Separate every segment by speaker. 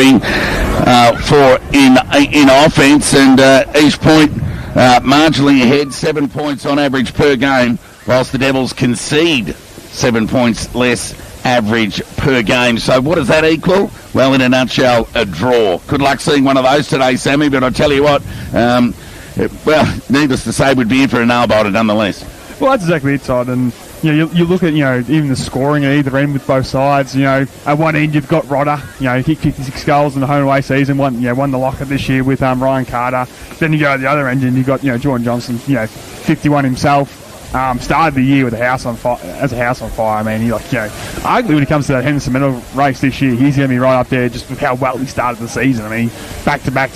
Speaker 1: 3 in offence, and East Point marginally ahead, 7 points on average per game, whilst the Devils concede 7 points less average per game. So what does that equal? Well, in a nutshell, a draw. Good luck seeing one of those today, Sammy, but I'll tell you what, needless to say, we'd be in for a nail-biter nonetheless.
Speaker 2: Well, that's exactly it, Todd, and you look at, even the scoring at either end with both sides. At one end you've got Rodder, he kicked 56 goals in the home and away season, won the locker this year with Ryan Carter. Then you go to the other end and you've got, Jordan Johnson, 51 himself. Started the year with a house on fire. I mean, arguably when it comes to that Henderson medal race this year, he's going to be right up there just with how well he started the season. I mean, back to back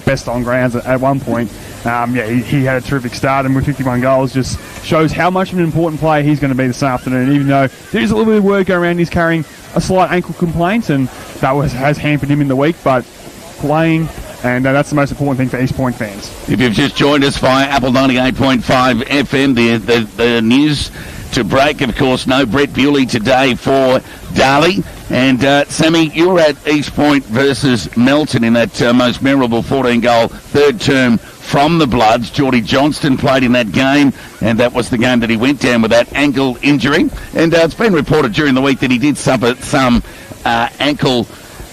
Speaker 2: best on grounds at one point. He had a terrific start, and with 51 goals just shows how much of an important player he's going to be this afternoon, even though there's a little bit of word going around he's carrying a slight ankle complaint, and that has hampered him in the week, but playing, and that's the most important thing for East Point fans.
Speaker 1: If you've just joined us via Apple 98.5 FM, the news to break, of course, no Brett Bewley today for Darley. And Sammy, you were at East Point versus Melton in that most memorable 14-goal third term from the Bloods. Geordie Johnston played in that game, and that was the game that he went down with that ankle injury. And it's been reported during the week that he did suffer some ankle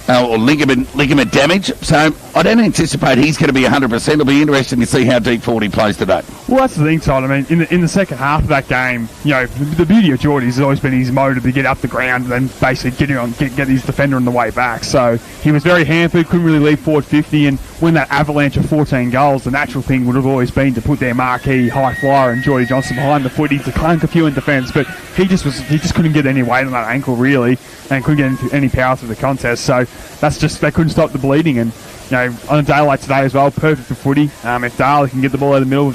Speaker 1: or ligament damage. So I don't anticipate he's going to be 100%. It'll be interesting to see how deep forward he plays today.
Speaker 2: Well, that's the thing, Todd. I mean, in the second half of that game, the beauty of Geordie has always been his motive to get up the ground and then basically get his defender on the way back. So he was very hampered, couldn't really leap forward 50, and when that avalanche of 14 goals, the natural thing would have always been to put their marquee high flyer and Geordie Johnson behind the footy to clunk a few in defence, but he just couldn't get any weight on that ankle really, and couldn't get any power through the contest. So they couldn't stop the bleeding, and on a day like today as well, perfect for footy. If Darley can get the ball out of the middle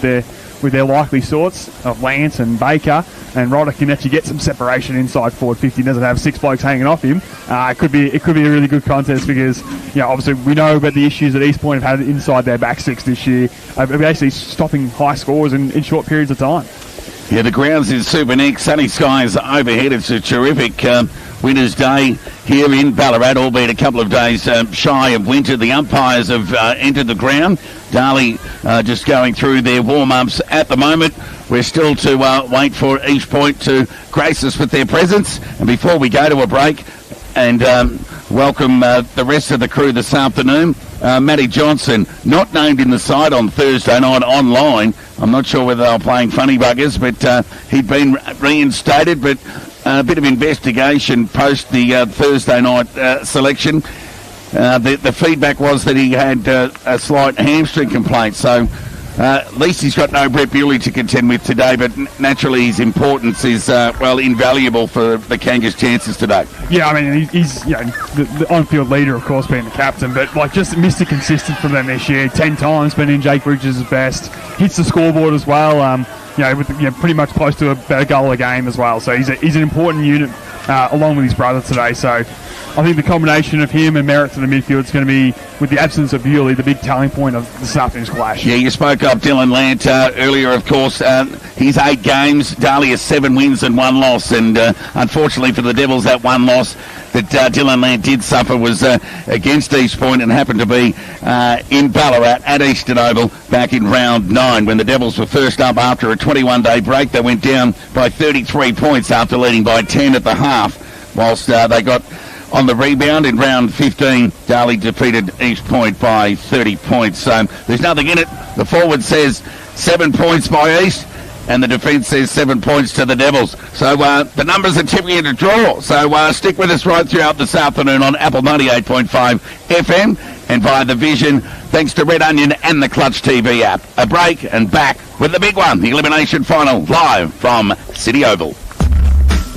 Speaker 2: with their likely sorts of Lance and Baker, and Rodder can actually get some separation inside forward 50, doesn't have 6 blokes hanging off him, it could be a really good contest, because obviously we know about the issues that East Point have had inside their back six this year, basically stopping high scores in short periods of time.
Speaker 1: Yeah, the grounds in Super Nick, sunny skies overhead. It's a terrific winter's day here in Ballarat, albeit a couple of days shy of winter. The umpires have entered the ground. Darley just going through their warm-ups at the moment. We're still to wait for East Point to grace us with their presence. And before we go to a break and welcome the rest of the crew this afternoon, Matty Johnson, not named in the side on Thursday night online. I'm not sure whether they were playing funny buggers, but he'd been reinstated, but a bit of investigation post the Thursday night selection. The feedback was that he had a slight hamstring complaint, so at least he's got no Brett Bewley to contend with today, but naturally his importance is, invaluable for the Kangas' chances today.
Speaker 2: Yeah, I mean, he's the on-field leader, of course, being the captain, but just Mr. Consistent from them this year. 10 times been in Jake Bridges' best. Hits the scoreboard as well, with pretty much close to a goal a game as well. So he's an important unit along with his brother today. So I think the combination of him and Merritt to the midfield is going to be, with the absence of Bewley, the big telling point of this afternoon's clash.
Speaker 1: Yeah, you spoke of Dylan Lant earlier, of course. He's 8 games. Darley has 7 wins and 1 loss. And unfortunately for the Devils, that 1 loss that Dylan Lant did suffer was against East Point, and happened to be in Ballarat at Eastern Oval back in round 9 when the Devils were first up after a 21-day break. They went down by 33 points after leading by 10 at the half, whilst they got on the rebound in round 15. Darley defeated East Point by 30 points. So there's nothing in it. The forward says 7 points by East, and the defence says 7 points to the Devils. So the numbers are tipping in a draw. So stick with us right throughout this afternoon on Apple 98.5 FM and via the Vision, thanks to Red Onion and the Clutch TV app. A break and back with the big one, the elimination final, live from City Oval.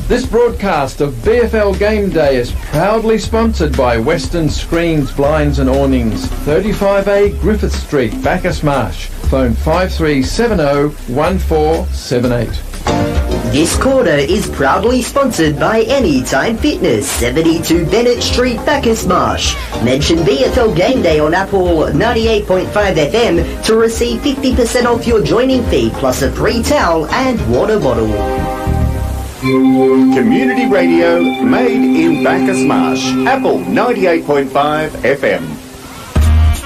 Speaker 3: This broadcast of BFL Game Day is proudly sponsored by Western Screens, Blinds and Awnings, 35A Griffith Street, Bacchus Marsh. Phone 5370-1478.
Speaker 4: This quarter is proudly sponsored by Anytime Fitness, 72 Bennett Street, Bacchus Marsh. Mention BFL Game Day on Apple 98.5 FM to receive 50% off your joining fee plus a free towel and water bottle.
Speaker 5: Community radio made in Bacchus Marsh. Apple 98.5 FM.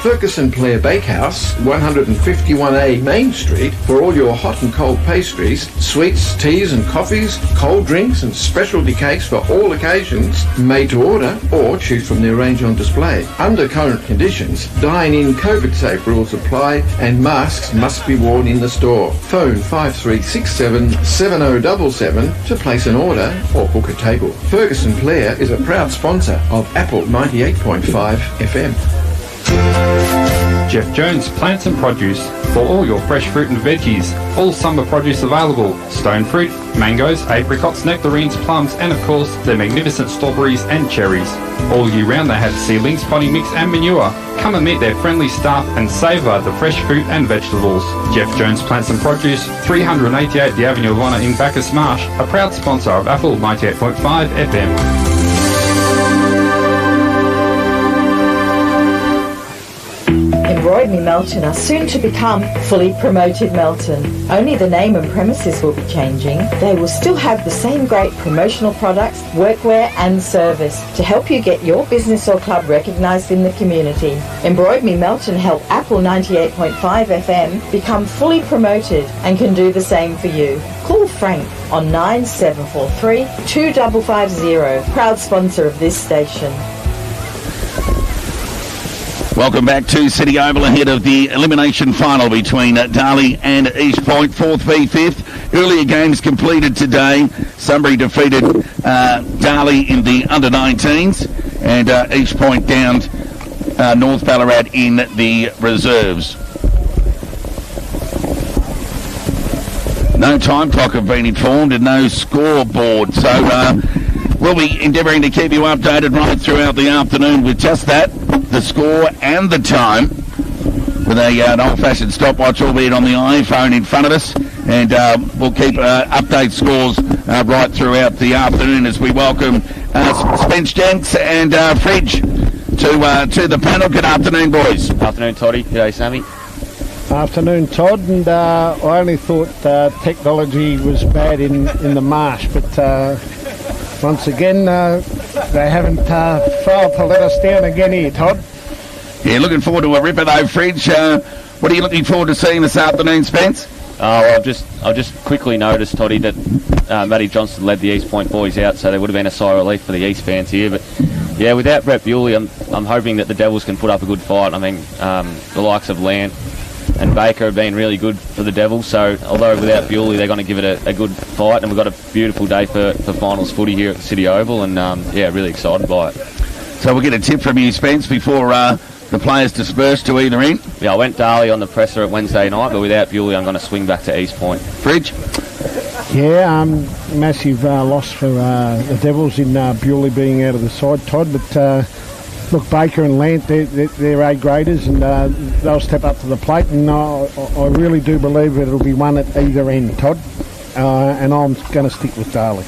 Speaker 3: Ferguson Player Bakehouse, 151A Main Street, for all your hot and cold pastries, sweets, teas and coffees, cold drinks and specialty cakes for all occasions, made to order or choose from the range on display. Under current conditions, dine-in COVID-safe rules apply and masks must be worn in the store. Phone 5367 7077 to place an order or book a table. Ferguson Player is a proud sponsor of Apple 98.5 FM.
Speaker 6: Jeff Jones Plants and Produce for all your fresh fruit and veggies. All summer produce available. Stone fruit, mangoes, apricots, nectarines, plums and of course their magnificent strawberries and cherries. All year round they have seedlings, potting mix and manure. Come and meet their friendly staff and savour the fresh fruit and vegetables. Jeff Jones Plants and Produce, 388 The Avenue of Honour in Bacchus Marsh, a proud sponsor of Apple 98.5 FM.
Speaker 7: Embroidery Melton are soon to become Fully Promoted Melton. Only the name and premises will be changing. They will still have the same great promotional products, workwear and service to help you get your business or club recognised in the community. Embroidery Melton help Apple 98.5 FM become fully promoted and can do the same for you. Call Frank on 9743 2550, proud sponsor of this station.
Speaker 1: Welcome back to City Oval ahead of the elimination final between Darley and East Point, 4th v 5th. Earlier games completed today. Sunbury defeated Darley in the under-19s and East Point downed North Ballarat in the reserves. No time clock have been informed and no scoreboard, so we'll be endeavouring to keep you updated right throughout the afternoon with just that, the score and the time, with an old-fashioned stopwatch, albeit on the iPhone in front of us, and we'll keep update scores right throughout the afternoon as we welcome Spence Jenks and Fridge to the panel. Good afternoon, boys.
Speaker 8: Afternoon, Toddy. G'day, Sammy.
Speaker 9: Afternoon, Todd, and I only thought technology was bad in the marsh, but once again they haven't failed to let us down again here, Todd.
Speaker 1: Yeah, looking forward to a ripper though, Fridge. What are you looking forward to seeing this afternoon, Spence?
Speaker 8: I've just quickly noticed, Toddy, that Matty Johnson led the East Point boys out, so there would have been a sigh of relief for the East fans here. But yeah, without Brett Bewley, I'm hoping that the Devils can put up a good fight. I mean, the likes of Lant and Baker have been really good for the Devils, so although without Bewley they're going to give it a good fight, and we've got a beautiful day for finals footy here at the City Oval, and yeah, really excited by it.
Speaker 1: So we'll get a tip from you, Spence, before the players disperse to either end.
Speaker 8: Yeah, I went Darley on the presser at Wednesday night, but without Bewley I'm going to swing back to East Point.
Speaker 1: Fridge?
Speaker 9: Yeah, massive loss for the Devils in Bewley being out of the side, Todd, but look, Baker and Lant, they're A-graders, and they'll step up to the plate, and I really do believe that it'll be one at either end, Todd, and I'm going to stick with Darley.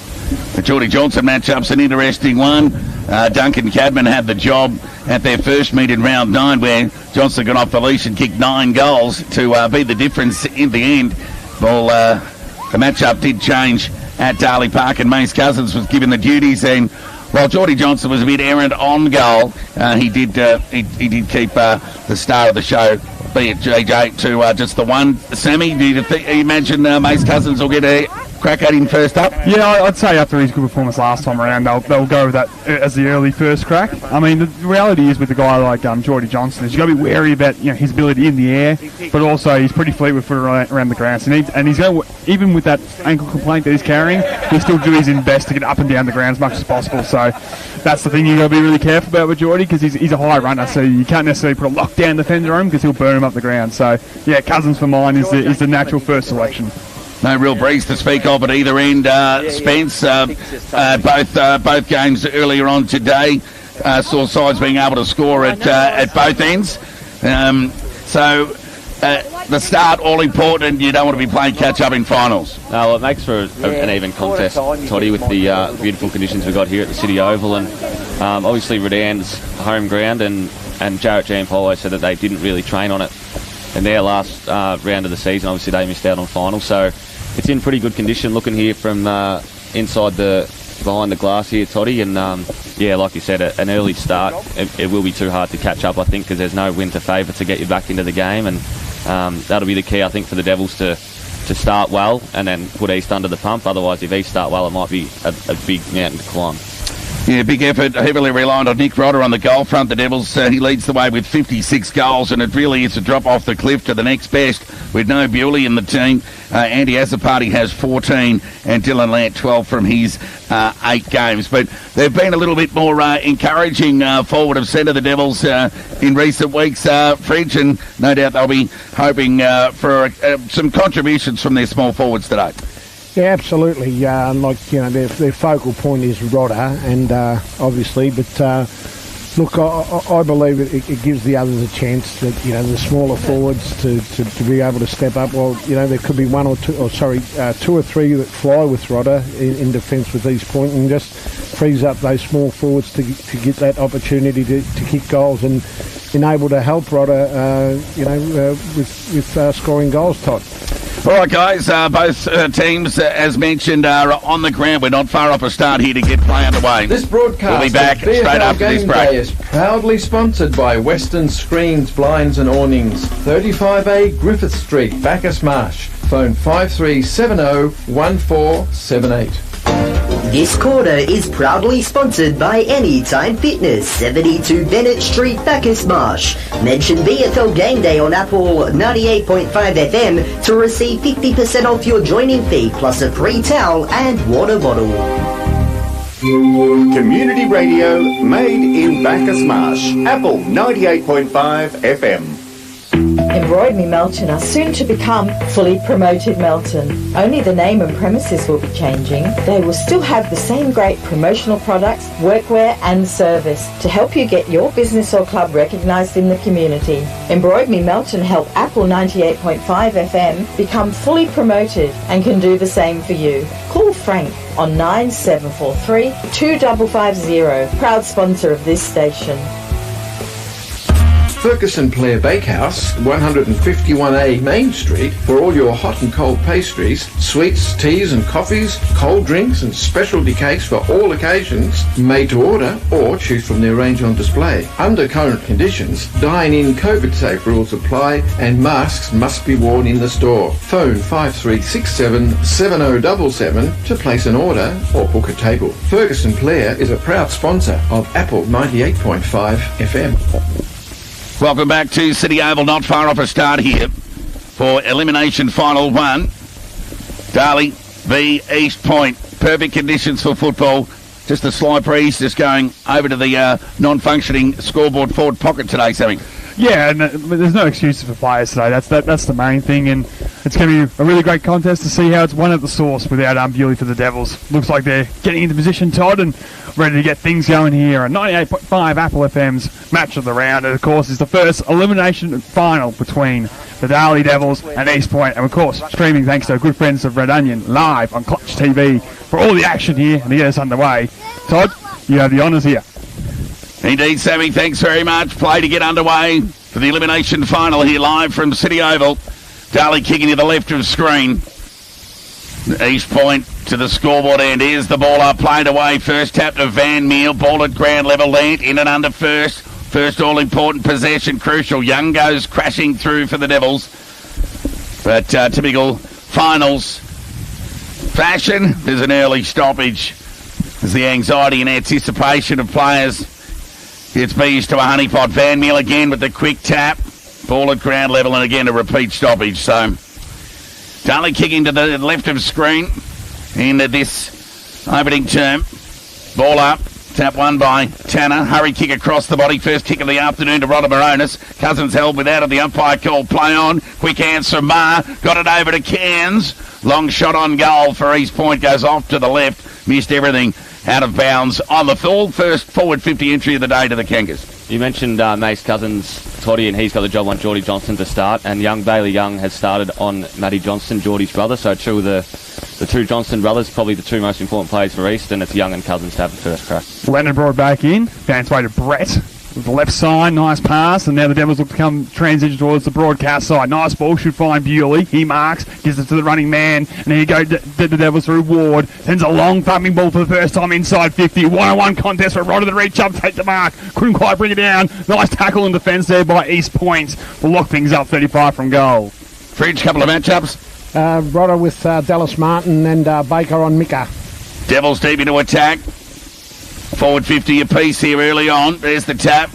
Speaker 1: The Geordie Johnson matchup's an interesting one. Duncan Cadman had the job at their first meet in round 9, where Johnson got off the leash and kicked 9 goals to be the difference in the end. Well, the matchup did change at Darley Park, and Mace Cousins was given the duties, and while Geordie Johnson was a bit errant on goal, he did keep the star of the show, be it JJ, to just the one. Sammy, do you imagine Mace Cousins will get a crack at him first up?
Speaker 2: Yeah, I'd say after his good performance last time around, they'll go with that as the early first crack. I mean, the reality is with a guy like Geordie Johnson is you've got to be wary about his ability in the air, but also he's pretty fleet-footed around the ground. So and he's going, even with that ankle complaint that he's carrying, he'll still do his best to get up and down the ground as much as possible. So that's the thing you've got to be really careful about with Geordie, because he's a high runner, so you can't necessarily put a lockdown defender on him because he'll burn him up the ground. So yeah, Cousins for mine is the natural first selection.
Speaker 1: No real breeze to speak of at either end, Spence. Both games earlier on today saw sides being able to score at both ends. The start all important. You don't want to be playing catch up in finals.
Speaker 8: No, well, it makes for an even contest, Toddy, with the beautiful conditions we've got here at the City Oval, and obviously Redan's home ground, and Jarrett Giampolo said that they didn't really train on it in their last round of the season. Obviously they missed out on finals, so it's in pretty good condition. Looking here from inside behind the glass here, Toddy, and like you said, an early start, it will be too hard to catch up, I think, because there's no wind to favour to get you back into the game, and that'll be the key, I think, for the Devils to start well and then put East under the pump. Otherwise, if East start well, it might be a big mountain to climb.
Speaker 1: Yeah, big effort, heavily reliant on Nick Rodder on the goal front. The Devils, he leads the way with 56 goals, and it really is a drop off the cliff to the next best with no Bewley in the team. Andy Azzopardi has 14 and Dylan Lant 12 from his 8 games. But they've been a little bit more encouraging forward of centre, the Devils, in recent weeks, Fridge, and no doubt they'll be hoping for some contributions from their small forwards today.
Speaker 9: Yeah, absolutely. Their focal point is Rodder, and obviously, but look, I believe it gives the others a chance that the smaller forwards to be able to step up. Well, there could be two or three that fly with Rodder in defence with East Point, and just frees up those small forwards to get that opportunity to kick goals and enable to help Rodder, with scoring goals, Todd.
Speaker 1: All right, guys, both teams, as mentioned, are on the ground. We're not far off a start here to get play underway.
Speaker 3: This broadcast
Speaker 1: we'll be back
Speaker 3: of
Speaker 1: straight after this break.
Speaker 3: Day is proudly sponsored by Western Screens, Blinds and Awnings, 35A Griffith Street, Bacchus Marsh. Phone 53701478.
Speaker 4: This quarter is proudly sponsored by Anytime Fitness, 72 Bennett Street, Bacchus Marsh. Mention BFL Game Day on Apple 98.5 FM to receive 50% off your joining fee plus a free towel and water bottle.
Speaker 5: Community radio made in Bacchus Marsh. Apple 98.5 FM.
Speaker 7: Embroidered Me Melton are soon to become Fully Promoted Melton. Only the name and premises will be changing. They will still have the same great promotional products, workwear and service to help you get your business or club recognised in the community. Embroidered Me Melton help Apple 98.5 FM become fully promoted and can do the same for you. Call Frank on 9743 2550, proud sponsor of this station.
Speaker 3: Ferguson Player Bakehouse, 151A Main Street, for all your hot and cold pastries, sweets, teas and coffees, cold drinks and specialty cakes for all occasions, made to order or choose from their range on display. Under current conditions, dine-in COVID-safe rules apply and masks must be worn in the store. Phone 5367 7077 to place an order or book a table. Ferguson Player is a proud sponsor of Apple 98.5 FM.
Speaker 1: Welcome back to City Oval, not far off a start here for Elimination Final 1. Darley v East Point. Perfect conditions for football. Just a slight breeze just going over to the non-functioning scoreboard forward pocket today, Sammy.
Speaker 2: Yeah, and there's no excuses for players today. That's the main thing, and it's going to be a really great contest to see how it's won at the source without Bewley for the Devils. Looks like they're getting into position, Todd, and ready to get things going here. And 98.5 Apple FM's match of the round, and of course, is the first elimination final between the Darley Devils and East Point, and of course, streaming thanks to our good friends of Red Onion live on Clutch TV for all the action here and to get us underway. Todd, you have the honours here.
Speaker 1: Indeed, Sammy, thanks very much. Play to get underway for the elimination final here live from City Oval. Darley kicking to the left of screen. East Point to the scoreboard end. Here's the ball up, played away. First tap to Van Meel. Ball at ground level. Lant in and under first. First all-important possession, crucial. Young goes crashing through for the Devils. But typical finals fashion, there's an early stoppage. There's the anxiety and anticipation of players. It's bees to a honeypot. Van Meel again with the quick tap. Ball at ground level and again a repeat stoppage. So Darley kicking to the left of screen in this opening term. Ball up. Tap won by Tanner. Hurry kick across the body. First kick of the afternoon to Rodder Moronis. Cousins held without it. The umpire called play on. Quick answer. Marr got it over to Cairns. Long shot on goal for East Point. Goes off to the left. Missed everything out of bounds on the full first forward 50 entry of the day to the Kangas.
Speaker 8: You mentioned Mace Cousins, Toddy, and he's got the job on Geordie Johnston to start, and young Bailey Young has started on Matty Johnston, Geordie's brother, so two of the two Johnston brothers, probably the two most important players for East, and it's Young and Cousins to have the first crack.
Speaker 2: Leonard brought back in, found its way to Brett, with the left side, nice pass, and now the Devils look to come transition towards the broadcast side. Nice ball, should find Bewley. He marks, gives it to the running man, and here you go, the Devils through Ward. Sends a long thumping ball for the first time inside 50. 1-on-1 contest for right of the reach up, take the mark. Couldn't quite bring it down. Nice tackle in defence there by East Point. We'll lock things up 35 from goal.
Speaker 1: Fridge, couple of matchups.
Speaker 9: Rodder with Dallas Martin and Baker on Mika.
Speaker 1: Devils deep into attack. Forward 50 apiece here early on. There's the tap.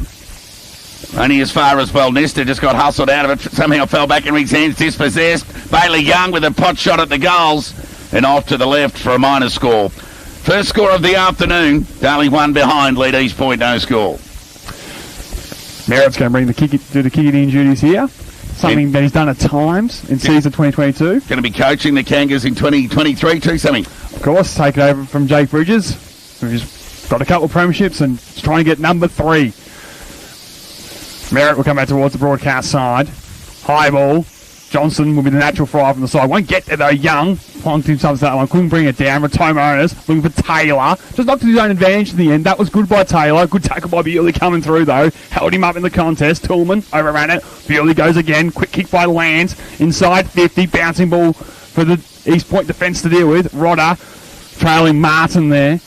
Speaker 1: Only as far as well. Nesta just got hustled out of it. Somehow fell back in Rick's hands, dispossessed. Bailey Young with a pot shot at the goals. And off to the left for a minor score. First score of the afternoon. Darley 1 behind. Lead East Point, no score.
Speaker 2: Merritt's going to bring the kicking duties here. Something that he's done at times in season 2022. Going
Speaker 1: to be coaching the Kangas in 2023 too, something.
Speaker 2: Of course, taken over from Jake Bridges, who's got a couple of premierships and is trying to get number 3. Merritt will come back towards the broadcast side. High ball. Johnson will be the natural fry from the side. Won't get there though. Young plonked himself to that one. Couldn't bring it down. Ratomo owners looking for Taylor. Just knocked to his own advantage in the end. That was good by Taylor. Good tackle by Bewley coming through though. Held him up in the contest. Tillman overran it. Bewley goes again. Quick kick by Lance. Inside 50. Bouncing ball for the East Point defence to deal with. Rodder trailing Martin there.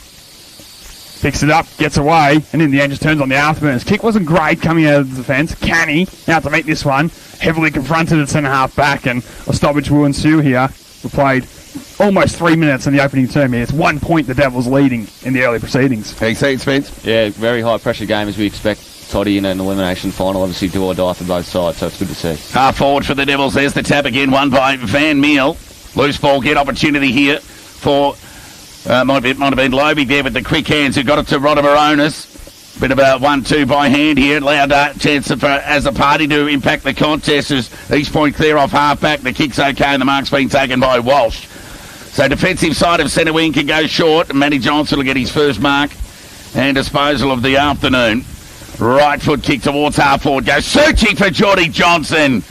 Speaker 2: Picks it up, gets away, and in the end just turns on the afterburners. Kick wasn't great coming out of the defence. Canny out to meet this one. Heavily confronted at centre-half back, and a stoppage will ensue here. We played almost 3 minutes in the opening term here. It's 1 point the Devils leading in the early proceedings.
Speaker 1: How you see it, Spence?
Speaker 8: Yeah, very high-pressure game as we expect. Toddy in an elimination final, obviously do or die for both sides, so it's good to see.
Speaker 1: Half forward for the Devils. There's the tap again, won by Van Meel. Loose ball, get opportunity here for... might have been Loby there with the quick hands who got it to Rodamaronis. Bit of a 1-2 by hand here. Allowed a chance for as a party to impact the contest as East Point clear off half back. The kick's okay and the mark's been taken by Walsh. So defensive side of centre wing can go short. And Matty Johnson will get his first mark and disposal of the afternoon. Right foot kick towards half forward. Goes searching for Geordie Johnson.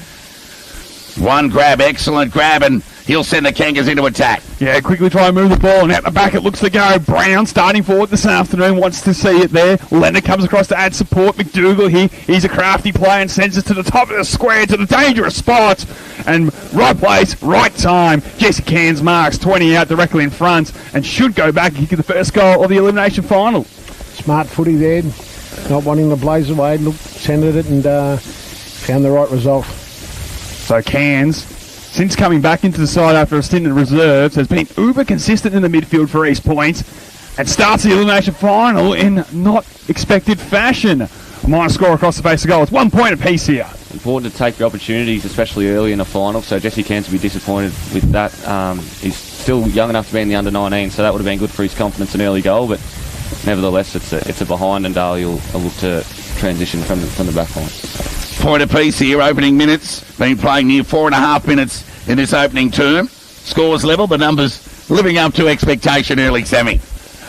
Speaker 1: One grab, excellent grab, and he'll send the Kangas into attack.
Speaker 2: Yeah, quickly try and move the ball, and out the back it looks to go. Brown starting forward this afternoon, wants to see it there. Leonard comes across to add support. McDougall here, he's a crafty player and sends it to the top of the square, to the dangerous spot. And right place, right time. Jesse Cairns marks 20 out directly in front and should go back and kick the first goal of the elimination final.
Speaker 9: Smart footy there, not wanting to blaze away. Looked, centred it and found the right result.
Speaker 2: So Cairns, since coming back into the side after a stint in reserves, has been uber consistent in the midfield for East Point and starts the elimination final in not expected fashion. Minor score across the face of goal. It's 1 point apiece here.
Speaker 8: Important to take the opportunities, especially early in the final, so Jesse Cairns will be disappointed with that. He's still young enough to be in the under-19, so that would have been good for his confidence in early goal, but nevertheless it's a behind, and Darley will look to transition from the back line.
Speaker 1: Point apiece here, opening minutes. Been playing near 4.5 minutes in this opening term. Scores level, but numbers living up to expectation early, Sammy.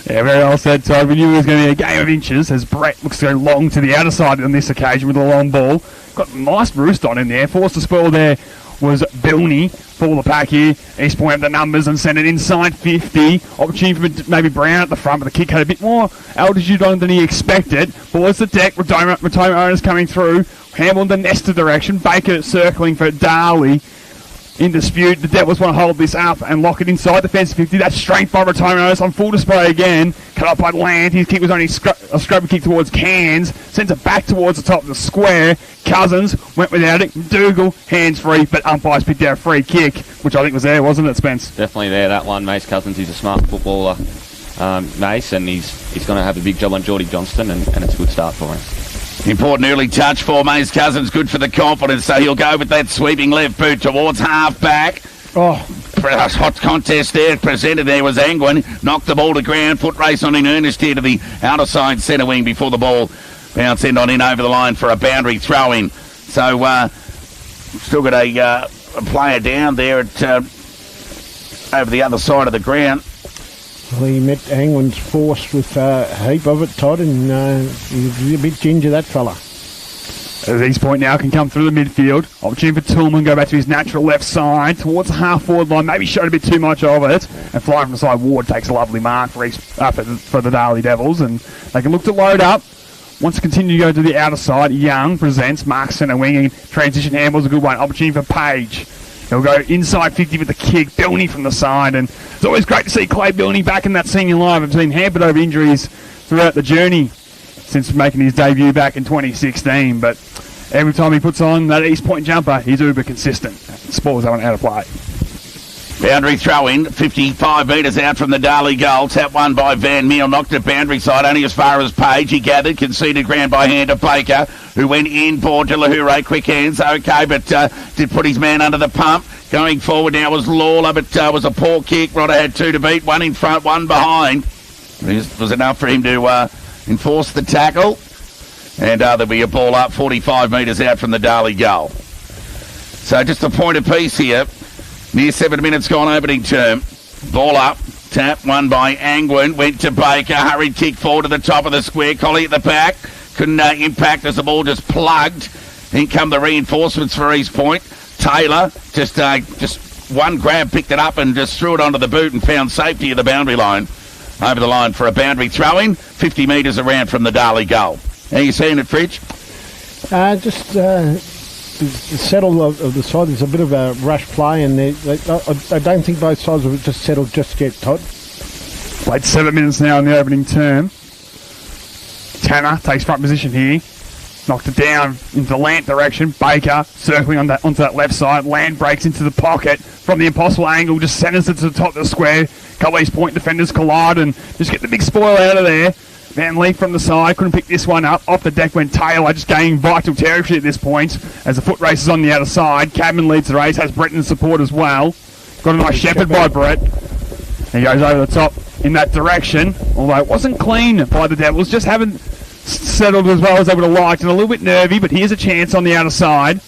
Speaker 2: Yeah, very well said, Todd. We knew it was going to be a game of inches as Brett looks to go long to the outer side on this occasion with a long ball. Got a nice roost on in there. Forced to spoil there was Bilney. Fall the pack here. East Point have the numbers and send it inside 50. Opportunity for maybe Brown at the front, but the kick had a bit more altitude on than he expected. Balls the deck. Ratomo owners coming through. Handball in the Nesta direction. Baker circling for Darley. In dispute, the Devils want to hold this up and lock it inside the fence 50. That's strength by Ratomo on full display again. Cut up by Land. His kick was only a scrubby kick towards Cairns. Sends it back towards the top of the square. Cousins went without it. Dougal, hands free, but umpires picked out a free kick, which I think was there, wasn't it, Spence?
Speaker 8: Definitely there, that one. Mace Cousins, he's a smart footballer, Mace, and he's going to have a big job on Geordie Johnston, and it's a good start for him.
Speaker 1: Important early touch for Mace Cousins, good for the confidence, so he'll go with that sweeping left boot towards half back.
Speaker 9: Oh,
Speaker 1: hot contest there presented. There was Angwin, knocked the ball to ground, foot race on in earnest here to the outer side centre wing before the ball bounced end on in over the line for a boundary throw in. So still got a player down there at over the other side of the ground.
Speaker 9: Well, he met Angwin's force with a heap of it, Todd, and he's a bit ginger, that fella.
Speaker 2: As East Point now can come through the midfield. Opportunity for Tillman, go back to his natural left side towards the half-forward line. Maybe showed a bit too much of it. And flying from the side, Ward takes a lovely mark for the Darley Devils. And they can look to load up. wants to continue to go to the outer side. Young presents, marks centre wing, and transition handball's a good one. Opportunity for Page. He'll go inside 50 with the kick. Bilney from the side, and it's always great to see Clay Bilney back in that senior line. I've been hampered over injuries throughout the journey since making his debut back in 2016, but every time he puts on that East Point jumper, he's uber consistent. Spoils that one out of play.
Speaker 1: Boundary throw-in, 55 metres out from the Darley goal. Tap one by Van Meel, knocked it boundary side, only as far as Page. He gathered, conceded ground by hand to Baker, who went in. Poor to Lahure, quick hands, okay, but did put his man under the pump. Going forward now was Lawler, but was a poor kick. Rodder had two to beat, one in front, one behind. This was enough for him to enforce the tackle. And there'll be a ball up 45 metres out from the Darley goal. So just a point apiece here. Near 7 minutes gone opening term. Ball up. Tap. One by Angwin. Went to Baker. Hurried kick forward to the top of the square. Collie at the back. Couldn't impact as the ball just plugged. In come the reinforcements for East Point. Taylor just one grab, picked it up and just threw it onto the boot and found safety at the boundary line. Over the line for a boundary throw-in. 50 metres around from the Darley goal. How are you seeing it, Fridge?
Speaker 9: The settle of the side, there's a bit of a rush play, and I don't think both sides have just settled just yet, Todd.
Speaker 2: Played 7 minutes now in the opening term. Tanner takes front position here. Knocked it down into the Lant direction. Baker circling onto that left side. Land breaks into the pocket from the impossible angle, just centres it to the top of the square. Couple East Point defenders collide and just get the big spoil out of there. Van Leek from the side, couldn't pick this one up. Off the deck went Taylor, just gaining vital territory at this point as the foot race is on the outer side. Cadman leads the race, has Bretton's support as well. Got a nice shepherd by Brett. He goes over the top in that direction, although it wasn't clean by the Devils, just haven't settled as well as they would have liked, and a little bit nervy, but here's a chance on the outer side.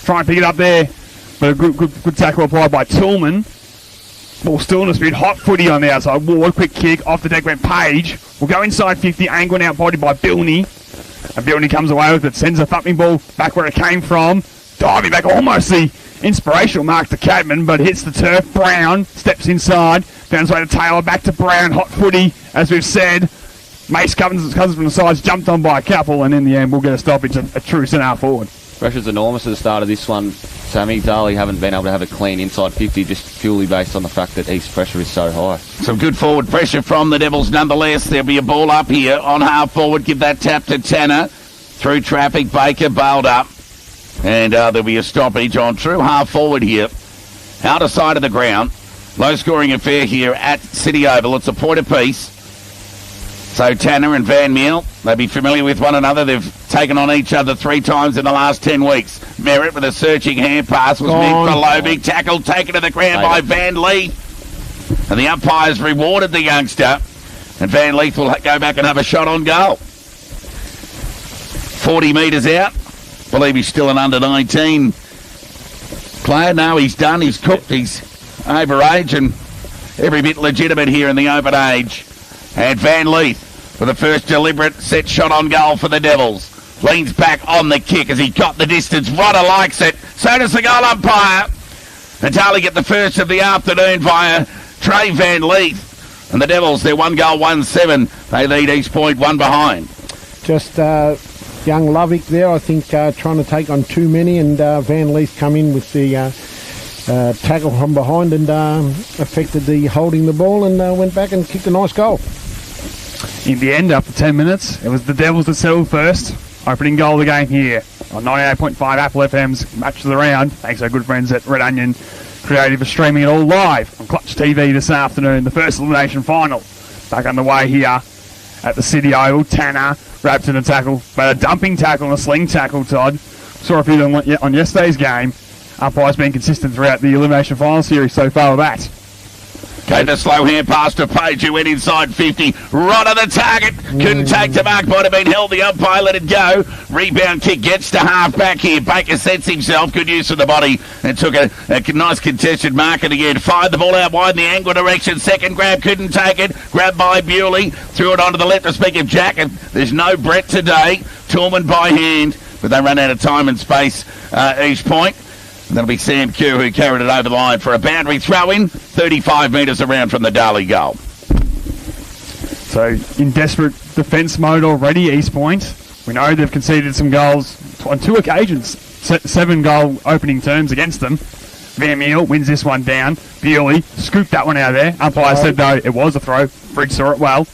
Speaker 2: Try and pick it up there, but a good tackle applied by Tillman. Ball still in a speed, hot footy on the outside. Ward, quick kick, off the deck went Page. Will go inside 50, Angwin out bodied by Bilney. And Bilney comes away with it, sends a thumping ball back where it came from. Diving back, almost the inspirational mark to Cadman, but hits the turf. Brown steps inside, found his way to Taylor, back to Brown, hot footy, as we've said. Mace cousins from the sides, jumped on by a couple, and in the end we'll get a stoppage, a true centre forward.
Speaker 8: Pressure's enormous at the start of this one, Sammy. Darley haven't been able to have a clean inside 50, just purely based on the fact that East pressure is so high.
Speaker 1: Some good forward pressure from the Devils nonetheless. There'll be a ball up here on half forward. Give that tap to Tanner. Through traffic, Baker bailed up. And there'll be a stoppage on true half forward here. Outer side of the ground. Low scoring affair here at City Oval. It's a point apiece. So Tanner and Van Meel, they'll be familiar with one another. They've taken on each other 3 times in the last 10 weeks. Merritt with a searching hand pass was meant for low. Big tackle taken to the ground by Van Leith. And the umpires rewarded the youngster. And Van Leith will go back and have a shot on goal. 40 metres out. Believe he's still an under-19 player. No, he's done. He's cooked. He's over age and every bit legitimate here in the open age. And Van Leith for the first deliberate set shot on goal for the Devils. Leans back on the kick as he got the distance. Rodder likes it. So does the goal umpire. And Darley get the first of the afternoon via Trey Van Leith. And the Devils, they're 1-7. They lead East Point, one behind.
Speaker 9: Just young Lovick there, I think, trying to take on too many, and Van Leith come in with the tackle from behind and affected the holding the ball and went back and kicked a nice goal.
Speaker 2: In the end, after 10 minutes, it was the Devils that settled first. Opening goal of the game here on 98.5 Apple FM's Match of the Round. Thanks to our good friends at Red Onion Creative for streaming it all live on Clutch TV this afternoon. The first elimination final back underway here at the City Oval. Tanner wrapped in a tackle, but a dumping tackle and a sling tackle, Todd. Saw a few on yesterday's game. Umpires been consistent throughout the elimination final series so far with that.
Speaker 1: Gave the slow hand pass to Page, who went inside 50. Right on the target. Couldn't take the mark. Might have been held. The umpire let it go. Rebound kick gets to half back here. Baker sets himself. Good use of the body. And took a nice contested mark. And again, fired the ball out wide in the angle direction. Second grab. Couldn't take it. Grabbed by Bewley. Threw it onto the left to speak of Jack. And there's no Brett today. Tillman by hand. But they run out of time and space, East Point. And that'll be Sam Q who carried it over the line for a boundary throw-in, 35 metres around from the Darley goal.
Speaker 2: So in desperate defence mode already, East Point. We know they've conceded some goals on 2 occasions, 7-goal opening terms against them. Van Meel wins this one down. Bewley scooped that one out of there. Umpire said, no, it was a throw. Bridge saw it well.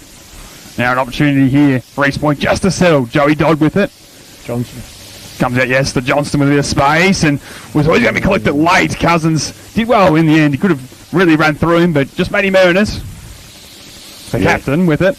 Speaker 2: Now an opportunity here for East Point just to settle. Joey Dodd with it.
Speaker 9: Johnson.
Speaker 2: Comes out, yes, to Johnston with a bit of space and was always going to be collected late. Cousins did well in the end. He could have really run through him, but just made him earn it. The captain with it.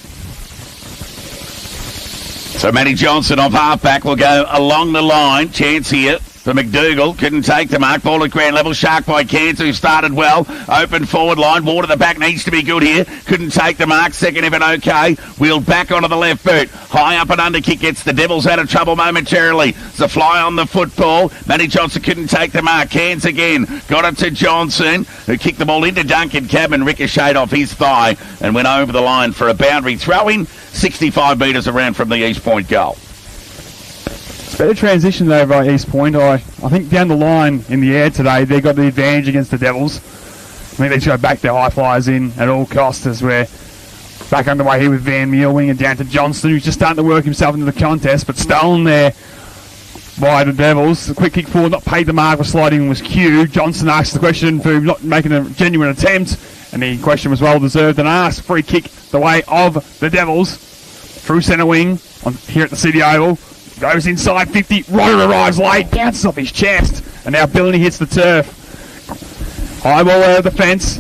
Speaker 1: So Matty Johnson off halfback will go along the line. Chance here for McDougall. Couldn't take the mark. Ball at ground level. Shark by Cairns, who started well. Open forward line. Water the back needs to be good here. Couldn't take the mark. Second effort okay. Wheeled back onto the left boot. High up and under kick gets the Devils out of trouble momentarily. It's a fly on the football. Matty Johnson couldn't take the mark. Cairns again. Got it to Johnson, who kicked the ball into Duncan Cabin. Ricocheted off his thigh and went over the line for a boundary throw-in. 65 metres around from the East Point goal.
Speaker 2: Better transition though by East Point. I think down the line in the air today, they got the advantage against the Devils. I think they just go back their high flyers in at all costs as we're back underway here with Van Meel winging it down to Johnston, who's just starting to work himself into the contest, but stolen there by the Devils. The quick kick forward, not paid the mark for sliding, was cued. Johnson asked the question for not making a genuine attempt, and the question was well deserved and asked. Free kick the way of the Devils through centre wing here at the City Oval. Goes inside 50. Rodder arrives late, bounces off his chest, and now Billany hits the turf. High ball out of the fence.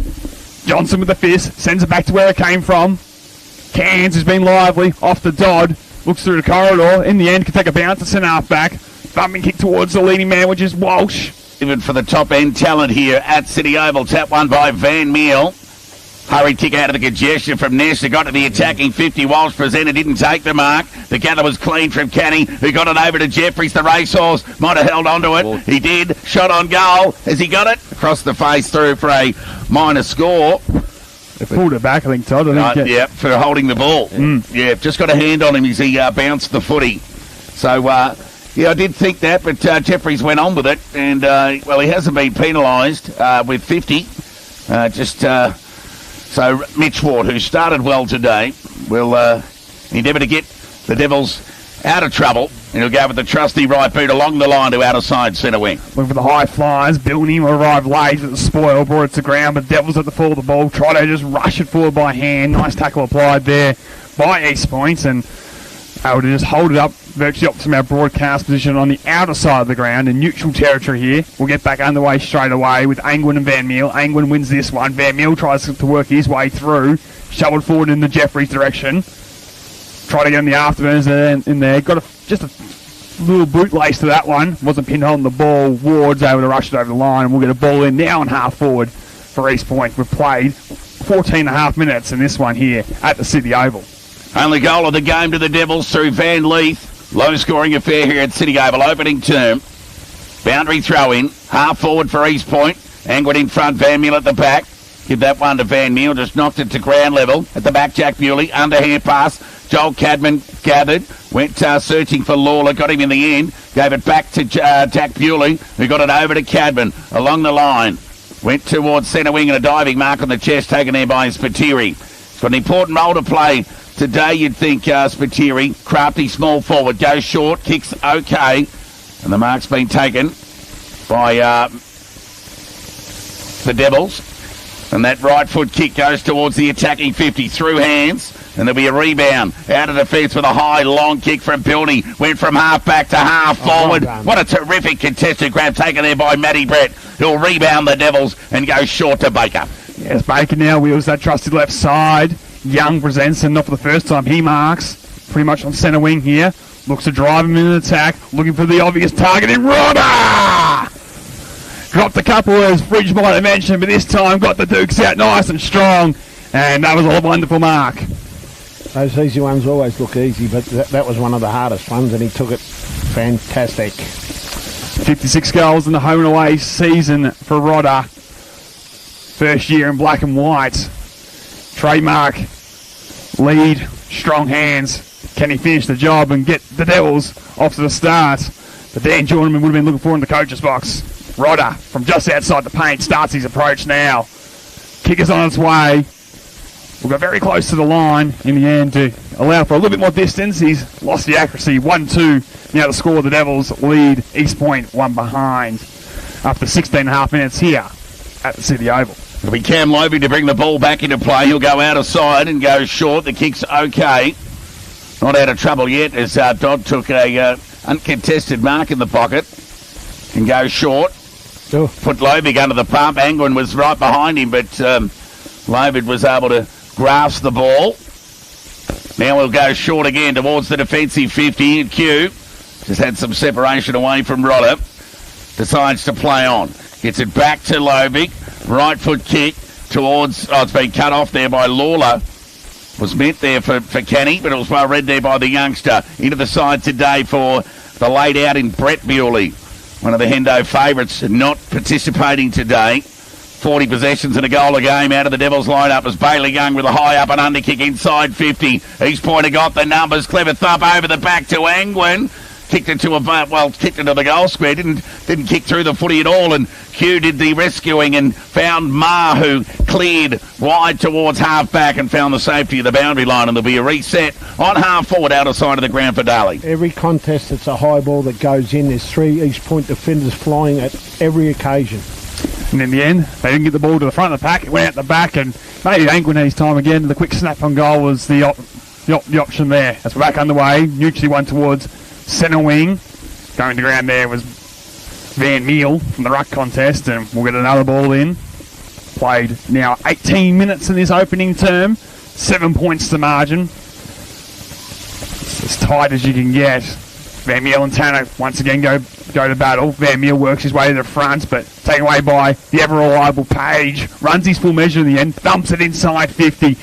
Speaker 2: Johnson with the fist, sends it back to where it came from. Cairns has been lively, off the Dodd, looks through the corridor. In the end, can take a bounce to centre half back. Bumping kick towards the leading man, which is Walsh.
Speaker 1: Even for the top end talent here at City Oval. Tap one by Van Meel. Hurried kick out of the congestion from Nesta, got to the attacking 50. Walsh presented, didn't take the mark. The gather was clean from Canning, who got it over to Jeffries, the racehorse. Might have held onto it. He did. Shot on goal. Has he got it? Across the face through for a minor score.
Speaker 2: They pulled it back, I think, Todd.
Speaker 1: Yeah, for holding the ball. Yeah, just got a hand on him as he bounced the footy. So, yeah, I did think that, but Jeffries went on with it. And, well, he hasn't been penalised with 50. So Mitch Ward, who started well today, will endeavour to get the Devils out of trouble. And he'll go with the trusty right boot along the line to outer side centre wing.
Speaker 2: Looking for the high flyers. Billany arrived late at the spoil, brought it to ground, but Devils at the fall of the ball. Try to just rush it forward by hand. Nice tackle applied there by East Point, and able to just hold it up virtually up from our broadcast position on the outer side of the ground in neutral territory here. We'll get back underway straight away with Angwin and Van Meel. Angwin wins this one. Van Meel tries to work his way through. Shoveled forward in the Jeffries direction. Try to get in the afterburners in there. Got just a little boot lace to that one. Wasn't pinned on the ball. Ward's able to rush it over the line, and we'll get a ball in now and half forward for East Point. We've played 14 and a half minutes in this one here at the City Oval.
Speaker 1: Only goal of the game to the Devils through Van Leith. Low scoring affair here at City Oval. Opening term. Boundary throw in. Half forward for East Point. Angwin in front. Van Meel at the back. Give that one to Van Meel. Just knocked it to ground level. At the back, Jack Bewley. Underhand pass. Joel Cadman gathered. Went searching for Lawler. Got him in the end. Gave it back to Jack Bewley, who got it over to Cadman. Along the line. Went towards centre wing and a diving mark on the chest taken there by Spiteri. It's got an important role to play today, you'd think, Spiteri. Crafty small forward. Goes short. Kicks okay. And the mark's been taken by the Devils. And that right foot kick goes towards the attacking 50. Through hands. And there'll be a rebound. Out of defence with a high, long kick from Billany. Went from half back to half forward.
Speaker 9: Well,
Speaker 1: what a terrific contested grab taken there by Matty Brett, who'll rebound the Devils and go short to Baker.
Speaker 2: Yes, Baker now wheels that trusted left side. Young presents, and not for the first time. He marks pretty much on centre wing here. Looks to drive him in an attack. Looking for the obvious target in Rodder! Dropped a couple as Bridge might have mentioned, but this time got the Dukes out nice and strong. And that was a wonderful mark.
Speaker 9: Those easy ones always look easy, but that was one of the hardest ones, and he took it fantastic.
Speaker 2: 56 goals in the home and away season for Rodder. First year in black and white. Trademark, lead, strong hands. Can he finish the job and get the Devils off to the start? But Dan Jordan would have been looking for in the coach's box. Rodder from just outside the paint starts his approach now. Kick is on its way. will go very close to the line in the end to allow for a little bit more distance. He's lost the accuracy. 1-2. Now the score, the Devils lead East Point 1 behind after 16.5 minutes here at the City Oval.
Speaker 1: It'll be Cam Loby to bring the ball back into play. He'll go out of side and go short. The kick's okay. Not out of trouble yet as Dodd took a uncontested mark in the pocket and go short. Put Lobig under the pump. Angwin was right behind him, but Lobig was able to grasp the ball. Now we'll go short again towards the defensive 50. And Q just had some separation away from Rodder. Decides to play on. Gets it back to Lobig. Right foot kick towards... Oh, it's been cut off there by Lawler. Was meant there for Kenny, but it was well read there by the youngster. Into the side today for the laid out in Brett Bewley. One of the Hendo favourites not participating today. 40 possessions and a goal a game out of the Devils lineup as Bailey Young with a high up and under kick inside 50. East Pointer got the numbers. Clever thump over the back to Angwin. Kicked it to kicked into the goal square. Didn't kick through the footy at all. And Q did the rescuing and found Ma, who cleared wide towards half back and found the safety of the boundary line. And there'll be a reset on half forward out of side of the ground for Darley.
Speaker 9: Every contest that's a high ball that goes in, there's 3 East Point defenders flying at every occasion.
Speaker 2: And in the end, they didn't get the ball to the front of the pack. It went out the back, and maybe Angwin had his time again. The quick snap on goal was the option there. As we're back underway, neutrally one towards centre wing. Going to ground there was Van Meel from the ruck contest, and we'll get another ball in. Played now 18 minutes in this opening term. 7 points to margin. It's as tight as you can get. Van Meel and Tanner once again go to battle. Van Meel works his way to the front, but taken away by the ever-reliable Page. Runs his full measure in the end, thumps it inside 50.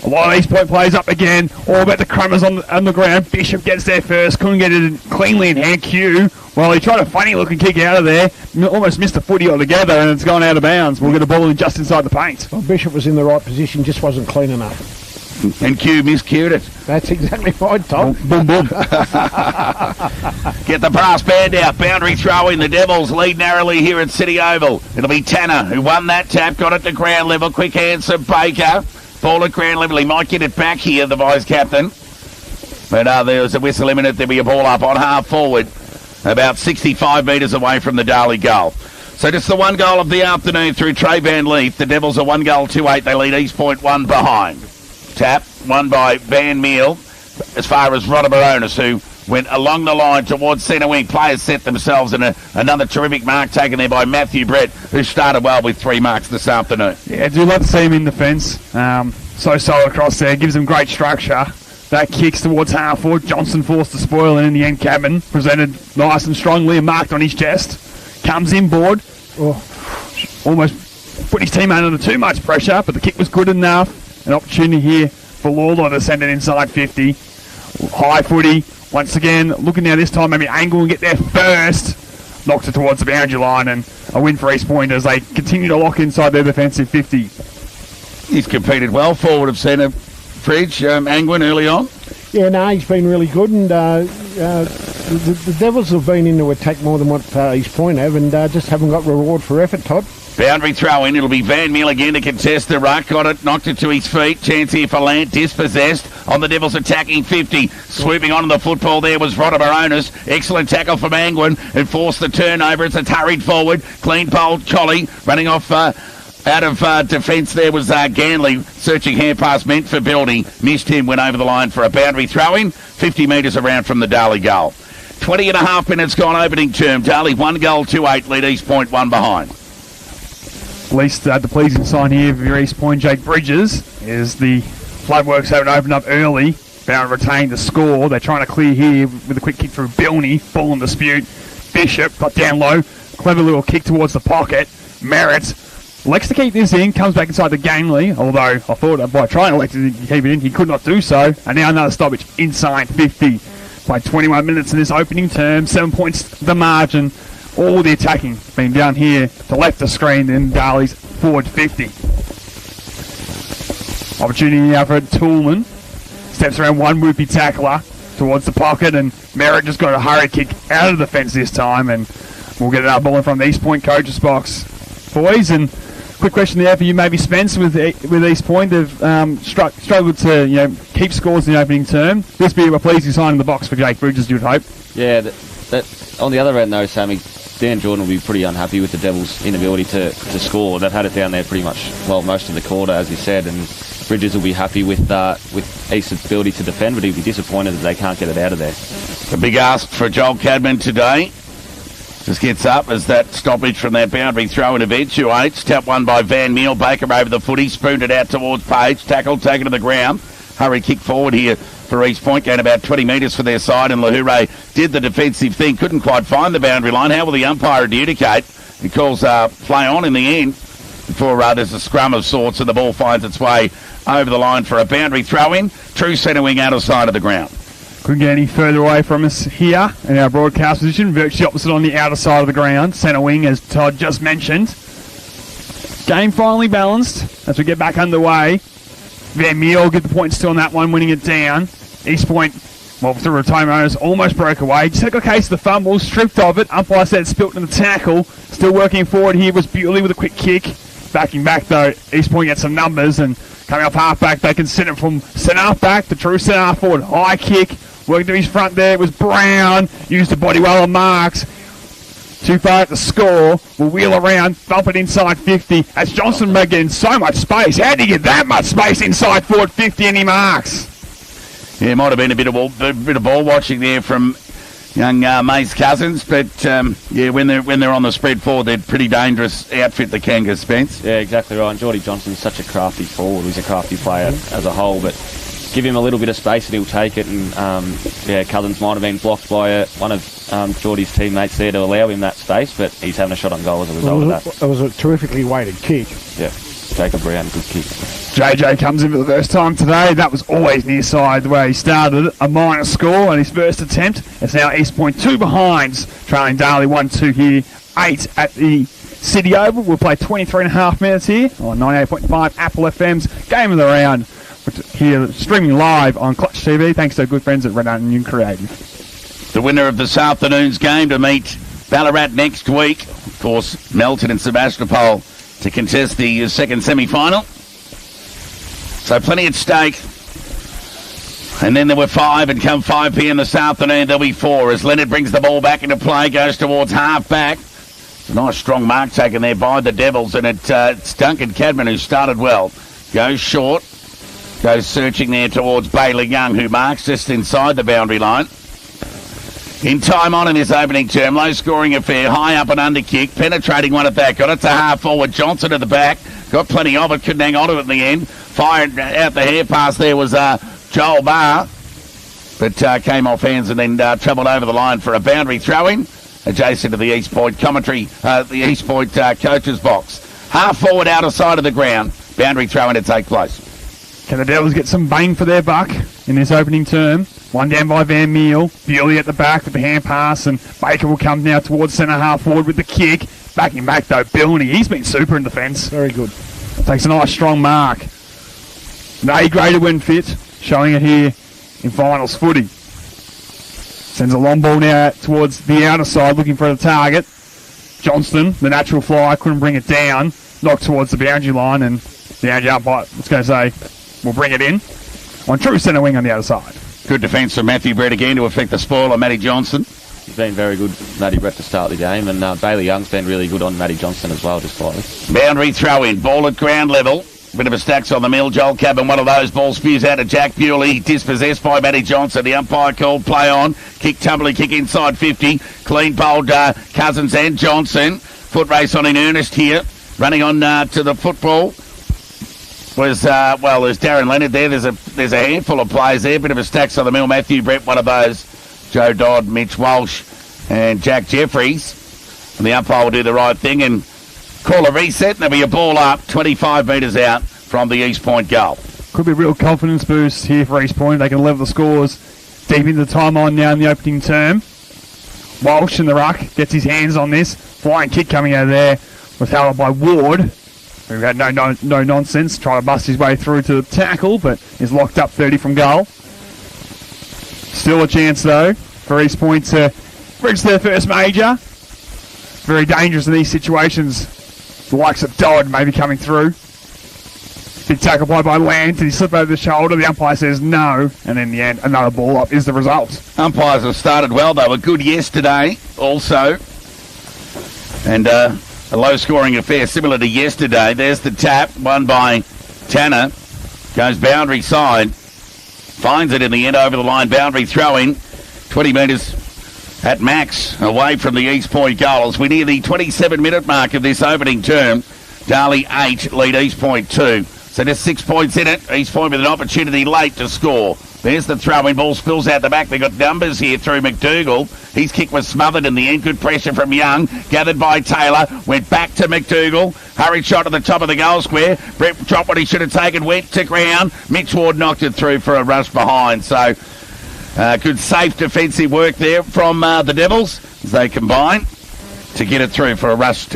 Speaker 2: A lot of East Point plays up again. All about the crummers on the ground. Bishop gets there first. Couldn't get it cleanly in hand. Q, well, he tried a funny-looking kick out of there. Almost missed the footy altogether, and it's gone out of bounds. We'll get a ball in just inside the paint.
Speaker 9: Well, Bishop was in the right position, just wasn't clean enough.
Speaker 1: And Q miscued it.
Speaker 9: That's exactly right, Tom.
Speaker 2: Boom, boom.
Speaker 1: Get the brass band out. Boundary throw in. The Devils lead narrowly here at City Oval. It'll be Tanner who won that tap. Got it to ground level. Quick hands to Baker. Ball at ground level. He might get it back here, the vice-captain. But there was a whistle imminent. There'll be a ball up on half forward. About 65 metres away from the Darley goal. So just the one goal of the afternoon through Trey Van Leaf. The Devils are 1 goal 2-8. They lead East Point 1 behind. Tap, won by Van Meel, as far as Rodder Baronis, who went along the line towards centre wing. Players set themselves, and another terrific mark taken there by Matthew Brett, who started well with 3 marks this afternoon.
Speaker 2: Yeah, I do love to see him in defence. So across there, gives them great structure. That kicks towards half forward. Johnson forced to spoil, and in the end, Cabin presented nice and strongly and marked on his chest. Comes inboard. Almost put his team under too much pressure, but the kick was good enough. An opportunity here for Lawler to send it inside 50. High footy. Once again, looking now this time, maybe Angle will get there first. Knocks it towards the boundary line, and a win for East Point as they continue to lock inside their defensive 50.
Speaker 1: He's competed well forward of centre, Fridge, Angwin early on.
Speaker 9: Yeah, no, he's been really good, and the Devils have been into attack more than what East Point have, and just haven't got reward for effort, Todd.
Speaker 1: Boundary throw in. It'll be Van Meel again to contest the ruck. Got it, knocked it to his feet. Chance here for Lant. Dispossessed on the Devils attacking 50. Swooping onto the football there was Rodder Baronis. Excellent tackle from Angwin and forced the turnover. It's a hurried forward. Clean pole. Cholly running off out of defence there was Ganley. Searching hand pass meant for Building. Missed him. Went over the line for a boundary throw in. 50 metres around from the Darley goal. 20 and a half minutes gone opening term. Darley 1 goal 2-8. Lead East Point 1 behind.
Speaker 2: At least the pleasing sign here for East Point, Jake Bridges, is the floodworks haven't opened up early. Bound to retain the score. They're trying to clear here with a quick kick through Bilney. Ball in dispute. Bishop got down low. Clever little kick towards the pocket. Merritt elects to keep this in. Comes back inside the Gangley. Although I thought by trying to elect to keep it in, he could not do so. And now another stoppage inside 50. Played 21 minutes in this opening term. 7 points the margin. All the attacking being down here to left the screen in Darley's forward 50. Opportunity now for Toolman. Steps around one whoopie tackler towards the pocket, and Merritt just got a hurry kick out of the fence this time, and we'll get another ball in from the East Point coach's box. Boys, and Quick question there for you, maybe Spence, with East Point. They've struggled to keep scores in the opening term. This be a pleasing sign in the box for Jake Bridges, you would hope.
Speaker 8: Yeah, that on the other end though, Sammy, Dan Jordan will be pretty unhappy with the Devils' inability to score. They've had it down there pretty much, most of the quarter, as you said, and Bridges will be happy with East's ability to defend, but he'll be disappointed that they can't get it out of there.
Speaker 1: A big ask for Joel Cadman today. Just gets up as that stoppage from that boundary throw in eventuates. Tap one by Van Meel. Baker over the footy. Spooned it out towards Page. Tackle taken to the ground. Hurry kick forward here for East Point. Going about 20 metres for their side. And Lahure did the defensive thing. Couldn't quite find the boundary line. How will the umpire adjudicate? He calls play on in the end. Before there's a scrum of sorts and the ball finds its way over the line for a boundary throw in. True centre wing out of side of the ground.
Speaker 2: Couldn't get any further away from us here in our broadcast position. Virtually opposite on the outer side of the ground. Centre wing, as Todd just mentioned. Game finally balanced as we get back underway. Van Meel get the point still on that one, winning it down. East Point, through a time owners, almost broke away. Just took a case of the fumble, stripped of it. Umpire said spilt in the tackle. Still working forward here was Bewley with a quick kick. Backing back though, East Point gets some numbers and coming off half-back, they can send it from centre-half-back to true centre-half-forward. High kick. Working to his front there, it was Brown. Used the body well on Marks. Too far at the score. Will wheel around, bump it inside 50. As Johnson getting so much space. How did he get that much space inside forward 50 and he marks?
Speaker 1: Yeah, it might have been a bit of ball watching there from young Mace Cousins, but when they're on the spread forward, they're pretty dangerous outfit, the Kangas, Spence.
Speaker 8: Yeah, exactly right. And Geordie Johnson's such a crafty forward. He's a crafty player as a whole, but give him a little bit of space and he'll take it. And Cousins might have been blocked by one of Geordie's teammates there to allow him that space, but he's having a shot on goal as a result of that.
Speaker 9: It was a terrifically weighted kick.
Speaker 8: Yeah, Jacob Brown, good kick.
Speaker 2: JJ comes in for the first time today. That was always near side the way he started. A minor score on his first attempt. It's now East Point 2 behinds, trailing Darley 1-2 here. 8 at the City Oval. We'll play 23.5 minutes here on 98.5 Apple FM's Game of the Round. Here streaming live on Clutch TV, thanks to our good friends at Red Onion Creative.
Speaker 1: The winner of this afternoon's game to meet Ballarat next week. Of course, Melton and Sebastopol to contest the second semi-final. So plenty at stake. And then there were 5, and come 5 p.m. this afternoon, there'll be 4 as Leonard brings the ball back into play, goes towards half-back. It's a nice strong mark taken there by the Devils, and it's Duncan Cadman who started well. Goes short. Goes searching there towards Bailey Young, who marks just inside the boundary line. In time on in his opening term, low-scoring affair, high up and under kick, penetrating one at that. Got it to half-forward, Johnson at the back. Got plenty of it, couldn't hang on to it in the end. Fired out the hair pass there was Joel Barr, but came off hands and then travelled over the line for a boundary throw-in, adjacent to the East Point commentary, the East Point coach's box. Half-forward, outer side of the ground, boundary throw-in to take place.
Speaker 2: Can the Devils get some bang for their buck in this opening term? One down by Van Meel. Bewley at the back with the hand pass, and Baker will come now towards centre half forward with the kick. Backing back though, Bilney. He's been super in defence.
Speaker 9: Very good.
Speaker 2: Takes a nice strong mark. An A-grader when fit, showing it here in finals footy. Sends a long ball now towards the outer side, looking for the target. Johnston, the natural flyer, couldn't bring it down. Knocked towards the boundary line, and the boundary umpire, let's go say, will bring it in on true centre wing on the other side.
Speaker 1: Good defence from Matthew Brett again to affect the spoil on Matty Johnson.
Speaker 8: He's been very good, Matty Brett, to start the game, and Bailey Young's been really good on Matty Johnson as well, just slightly.
Speaker 1: Boundary throw in, ball at ground level. Bit of a stacks on the mill. Joel Cabin, one of those balls spews out to Jack Bewley. Dispossessed by Matty Johnson. The umpire called play on. Kick, tumbly kick inside 50. Clean bowled Cousins and Johnson. Foot race on in earnest here. Running on to the football was, there's Darren Leonard there. There's a handful of players there. Bit of a stacks on the mill. Matthew Brett, one of those. Joe Dodd, Mitch Walsh and Jack Jeffries. And the umpire will do the right thing and call a reset, and there'll be a ball up 25 metres out from the East Point goal.
Speaker 2: Could be a real confidence boost here for East Point. They can level the scores deep into the time on now in the opening term. Walsh in the ruck gets his hands on this. Flying kick coming out of there was held by Ward, who had no nonsense. Trying to bust his way through to the tackle, but is locked up 30 from goal. Still a chance, though, for East Point to reach their first major. Very dangerous in these situations The likes of Dodd maybe coming through. Big tackle by Lant, and he slipped over the shoulder. The umpire says no, and in the end, another ball up is the result.
Speaker 1: Umpires have started well. They were good yesterday also. And a low-scoring affair similar to yesterday. There's the tap, won by Tanner. Goes boundary side. Finds it in the end over the line. Boundary throw-in. 20 metres at max away from the East Point goals. We near the 27-minute mark of this opening term. Darley 8, lead East Point 2. So just 6 points in it. East Point with an opportunity late to score. There's the throw-in. Ball spills out the back. They've got numbers here through McDougall. His kick was smothered in the end. Good pressure from Young. Gathered by Taylor. Went back to McDougall. Hurried shot to the top of the goal square. Brett dropped what he should have taken. Went to ground. Mitch Ward knocked it through for a rush behind. So good safe defensive work there from the Devils as they combine to get it through for a rushed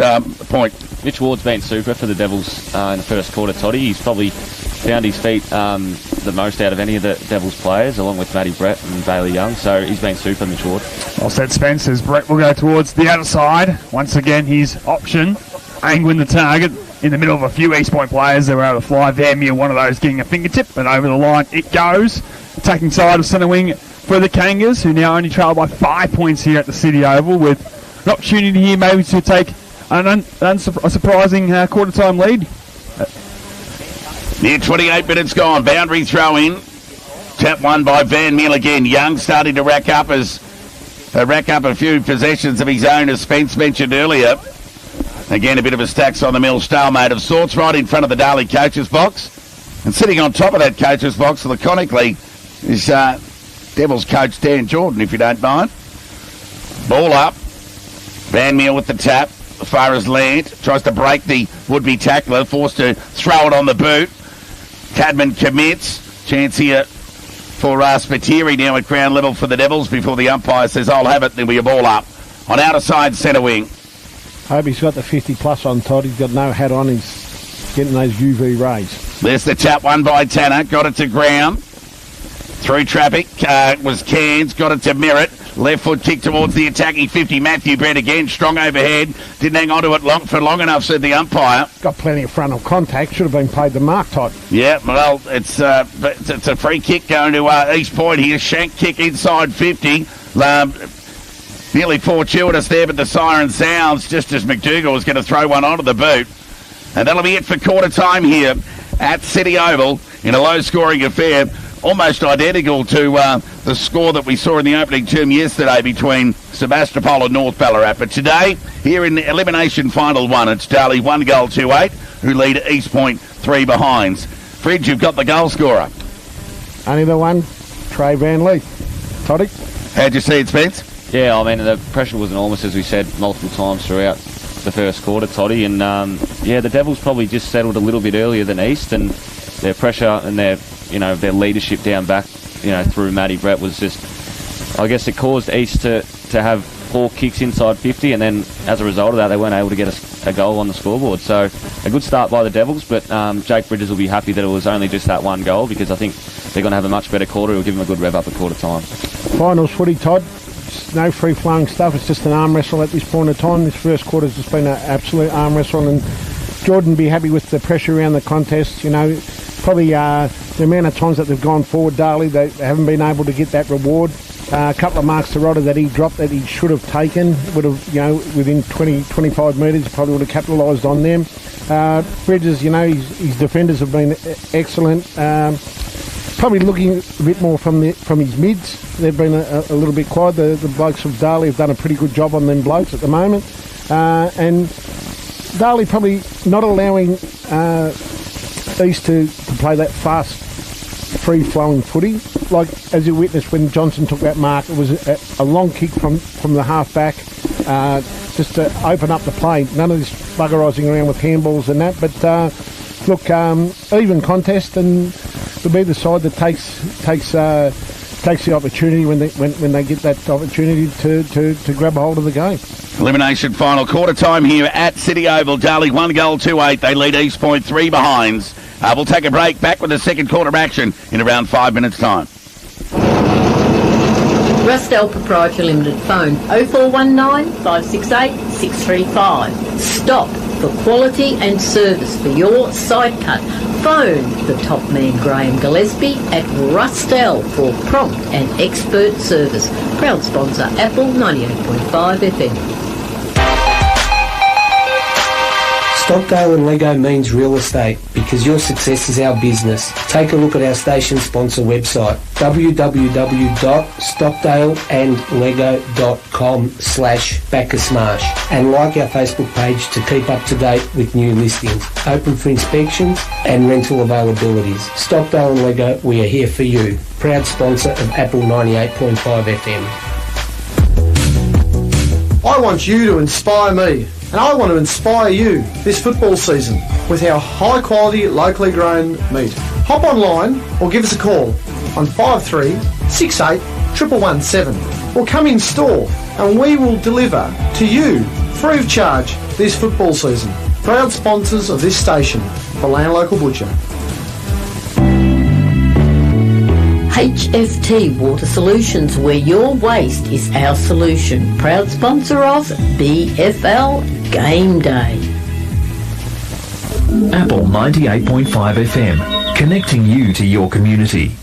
Speaker 1: point.
Speaker 8: Mitch Ward's been super for the Devils in the first quarter, Toddy. He's probably found his feet the most out of any of the Devils players, along with Matty Brett and Bailey Young. So he's been super, Mitch Ward.
Speaker 2: Well said, Spence, as Brett will go towards the outside. Once again, his option, angling the target in the middle of a few East Point players. They were able to fly there, near one of those getting a fingertip, and over the line it goes. Attacking side of centre wing for the Kangas, who now only trail by 5 points here at the City Oval, with an opportunity here maybe to take a surprising quarter-time lead.
Speaker 1: Near 28 minutes gone. Boundary throw in. Tap won by Van Meel again. Young starting to rack up a few possessions of his own, as Spence mentioned earlier. Again, a bit of a stacks on the mill stalemate of sorts right in front of the Darley coaches box. And sitting on top of that coaches box, laconically, is Devils coach Dan Jordan, if you don't mind. Ball up. Van Meel with the tap. As far as Land tries to break the would-be tackler, forced to throw it on the boot. Cadman commits. Chance here for Spiteri now at ground level for the Devils before the umpire says, I'll have it. There'll be a ball up on outer side centre wing.
Speaker 9: Hope he's got the 50 plus on, Todd. He's got no hat on. He's getting those UV rays.
Speaker 1: There's the tap one by Tanner. Got it to ground. Through traffic was Cairns. Got it to Merritt. Left foot kick towards the attacking 50. Matthew Brett again, strong overhead. Didn't hang on to it long enough, said the umpire.
Speaker 9: Got plenty of frontal contact. Should have been paid the mark, Todd.
Speaker 1: Yeah, well, it's a free kick going to East Point here. Shank kick inside 50. Nearly fortuitous there, but the siren sounds just as McDougall was going to throw one onto the boot. And that'll be it for quarter time here at City Oval in a low-scoring affair. Almost identical to the score that we saw in the opening term yesterday between Sebastopol and North Ballarat. But today, here in the elimination final one, it's Darley 1 goal 2-8, who lead East Point 3 behinds. Fridge, you've got the goal scorer.
Speaker 9: Only the one, Trey Van Lee. Toddy?
Speaker 1: How'd you see it, Spence?
Speaker 8: Yeah, I mean, the pressure was enormous, as we said multiple times throughout the first quarter, Toddy. And, the Devils probably just settled a little bit earlier than East, and their pressure and their leadership down back, through Matty Brett was just, I guess it caused East to have 4 kicks inside 50, and then as a result of that, they weren't able to get a goal on the scoreboard. So a good start by the Devils, but Jake Bridges will be happy that it was only just that one goal, because I think they're going to have a much better quarter. It'll give them a good rev up at quarter time.
Speaker 9: Finals footy, Todd. No free-flowing stuff. It's just an arm wrestle at this point of time. This first quarter's just been an absolute arm wrestle, and Jordan be happy with the pressure around the contest. Probably the amount of times that they've gone forward, Darley, they haven't been able to get that reward. A couple of marks to Rodder that he dropped that he should have taken, would have, within 20-25 metres, probably would have capitalised on them. Bridges, his defenders have been excellent. Probably looking a bit more from his mids. They've been a little bit quiet. The blokes of Darley have done a pretty good job on them blokes at the moment. And Darley probably not allowing East to play that fast, free-flowing footy. Like, as you witnessed when Johnson took that mark, it was a long kick from the half-back just to open up the play. None of this buggerising around with handballs and that. But, even contest, and will be the side that takes the opportunity when they get that opportunity to grab a hold of the game.
Speaker 1: Elimination final quarter time here at City Oval. Darley 1 goal 2-8. They lead East Point 3 behinds. We'll take a break. Back with the second quarter action in around 5 minutes' time.
Speaker 10: Rustel Proprietary Limited. Phone 0419 568 635. Stop for quality and service for your side cut. Phone the top man Graham Gillespie at Rusdell for prompt and expert service. Proud sponsor Apple 98.5 FM.
Speaker 11: Stockdale and Lego means real estate because your success is our business. Take a look at our station sponsor website www.stockdaleandlego.com/Bacchusmarsh and like our Facebook page to keep up to date with new listings, open for inspections and rental availabilities. Stockdale and Lego, we are here for you. Proud sponsor of Apple 98.5 FM.
Speaker 12: I want you to inspire me, and I want to inspire you this football season with our high quality, locally grown meat. Hop online or give us a call on 5368 117 or come in store and we will deliver to you free of charge this football season. Proud sponsors of this station, the Land Local Butcher.
Speaker 10: HFT Water Solutions, where your waste is our solution. Proud sponsor of BFL Game Day.
Speaker 13: Apple 98.5 FM, connecting you to your community.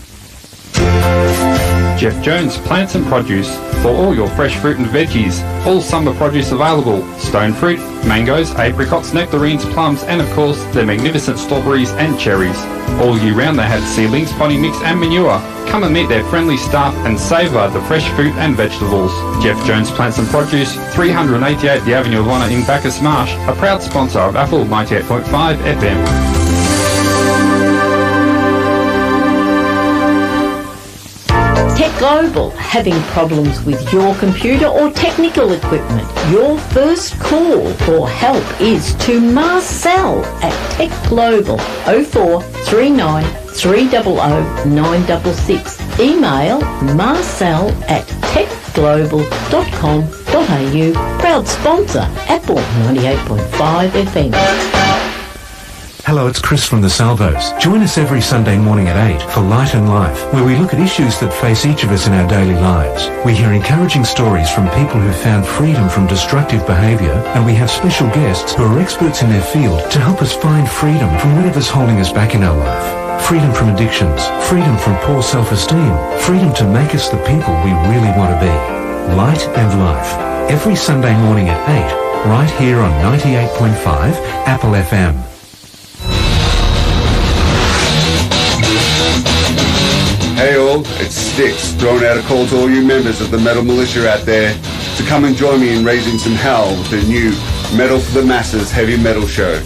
Speaker 6: Jeff Jones Plants and Produce for all your fresh fruit and veggies. All summer produce available. Stone fruit, mangoes, apricots, nectarines, plums and of course their magnificent strawberries and cherries. All year round they have seedlings, potting mix and manure. Come and meet their friendly staff and savour the fresh fruit and vegetables. Jeff Jones Plants and Produce, 388 The Avenue of Honour in Bacchus Marsh, a proud sponsor of Apple 98.5 FM.
Speaker 10: Tech Global, having problems with your computer or technical equipment? Your first call for help is to Marcel at Tech Global, 0439 300 966. Email marcel at techglobal.com.au. Proud sponsor, Apple 98.5 FM.
Speaker 14: Hello, it's Chris from the Salvos. Join us every Sunday morning at 8 for Light and Life, where we look at issues that face each of us in our daily lives. We hear encouraging stories from people who found freedom from destructive behaviour, and we have special guests who are experts in their field to help us find freedom from whatever's holding us back in our life. Freedom from addictions, freedom from poor self-esteem, freedom to make us the people we really want to be. Light and Life, every Sunday morning at 8, right here on 98.5 Apple FM.
Speaker 15: Hey all, it's Sticks, throwing out a call to all you members of the Metal Militia out there to come and join me in raising some hell with the new Metal for the Masses heavy metal show.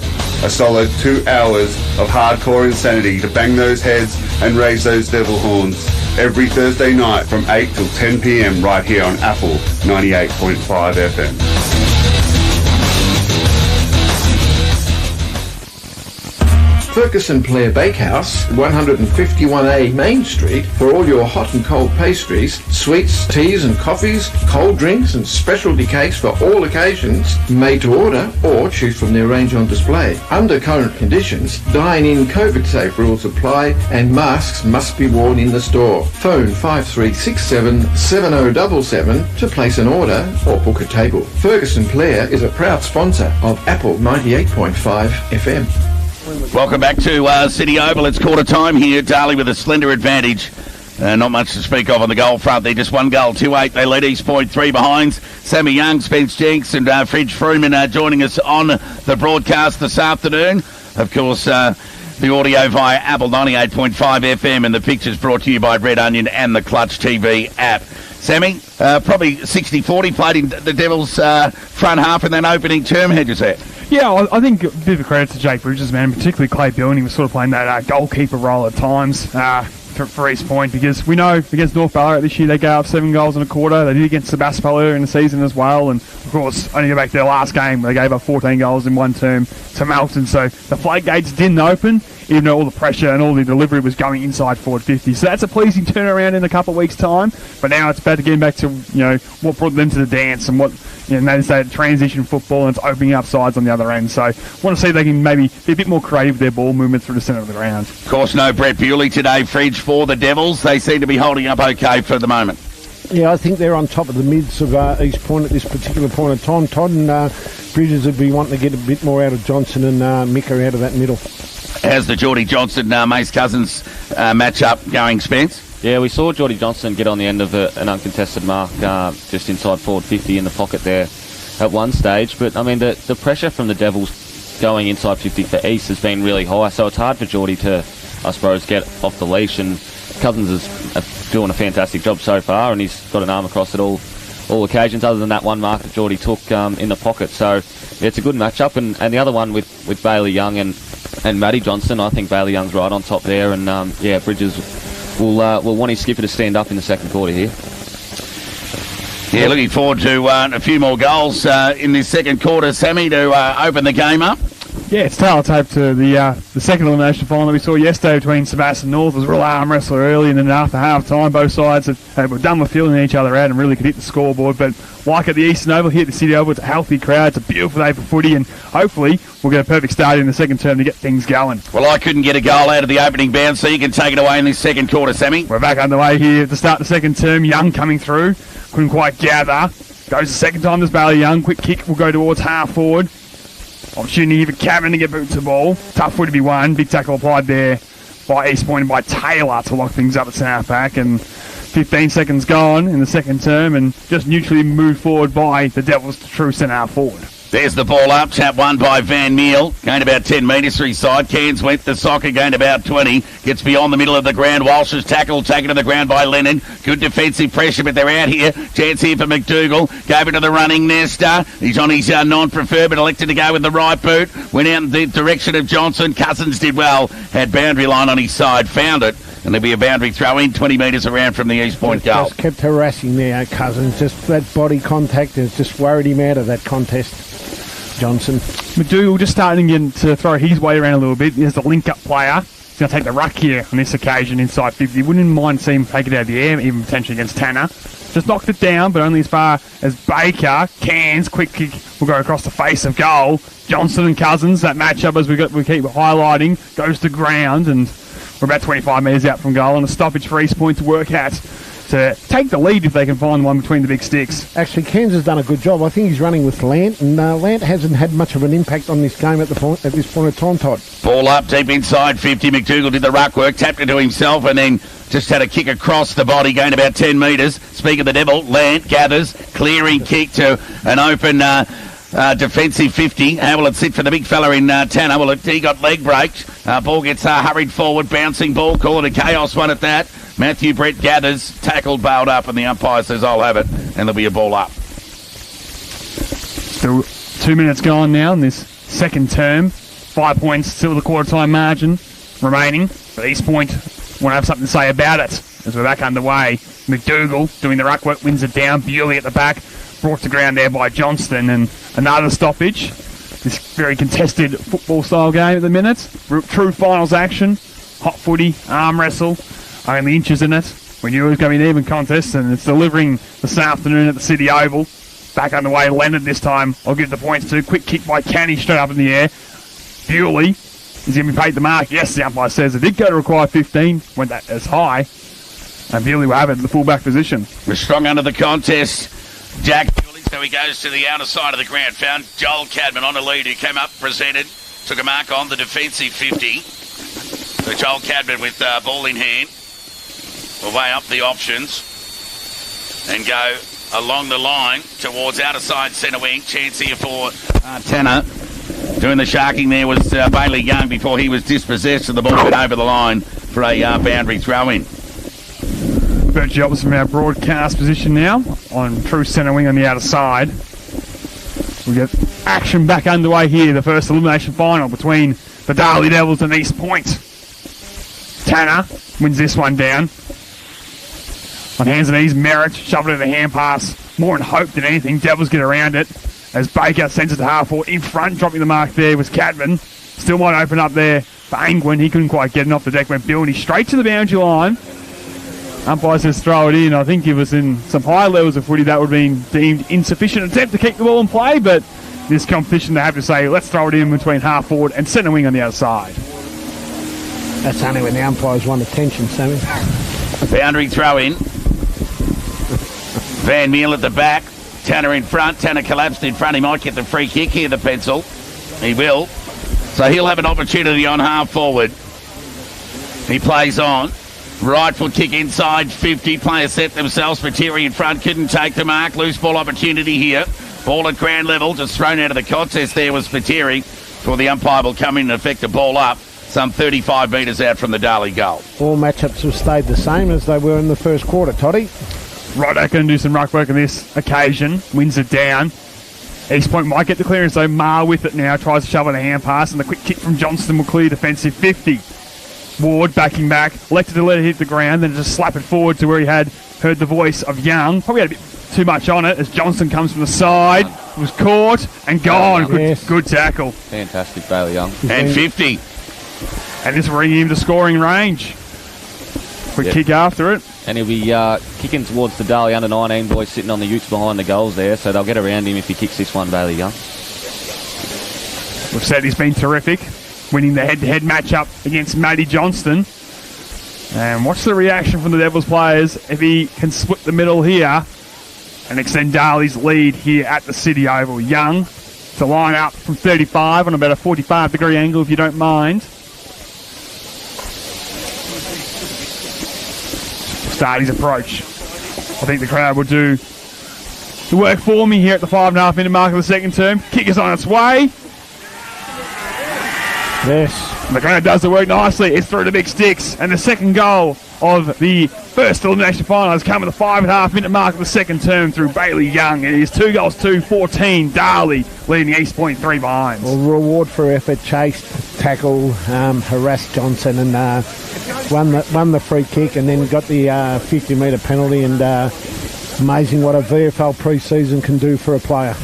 Speaker 15: A solid 2 hours of hardcore insanity to bang those heads and raise those devil horns. Every Thursday night from 8 till 10 p.m. right here on Apple 98.5 FM.
Speaker 3: Ferguson Player Bakehouse, 151A Main Street, for all your hot and cold pastries, sweets, teas and coffees, cold drinks and specialty cakes for all occasions, made to order or choose from their range on display. Under current conditions, dine-in COVID-safe rules apply and masks must be worn in the store. Phone 5367 7077 to place an order or book a table. Ferguson Player is a proud sponsor of Apple 98.5 FM.
Speaker 1: Welcome back to City Oval. It's quarter time here. Darley with a slender advantage. Not much to speak of on the goal front. They're just 1 goal, 2-8. They lead East Point 3 behinds. Sammy Young, Spence Jenks and Fridge Freeman joining us on the broadcast this afternoon. Of course, the audio via Apple 98.5 FM and the pictures brought to you by Red Onion and the Clutch TV app. Sammy, probably 60-40 played in the Devils' front half in that opening term. How'd you say it?
Speaker 2: Yeah, I think a bit of a credit to Jake Bridges, man, particularly Clay Billon. He was sort of playing that goalkeeper role at times for East Point, because we know against North Ballarat this year they gave up 7 goals in a quarter. They did against Sebastopol earlier in the season as well, and of course, only go back to their last game, they gave up 14 goals in one term to Melton. So the floodgates didn't open, even though all the pressure and all the delivery was going inside forward 50. So that's a pleasing turnaround in a couple of weeks' time. But now it's about to get back to what brought them to the dance and what they say transition football, and it's opening up sides on the other end. So I want to see if they can maybe be a bit more creative with their ball movement through the centre of the ground.
Speaker 1: Of course, no Brett Bewley today, Fridge, for the Devils. They seem to be holding up okay for the moment.
Speaker 9: Yeah, I think they're on top of the mids of East Point at this particular point of time, Todd, and Bridges would be wanting to get a bit more out of Johnson and Mika out of that middle.
Speaker 1: How's the Geordie Johnson Mace Cousins match-up going, Spence?
Speaker 8: Yeah, we saw Geordie Johnson get on the end of an uncontested mark just inside forward 50 in the pocket there at one stage. But, I mean, the pressure from the Devils going inside 50 for East has been really high, so it's hard for Geordie to, I suppose, get off the leash. And Cousins is doing a fantastic job so far, and he's got an arm across at all occasions, other than that one mark that Geordie took in the pocket. So, yeah, it's a good match-up. And the other one with Bailey Young and Matty Johnson, I think Bailey Young's right on top there. And, Bridges will want his skipper to stand up in the second quarter here.
Speaker 1: Yeah, looking forward to a few more goals in this second quarter, Sammy, to open the game up.
Speaker 2: Yeah, it's tail-tape to the second elimination final that we saw yesterday between Sebastian North. It was a real arm wrestler early, and then after half-time, both sides were done with feeling each other out and really could hit the scoreboard. But like at the Eastern Oval, here at the City Oval, it's a healthy crowd. It's a beautiful day for footy, and hopefully we'll get a perfect start in the second term to get things going.
Speaker 1: Well, I couldn't get a goal out of the opening bound, so you can take it away in this second quarter, Sammy.
Speaker 2: We're back underway here to start the second term. Young coming through. Couldn't quite gather. Goes the second time, there's Bailey Young. Quick kick will go towards half forward. Opportunity here for Cameron to get boots the ball. Tough foot to be won. Big tackle applied there by East Point and by Taylor to lock things up at centre back. And 15 seconds gone in the second term, and just neutrally moved forward by the Devils to true centre half forward.
Speaker 1: There's the ball up. Tap won by Van Meel. Going about 10 metres to his side. Cairns went the soccer, going about 20. Gets beyond the middle of the ground. Walsh's tackle taken to the ground by Lennon. Good defensive pressure, but they're out here. Chance here for McDougall. Gave it to the running Nesta. He's on his non-preferred, but elected to go with the right boot. Went out in the direction of Johnson. Cousins did well. Had boundary line on his side. Found it. And there'll be a boundary throw in 20 metres around from the East Point goal.
Speaker 9: Just kept harassing there, Cousins. Just that body contact has just worried him out of that contest. Johnson.
Speaker 2: McDougall just starting to throw his weight around a little bit. There's the link-up player. He's going to take the ruck here on this occasion inside 50. Wouldn't mind seeing him take it out of the air, even potentially against Tanner. Just knocked it down, but only as far as Baker. Cairns, quick kick will go across the face of goal. Johnson and Cousins, that matchup as we keep highlighting, goes to ground, and we're about 25 metres out from goal, and a stoppage for East Point to work at to take the lead if they can find one between the big sticks.
Speaker 9: Actually, Cairns has done a good job. I think he's running with Lant, and Lant hasn't had much of an impact on this game at this point of time, Todd.
Speaker 1: Ball up deep inside 50. McDougall did the ruck work, tapped it to himself, and then just had a kick across the body, going about 10 metres. Speak of the devil, Lant gathers, clearing kick to an open defensive 50. How will it sit for the big fella in Tanner? Well, he got leg breaks. Ball gets hurried forward, bouncing ball, call it a chaos one at that. Matthew Brett gathers, tackled, bailed up, and the umpire says, I'll have it, and there'll be a ball up.
Speaker 2: Still 2 minutes gone now in this second term. 5 points, still the quarter-time margin remaining. But East Point want to have something to say about it as we're back underway. McDougall doing the ruck work, wins it down. Bewley at the back, brought to ground there by Johnston, and another stoppage. This very contested football-style game at the minute. True finals action, hot footy, arm wrestle. Only inches in it. We knew it was going to be an even contest, and it's delivering this afternoon at the City Oval. Back underway, Leonard this time. I'll give the points to. Quick kick by Canny straight up in the air. Bewley is going to be paid the mark. Yes, the umpire says it did go to require 15. Went that as high. And Bewley will have it in the fullback position.
Speaker 1: We're strong under the contest. Jack Bewley, so he goes to the outer side of the ground. Found Joel Cadman on a lead, who came up, presented, took a mark on the defensive 50. So Joel Cadman with ball in hand. We'll weigh up the options and go along the line towards outer side centre wing. Chance here for Tanner. Doing the sharking there was Bailey Young before he was dispossessed, and the ball went over the line for a boundary throw-in.
Speaker 2: Virtually opposite from our broadcast position now on true centre wing on the outer side. We get action back underway here. The first elimination final between the Darley Devils and East Point. Tanner wins this one down. On hands and knees, Merritt shoved it in the hand pass. More in hope than anything. Devils get around it as Baker sends it to half forward. In front, dropping the mark there was Cadman. Still might open up there for Angwin. He couldn't quite get it off the deck. Went Bilney straight to the boundary line. Umpire says throw it in. I think it was in some high levels of footy that would have been deemed insufficient attempt to keep the ball in play, but this competition they have to say, let's throw it in between half forward and centre wing on the other side.
Speaker 9: That's only when the umpires want attention, Sammy.
Speaker 1: Boundary throw in. Van Meel at the back. Tanner in front. Tanner collapsed in front. He might get the free kick here, the pencil. He will. So he'll have an opportunity on half forward. He plays on. Right foot kick inside 50. Players set themselves. Spiteri in front. Couldn't take the mark. Loose ball opportunity here. Ball at ground level. Just thrown out of the contest there was Spiteri. For the umpire will come in and effect a ball up. Some 35 metres out from the Darley goal.
Speaker 9: All matchups have stayed the same as they were in the first quarter, Toddy.
Speaker 2: Right, I can do some ruck work on this occasion. Wins it down. East Point might get the clearance though. Marr with it now. Tries to shove in a hand pass and the quick kick from Johnston will clear defensive 50. Ward backing back. Elected to let it hit the ground. Then just slap it forward to where he had heard the voice of Young. Probably had a bit too much on it as Johnston comes from the side. Was caught and gone. Good tackle.
Speaker 8: Fantastic, Bailey Young.
Speaker 1: And 50.
Speaker 2: And this will bring him to scoring range. Quick kick after it.
Speaker 8: And he'll be kicking towards the Darley under-19 boys sitting on the utes behind the goals there, so they'll get around him if he kicks this one, Bailey Young.
Speaker 2: We've said he's been terrific, winning the head-to-head matchup against Matty Johnston. And watch the reaction from the Devils players if he can split the middle here and extend Darley's lead here at the City Oval. Young to line up from 35 on about a 45-degree angle, if you don't mind. Start his approach. I think the crowd will do the work for me here at the 5.5 minute mark of the second term. Kick is on its way.
Speaker 9: Yes.
Speaker 2: The crowd does the work nicely. It's through the big sticks. And the second goal of the first elimination final has come at the 5.5 minute mark of the second term through Bailey Young. It is 2 goals, 2-14. Darley leading East Point 3 behind.
Speaker 9: Well, reward for effort, chased, tackle, harassed Johnson and won the free kick and then got the 50-metre penalty and amazing what a VFL pre-season can do for a player.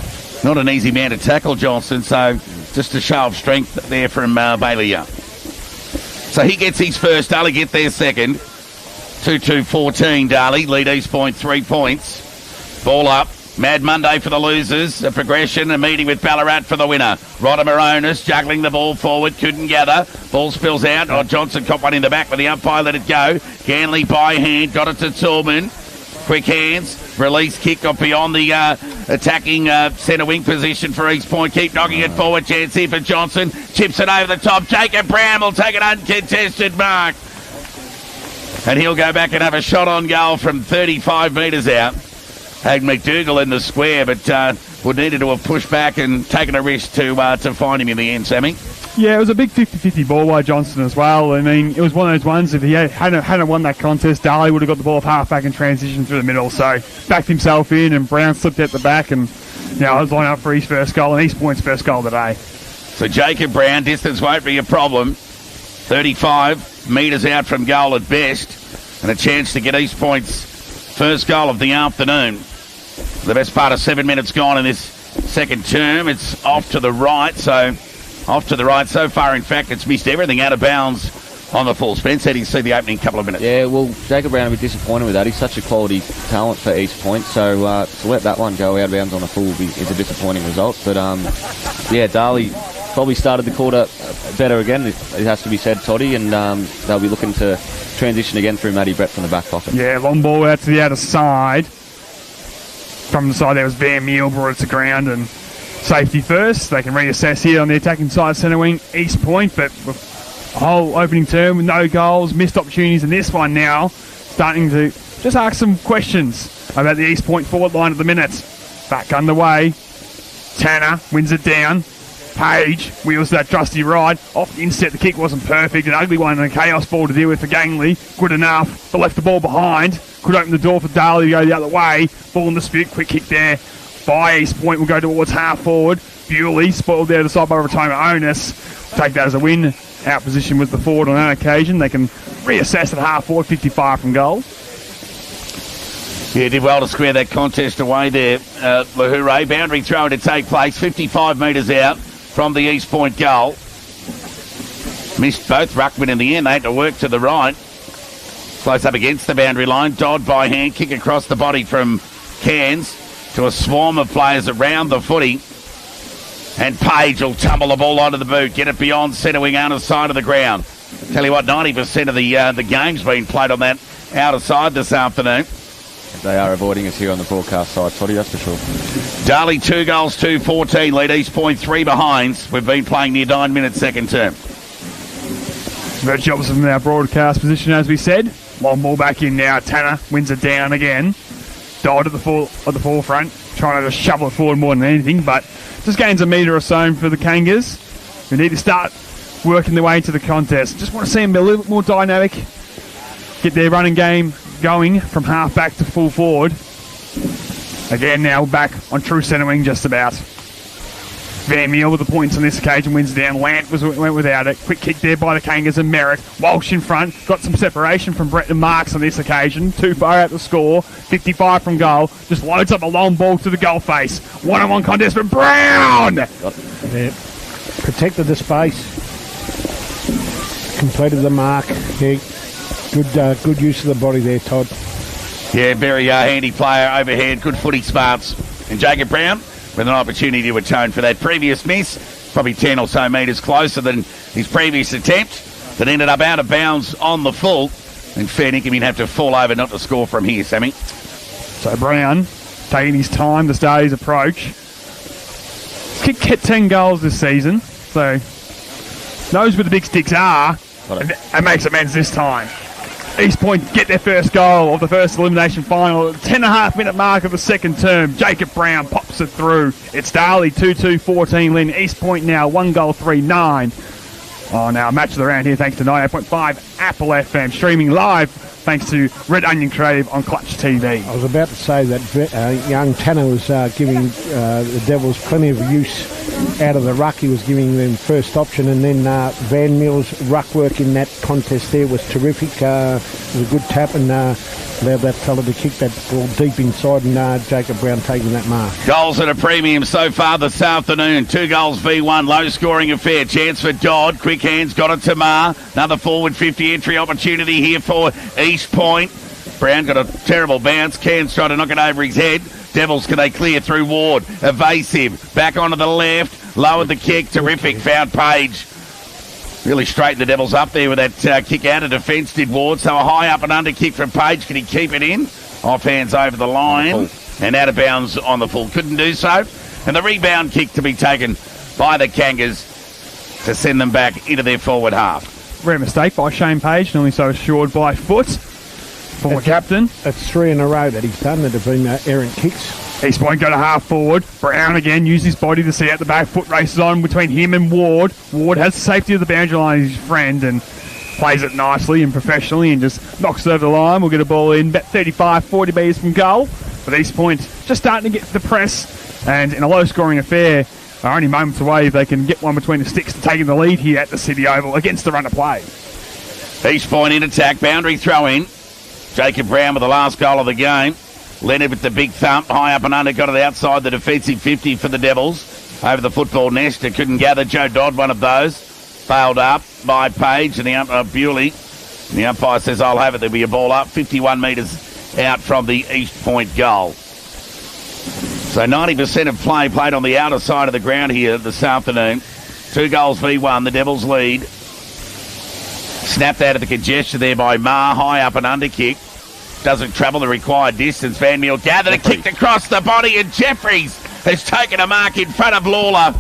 Speaker 1: Not an easy man to tackle, Johnson, so just a show of strength there from Bailey Young. So he gets his first, Darley get their second. 2-2-14, Darley, lead East Point 3 points. Ball up, Mad Monday for the losers, a progression, a meeting with Ballarat for the winner. Rodimer Onus juggling the ball forward, couldn't gather. Ball spills out, Johnson caught one in the back, but the umpire let it go. Ganley by hand, got it to Tillman. Quick hands, release kick off beyond the attacking centre wing position for East Point. Keep knocking it forward, chance here for Johnson. Chips it over the top. Jacob Brown will take an uncontested mark. And he'll go back and have a shot on goal from 35 metres out. Had McDougall in the square, but would needed to have pushed back and taken a risk to find him in the end, Sammy.
Speaker 2: Yeah, it was a big 50-50 ball by Johnston as well. I mean, it was one of those ones, if he hadn't won that contest, Darley would have got the ball off half-back and transitioned through the middle. So, backed himself in and Brown slipped out the back and, I was lining up for his first goal and East Point's first goal today.
Speaker 1: So, Jacob Brown, distance won't be a problem. 35 metres out from goal at best and a chance to get East Point's first goal of the afternoon. The best part of 7 minutes gone in this second term. It's off to the right, so far, in fact, it's missed everything out of bounds on the full. Spence said he'd see the opening couple of minutes.
Speaker 8: Yeah, well, Jacob Brown will be disappointed with that. He's such a quality talent for East Point, so to let that one go out of bounds on the full is a disappointing result. But, Darley probably started the quarter better again, it has to be said, Toddy, and they'll be looking to transition again through Matty Brett from the back pocket.
Speaker 2: Yeah, long ball out to the outer side. From the side there was Van Meel, brought it to ground and safety first. They can reassess here on the attacking side, centre wing, East Point, but with a whole opening term with no goals, missed opportunities, and this one now starting to just ask some questions about the East Point forward line at the minute. Back underway. Tanner wins it down. Page wheels that trusty ride. Off the inset, the kick wasn't perfect. An ugly one and a chaos ball to deal with for Gangley. Good enough, but left the ball behind. Could open the door for Darley to go the other way. Ball in dispute, quick kick there by East Point. Will go towards half forward. Bewley spoiled there to the side by Rotoma Onus. Take that as a win. Out position was the forward on that occasion. They can reassess at half forward, 55 from goal.
Speaker 1: Yeah, did well to square that contest away there. Lahoure, boundary throw to take place, 55 metres out from the East Point goal. Missed both ruckmen in the end. They had to work to the right. Close up against the boundary line. Dodd by hand, kick across the body from Cairns to a swarm of players around the footy. And Page will tumble the ball onto the boot, get it beyond centre wing outer side of the ground. Tell you what, 90% of the game's been played on that outer side this afternoon.
Speaker 8: They are avoiding us here on the broadcast side, Toddy, that's for sure.
Speaker 1: Darley 2 goals, 2-14, lead East Point 3 behinds. We've been playing near 9 minutes second term.
Speaker 2: Great jobs from our broadcast position, as we said. Long ball back in now. Tanner wins it down again. Dodd at the forefront, trying to just shovel it forward more than anything, but just gains a metre or so for the Kangas, who need to start working their way into the contest. Just want to see them be a little bit more dynamic, get their running game going from half back to full forward. Again, now back on true centre wing just about. Van Meel with the points on this occasion wins down. Lant went without it. Quick kick there by the Kangas and Merritt. Walsh in front. Got some separation from Brett and Marks on this occasion. Too far out the score. 55 from goal. Just loads up a long ball to the goal face. One-on-one contest for Brown.
Speaker 9: Yeah. Protected the space. Completed the mark. Yeah. Good use of the body there, Todd.
Speaker 1: Yeah, very handy player overhead. Good footy smarts. And Jacob Brown with an opportunity to atone for that previous miss. Probably 10 or so metres closer than his previous attempt. That ended up out of bounds on the full. And fair dinkum, he'd have to fall over not to score from here, Sammy.
Speaker 2: So Brown taking his time to start his approach. Kicked 10 goals this season. So knows where the big sticks are. And makes amends this time. East Point get their first goal of the first elimination final. 10.5-minute mark of the second term. Jacob Brown pops it through. It's Darley 2-2-14 Lynn. East Point now 1 goal 3-9. Oh, now match of the round here thanks to 98.5 Apple FM. Streaming live thanks to Red Onion Creative on Clutch TV.
Speaker 9: I was about to say that young Tanner was giving the Devils plenty of use out of the ruck. He was giving them first option, and then Van Meel's ruck work in that contest there was terrific. It was a good tap and allowed that fella to kick that ball deep inside, and Jacob Brown taking that mark.
Speaker 1: Goals at a premium so far this afternoon. 2 goals v1, low scoring affair. Chance for Dodd. Quick hands, got it to Mar. Another forward 50 entry opportunity here for East Point. Brown got a terrible bounce. Cairns trying to knock it over his head. Devils, can they clear through Ward? Evasive. Back onto the left. Lowered the kick. Terrific. Found Page. Really straightened the Devils up there with that kick out of defence, did Ward. So a high up and under kick from Page. Can he keep it in? Off hands over the line. And out of bounds on the full. Couldn't do so. And the rebound kick to be taken by the Kangas to send them back into their forward half.
Speaker 2: Rare mistake by Shane Page, normally so assured by foot. Former captain.
Speaker 9: That's 3 in a row that he's done that have been errant kicks.
Speaker 2: East Point go to half forward. Brown again used his body to see out the back. Foot races on between him and Ward. Ward has the safety of the boundary line, his friend, and plays it nicely and professionally and just knocks it over the line. We'll get a ball in about 35, 40 metres from goal. But East Point just starting to get to the press, and in a low-scoring affair, are only moments away if they can get one between the sticks to taking the lead here at the City Oval against the run of play.
Speaker 1: East Point in attack, boundary throw in. Jacob Brown with the last goal of the game. Leonard with the big thump, high up and under, got it outside the defensive 50 for the Devils. Over the football nest, it couldn't gather. Joe Dodd, one of those. Failed up by Page and the umpire, Bewley. And the umpire says, I'll have it. There'll be a ball up, 51 metres out from the East Point goal. So 90% of play played on the outer side of the ground here this afternoon. 2 goals v1, the Devils lead. Snapped out of the congestion there by Marr, high up and under kick. Doesn't travel the required distance. Van Meel gathered and kicked across the body, and Jeffries has taken a mark in front of Lawler.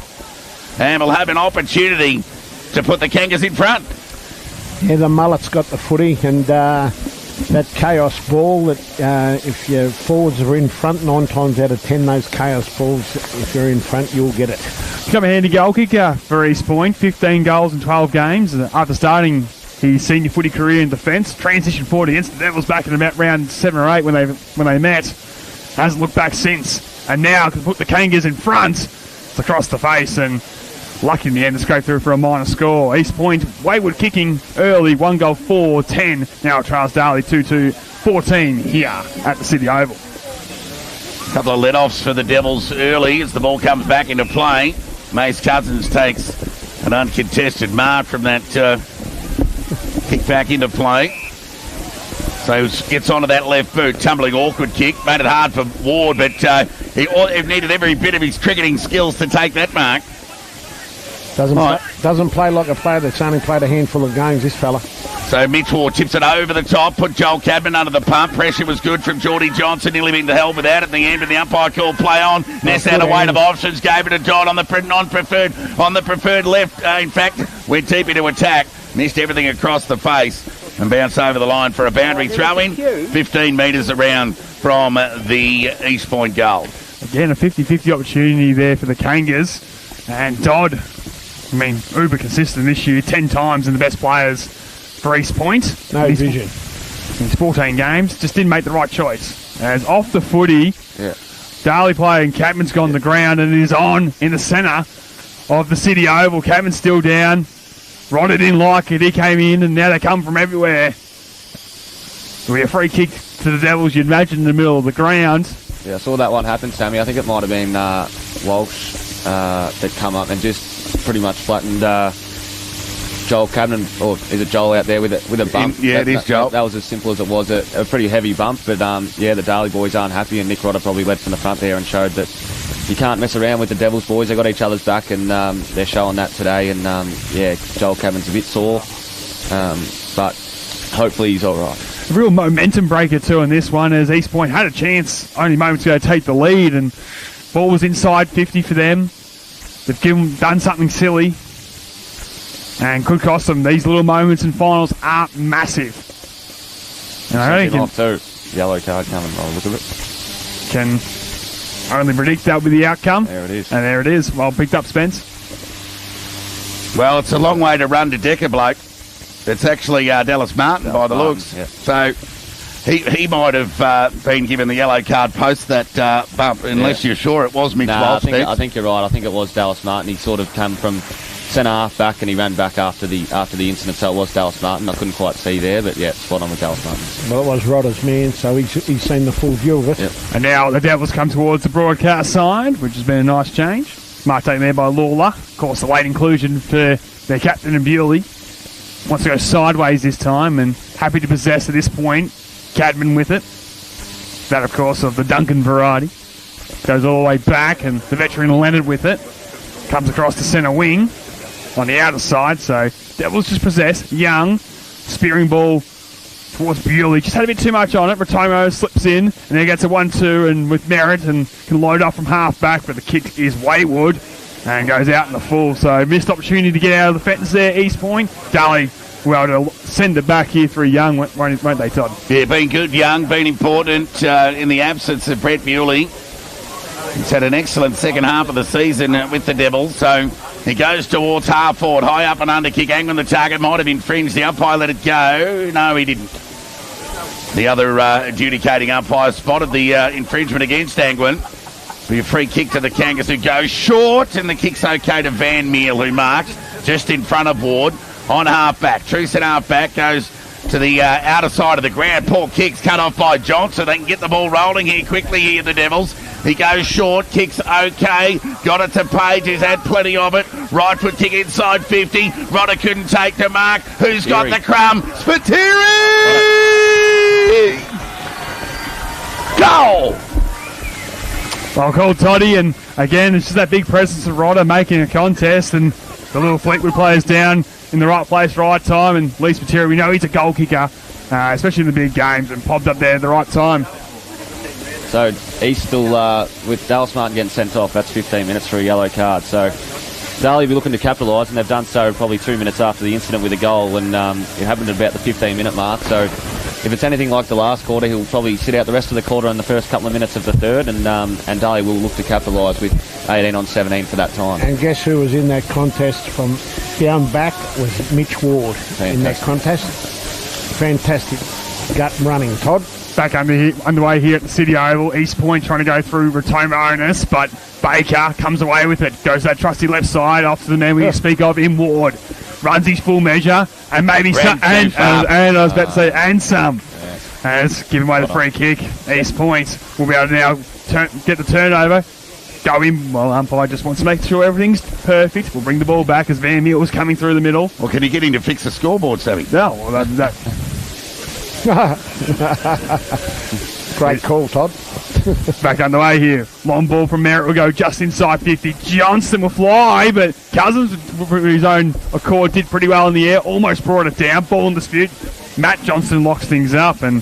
Speaker 1: And will have an opportunity to put the Kangas in front.
Speaker 9: Yeah, the mullet's got the footy, and that chaos ball that if your forwards are in front, 9 times out of 10, those chaos balls, if you're in front, you'll get it.
Speaker 2: Become a handy goal kicker for East Point. 15 goals in 12 games. After starting his senior footy career in defence, transitioned forward against the Devils back in about round 7 or 8 when they met. Hasn't looked back since. And now can put the Kangas in front. It's across the face, and lucky in the end to scrape through for a minor score. East Point wayward kicking early, 1 goal 4-10. Now Charles Darley 2-2-14 here at the City Oval.
Speaker 1: A couple of let-offs for the Devils early as the ball comes back into play. Mace Cousins takes an uncontested mark from that kick back into play. So he gets onto that left boot, tumbling awkward kick, made it hard for Ward, but he needed every bit of his cricketing skills to take that mark.
Speaker 9: Doesn't play like a player that's only played a handful of games, this fella.
Speaker 1: So Mitch Ward tips it over the top, put Joel Cadman under the pump. Pressure was good from Geordie Johnson, nearly been to hell without it at the end, but the umpire called play on. Ness had a weight of options, gave it a dot on the preferred left. In fact, went deep into attack, missed everything across the face and bounced over the line for a boundary throw-in, 15 metres around from the East Point goal.
Speaker 2: Again, a 50-50 opportunity there for the Kangas. And Dodd, uber consistent this year, 10 times in the best players for East Point.
Speaker 9: No vision.
Speaker 2: In 14 games, just didn't make the right choice. As off the footy, Darley playing, Catman's gone to the ground and it is on in the centre of the City Oval. Catman's still down. Rodder didn't like it, he came in and now they come from everywhere. It'll be a free kick to the Devils, you'd imagine, in the middle of the ground.
Speaker 8: Yeah, I saw that one happen, Sammy. I think it might have been Walsh that come up and just pretty much flattened Joel Cadman, or is it Joel out there with a bump?
Speaker 1: It is Joel.
Speaker 8: That was as simple as it was, a pretty heavy bump, but the Darley boys aren't happy, and Nick Rodder probably led from the front there and showed that you can't mess around with the Devils boys. They got each other's back, and they're showing that today. And Joel Cadman's a bit sore, but hopefully he's all right.
Speaker 2: A real momentum breaker too in this one, as East Point had a chance only moments ago to take the lead, and ball was inside 50 for them. They've done something silly and could cost them. These little moments in finals are massive. And I don't think
Speaker 8: yellow card coming. I'll look at it.
Speaker 2: Can only predict that will be the outcome.
Speaker 8: There it is.
Speaker 2: And there it is. Well picked up, Spence.
Speaker 1: Well, it's a long way to run to Decker, bloke. It's actually Dallas Martin by the looks.
Speaker 8: Yeah.
Speaker 1: So he might have been given the yellow card post that bump, unless you're sure it was Mitch Walsh.
Speaker 8: I think you're right. I think it was Dallas Martin. He sort of came from centre half back and he ran back after the incident, so it was Dallas Martin. I couldn't quite see there, but spot on with Dallas Martin.
Speaker 9: Well, it was Rodder's man, so he's seen the full view of it.
Speaker 8: Yep.
Speaker 2: And now the Devils come towards the broadcast side, which has been a nice change. Marked taken there by Lawler. Of course, the late inclusion for their captain and Bewley. Wants to go sideways this time, and happy to possess at this point. Cadman with it. That, of course, of the Duncan variety. Goes all the way back, and the veteran Leonard with it. Comes across the centre wing on the outer side, so Devils just possess. Young, spearing ball towards Bewley. Just had a bit too much on it. Ratomo slips in, and then gets a 1-2 and with merit and can load up from half back, but the kick is wayward and goes out in the full. So missed opportunity to get out of the fence there, East Point. Darley well to send it back here for Young, won't they, Todd?
Speaker 1: Yeah, been good, Young, been important in the absence of Brett Bewley. He's had an excellent second half of the season with the Devils, so he goes towards half forward, high up and under kick, angling the target, might have infringed, the umpire let it go. No, he didn't. The other adjudicating umpire spotted the infringement against Angwin. Be a free kick to the Kangas, who goes short, and the kick's okay to Van Meal, who marks just in front of Ward on half-back. True set half-back, goes to the outer side of the ground. Poor kicks cut off by Johnson. They can get the ball rolling here quickly here, the Devils. He goes short, kicks okay. Got it to Page, who's had plenty of it. Right foot kick inside 50. Rodder couldn't take the mark. Who's got the crumb? Spiteri! Goal!
Speaker 2: Well called, Toddy, and again, it's just that big presence of Rodder making a contest, and the little Fleetwood players down in the right place, right time, and Lee Spiteri, we know he's a goal kicker, especially in the big games, and popped up there at the right time.
Speaker 8: So he's still, with Dallas Martin getting sent off, that's 15 minutes for a yellow card. So Darley will be looking to capitalise, and they've done so probably 2 minutes after the incident with a goal, and it happened at about the 15-minute mark. So if it's anything like the last quarter, he'll probably sit out the rest of the quarter and the first couple of minutes of the third, and Darley will look to capitalise with 18-17 for that time.
Speaker 9: And guess who was in that contest from down back was Mitch Ward. In that contest. Fantastic gut running, Todd.
Speaker 2: Back underway here at the City Oval. East Point trying to go through Ratomo onus, but Baker comes away with it. Goes to that trusty left side off to the man we speak of in Ward. Runs his full measure, and maybe some, and I was about to say, and some. As giving away the free kick, East Point will be able to now get the turnover. Go in. Well, umpire just wants to make sure everything's perfect. We'll bring the ball back as Van Meal was coming through the middle.
Speaker 1: Well, can you get him to fix the scoreboard, Sammy?
Speaker 2: No, well, that
Speaker 9: Great call, Todd.
Speaker 2: Back underway here. Long ball from Merritt will go just inside 50. Johnson will fly, but Cousins, for his own accord, did pretty well in the air. Almost brought it down. Ball in dispute. Matt Johnson locks things up, and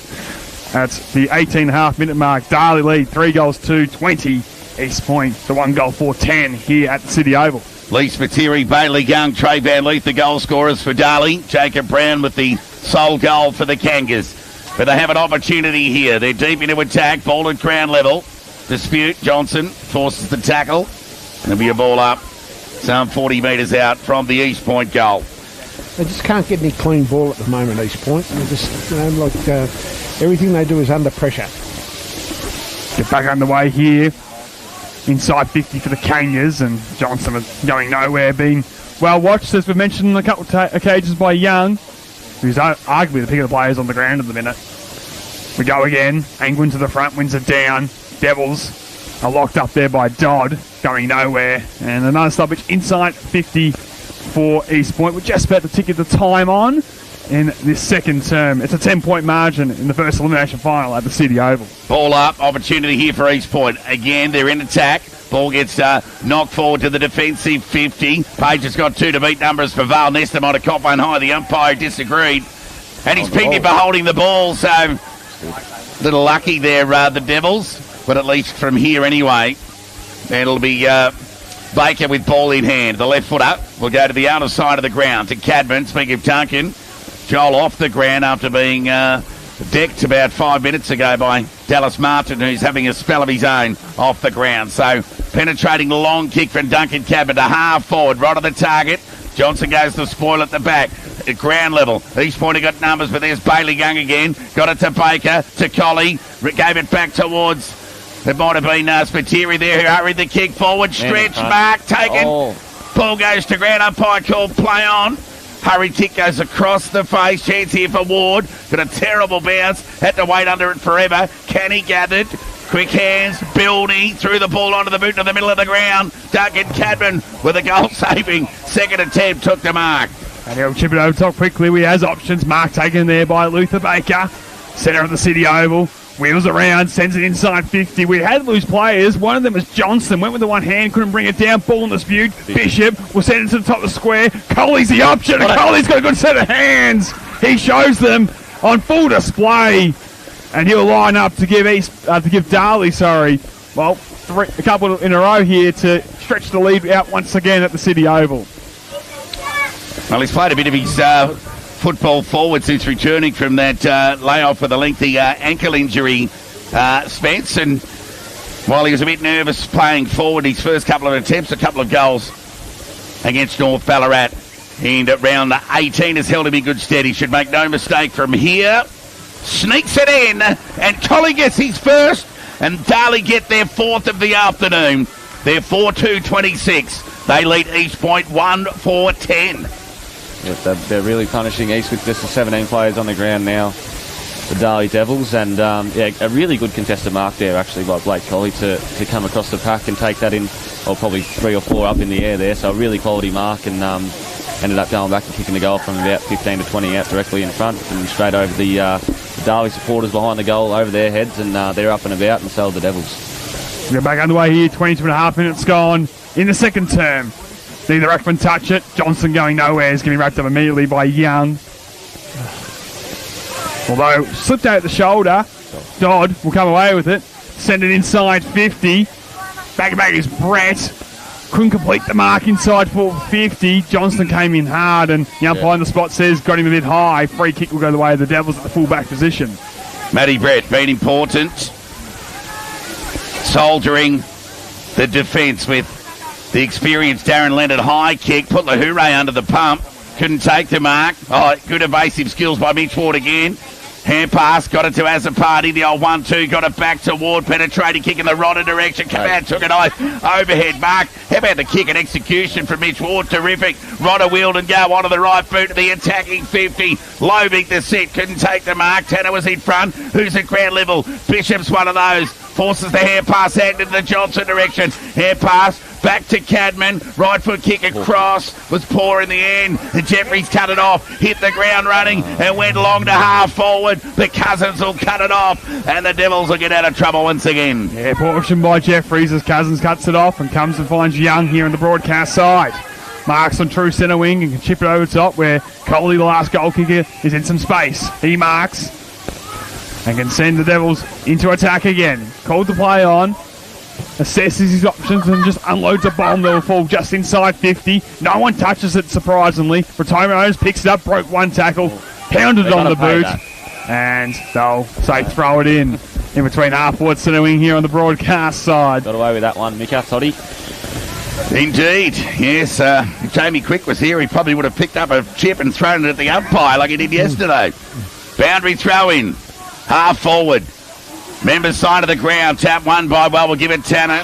Speaker 2: that's the 18.5-minute mark. Darley lead, 3 goals to 20. East Point, the 1 goal for 10 here at the City Oval.
Speaker 1: Lee Spiteri, Bailey Young, Trey Van Leith, the goal scorers for Darley. Jacob Brown with the sole goal for the Kangas. But they have an opportunity here. They're deep into attack, ball at ground level. Dispute, Johnson forces the tackle. And there'll be a ball up, some 40 metres out from the East Point goal.
Speaker 9: They just can't get any clean ball at the moment, East Point. They're just, everything they do is under pressure.
Speaker 2: Get back underway here. Inside 50 for the Kangas, and Johnson was going nowhere, being well watched, as we've mentioned on a couple of occasions, by Young, who's arguably the pick of the players on the ground at the minute. We go again. Angwin to the front, wins it down. Devils are locked up there by Dodd, going nowhere. And another stoppage inside 50 for East Point. We're just about to ticket the time on in this second term. It's a 10-point margin in the first elimination final at the City Oval.
Speaker 1: Ball up, opportunity here for East Point. Again, they're in attack. Ball gets knocked forward to the defensive 50. Page has got 2 to beat numbers for Val Nesta. Might have caught one high. The umpire disagreed. And he's picked him for holding the ball, so a little lucky there, the Devils. But at least from here anyway. It'll be Baker with ball in hand. The left footer will go to the outer side of the ground to Cadman. Speaking of Duncan, Joel off the ground after being decked about 5 minutes ago by Dallas Martin, who's having a spell of his own off the ground. So penetrating long kick from Duncan Cadman to half forward, right on the target. Johnson goes to spoil at the back. At ground level, East Point have got numbers, but there's Bailey Young again. Got it to Baker, to Collie. Gave it back towards, it might have been Spiteri there who hurried the kick forward. Stretch, mark, taken. Ball goes to ground, umpire called play on. Hurry kick goes across the face. Chance here for Ward. Got a terrible bounce. Had to wait under it forever. Kenny gathered. Quick hands. Bilney threw the ball onto the boot in the middle of the ground. Duncan Cadman with a goal-saving second attempt took the mark.
Speaker 2: And he'll chip it over top quickly. We has options. Mark taken there by Luther Baker. Centre of the City Oval. Wheels around, sends it inside 50. We had loose players. One of them was Johnson. Went with the one hand, couldn't bring it down. Ball in dispute. Bishop will send it to the top of the square. Coley's the option, and Coley's got a good set of hands. He shows them on full display, and he'll line up to give Darley, well, a couple in a row here to stretch the lead out once again at the City Oval.
Speaker 1: Well, he's played a bit of his football forward since returning from that layoff with a lengthy ankle injury, Spence, and while he was a bit nervous playing forward his first couple of attempts, a couple of goals against North Ballarat, and at round 18 has held him in good stead. He should make no mistake from here. Sneaks it in, and Collie gets his first, and Darley get their fourth of the afternoon. They're 4-2-26. They lead East Point 1-4-10.
Speaker 8: Yes, they're really punishing East with just the 17 players on the ground now, the Darley Devils, and a really good contested mark there actually by Blake Collie to come across the pack and take that in, or probably 3 or 4 up in the air there, so a really quality mark, and ended up going back and kicking the goal from about 15 to 20 out directly in front and straight over the Darley supporters behind the goal over their heads, and they're up and about, and so are the Devils.
Speaker 2: We're back underway here, 22.5 minutes gone in the second term. Neither ruckman touch it. Johnson going nowhere. Is getting wrapped up immediately by Young. Although slipped out at the shoulder. Dodd will come away with it. Send it inside 50. Back is Brett. Couldn't complete the mark inside for 50. Johnson came in hard, and the umpire on the spot says got him a bit high. Free kick will go the way of the Devils at the full-back position.
Speaker 1: Matty Brett been important. Soldiering the defence with the experienced Darren Leonard high kick, put Lahure under the pump, couldn't take the mark. Good evasive skills by Mitch Ward again. Hand pass, got it to Azapati, the old 1-2, got it back to Ward, penetrating kick in the Rodder direction, come out, took a nice overhead mark. How about the kick and execution from Mitch Ward, terrific. Rodder wheeled and go onto the right boot to the attacking 50. Lovick the set, couldn't take the mark, Tanner was in front, who's at ground level, Bishop's one of those. forces the hand pass out into the Johnson direction. Hand pass back to Cadman. Right foot kick across. Was poor in the end. And Jeffries cut it off. Hit the ground running and went long to half forward. But Cousins will cut it off. And the Devils will get out of trouble once again.
Speaker 2: Yeah, poor option by Jeffries as Cousins cuts it off and comes and finds Young here on the broadcast side. Marks on true centre wing and can chip it over the top where Coley, the last goal kicker, is in some space. He marks and can send the Devils into attack again. Called the play on. Assesses his options and just unloads a bomb that will fall just inside 50. No one touches it, surprisingly. Ratomo picks it up, broke one tackle, pounded it on the boot, and they'll say throw it in between half-forward centre wing here on the broadcast side.
Speaker 8: Got away with that one, Mika, Toddy.
Speaker 1: Indeed, yes. If Jamie Quick was here, he probably would have picked up a chip and thrown it at the umpire like he did yesterday. Boundary throw in, half forward. Members side of the ground, tap one by well, we'll give it Tanner.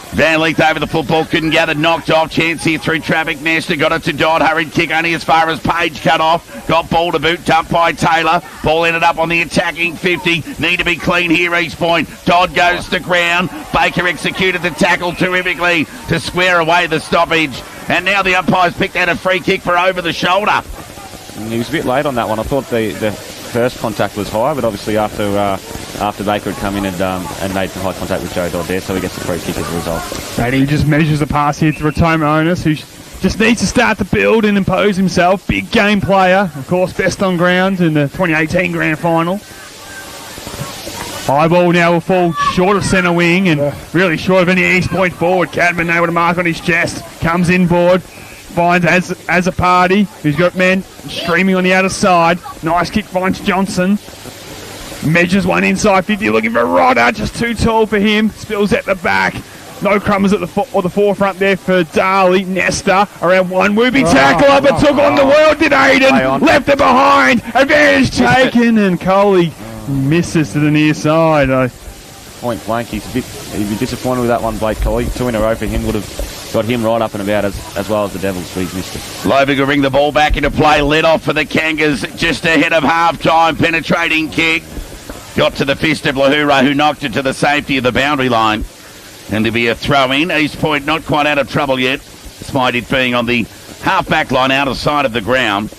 Speaker 1: Van Leith over the football, couldn't gather, knocked off. Chance here through traffic. Nesta got it to Dodd. Hurried kick only as far as Page cut off. Got ball to boot, dumped by Taylor. Ball ended up on the attacking 50. Need to be clean here, East Point. Dodd goes to ground. Baker executed the tackle terrifically to square away the stoppage. And now the umpire's picked out a free kick for over the shoulder.
Speaker 8: He was a bit late on that one. I thought the first contact was high, but obviously after Baker had come in and made high contact with Joe Dodd there, so he gets the free kick as a result.
Speaker 2: And he just measures the pass here to Ratomo Onus, who just needs to start to build and impose himself. Big game player, of course, best on ground in the 2018 grand final. High ball now will fall short of centre wing and really short of any East Point forward. Cadman able to mark on his chest, comes inboard, finds as a party, who's got men streaming on the outer side. Nice kick, finds Johnson. Measures one inside 50, looking for Rodder, just too tall for him. Spills at the back. No crumbers at the forefront there for Darley. Nesta around one. Whoopie tackle, but took on the world, did Aiden. Left it behind. Advantage taken, and Coley misses to the near side.
Speaker 8: Point blank, he'd be disappointed with that one, Blake Coley. 2 in a row for him would have got him right up and about as well as the Devils, but he's missed it.
Speaker 1: Lovick will bring the ball back into play. Let off for the Kangas just ahead of half-time. Penetrating kick. Got to the fist of Lahura, who knocked it to the safety of the boundary line. And to be a throw-in. East Point not quite out of trouble yet, despite it being on the half-back line out of sight of the ground.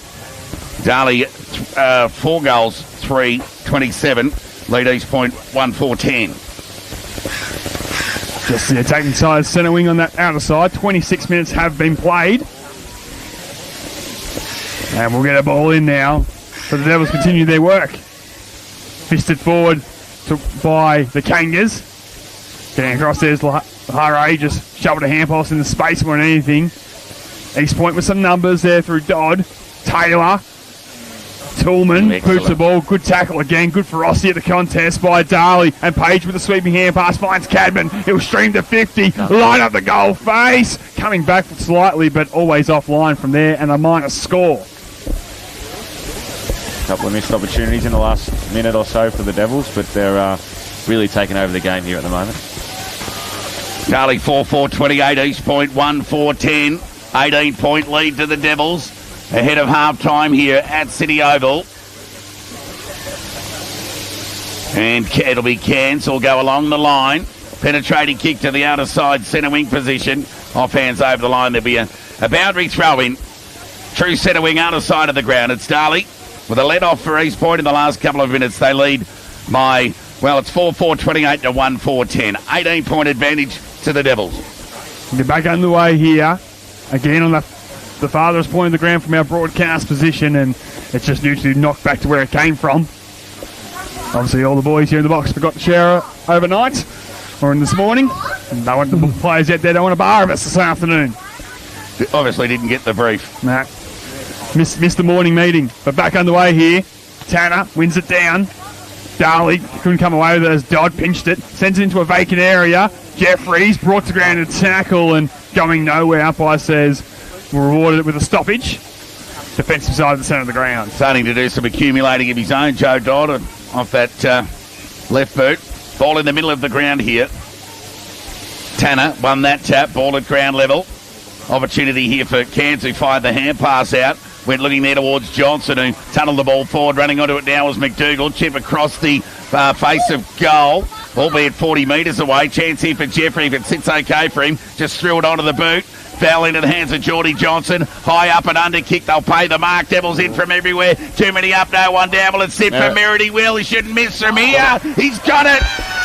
Speaker 1: Darley, 4 goals, 3, 27. Lead East Point, 1-4-10.
Speaker 2: Just taking side centre wing on that outer side. 26 minutes have been played. And we'll get a ball in now. So the Devils continue their work. Fisted forward by the Kangas. Getting across there's Lahara, just shoveled a hand pass in the space more than anything. East Point with some numbers there through Dodd. Taylor. Toolman boots the ball. Good tackle again. Good ferocity at the contest by Darley. And Page with a sweeping hand pass finds Cadman. He'll stream to 50. Line up the goal face. Coming back slightly, but always offline from there. And a minus score.
Speaker 8: Couple of missed opportunities in the last minute or so for the Devils, but they're really taking over the game here at the moment.
Speaker 1: Darley 4-4-28, East Point 1-4-10. 18-point lead to the Devils ahead of half-time here at City Oval. And it'll be Cairns will go along the line. Penetrating kick to the outer side centre wing position. Off hands over the line. There'll be a boundary throw in. True centre wing outer side of the ground. It's Darley with a let off for East Point in the last couple of minutes. They lead by, well, it's 4-4-28 to 1-4-10. 18-point advantage to the Devils.
Speaker 2: They're back underway here. Again on the farthest point of the ground from our broadcast position, and it's just usually knocked back to where it came from. Obviously all the boys here in the box forgot to shower overnight or in this morning. They want the players out there, don't want a bar of us this afternoon.
Speaker 1: Obviously didn't get the brief.
Speaker 2: Nah. Missed the morning meeting, but back underway here. Tanner wins it down. Darley couldn't come away with it as Dodd pinched it, sends it into a vacant area. Jeffries brought to ground a tackle and going nowhere. Umpire says we'll reward it with a stoppage. Defensive side of the centre of the ground.
Speaker 1: Starting to do some accumulating of his own, Joe Dodd, off that left boot. Ball in the middle of the ground here. Tanner won that tap, ball at ground level. Opportunity here for Cairns, who fired the hand pass out. Went looking there towards Johnson, who tunneled the ball forward. Running onto it now was McDougall. Chip across the face of goal. albeit 40 metres away. Chance here for Jeffrey if it sits okay for him. Just threw it onto the boot. Fell into the hands of Geordie Johnson. High up and under kick. They'll pay the mark. Devils in from everywhere. Too many up, no one down. Will it sit for Merritt? He will. He shouldn't miss from here. He's got it.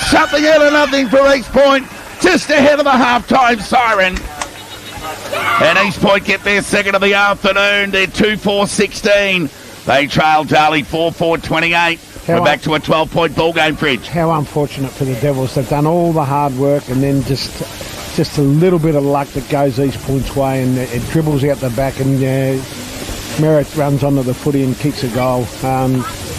Speaker 1: Something out of nothing for East Point. Just ahead of the half-time siren. And East Point get their second of the afternoon. They're 2-4-16. They trail Darley 4-4-28. We're back to a 12-point ball game, Fridge.
Speaker 9: How unfortunate for the Devils. They've done all the hard work and then just a little bit of luck that goes East Point's way, and it dribbles out the back, and Merritt runs onto the footy and kicks a goal.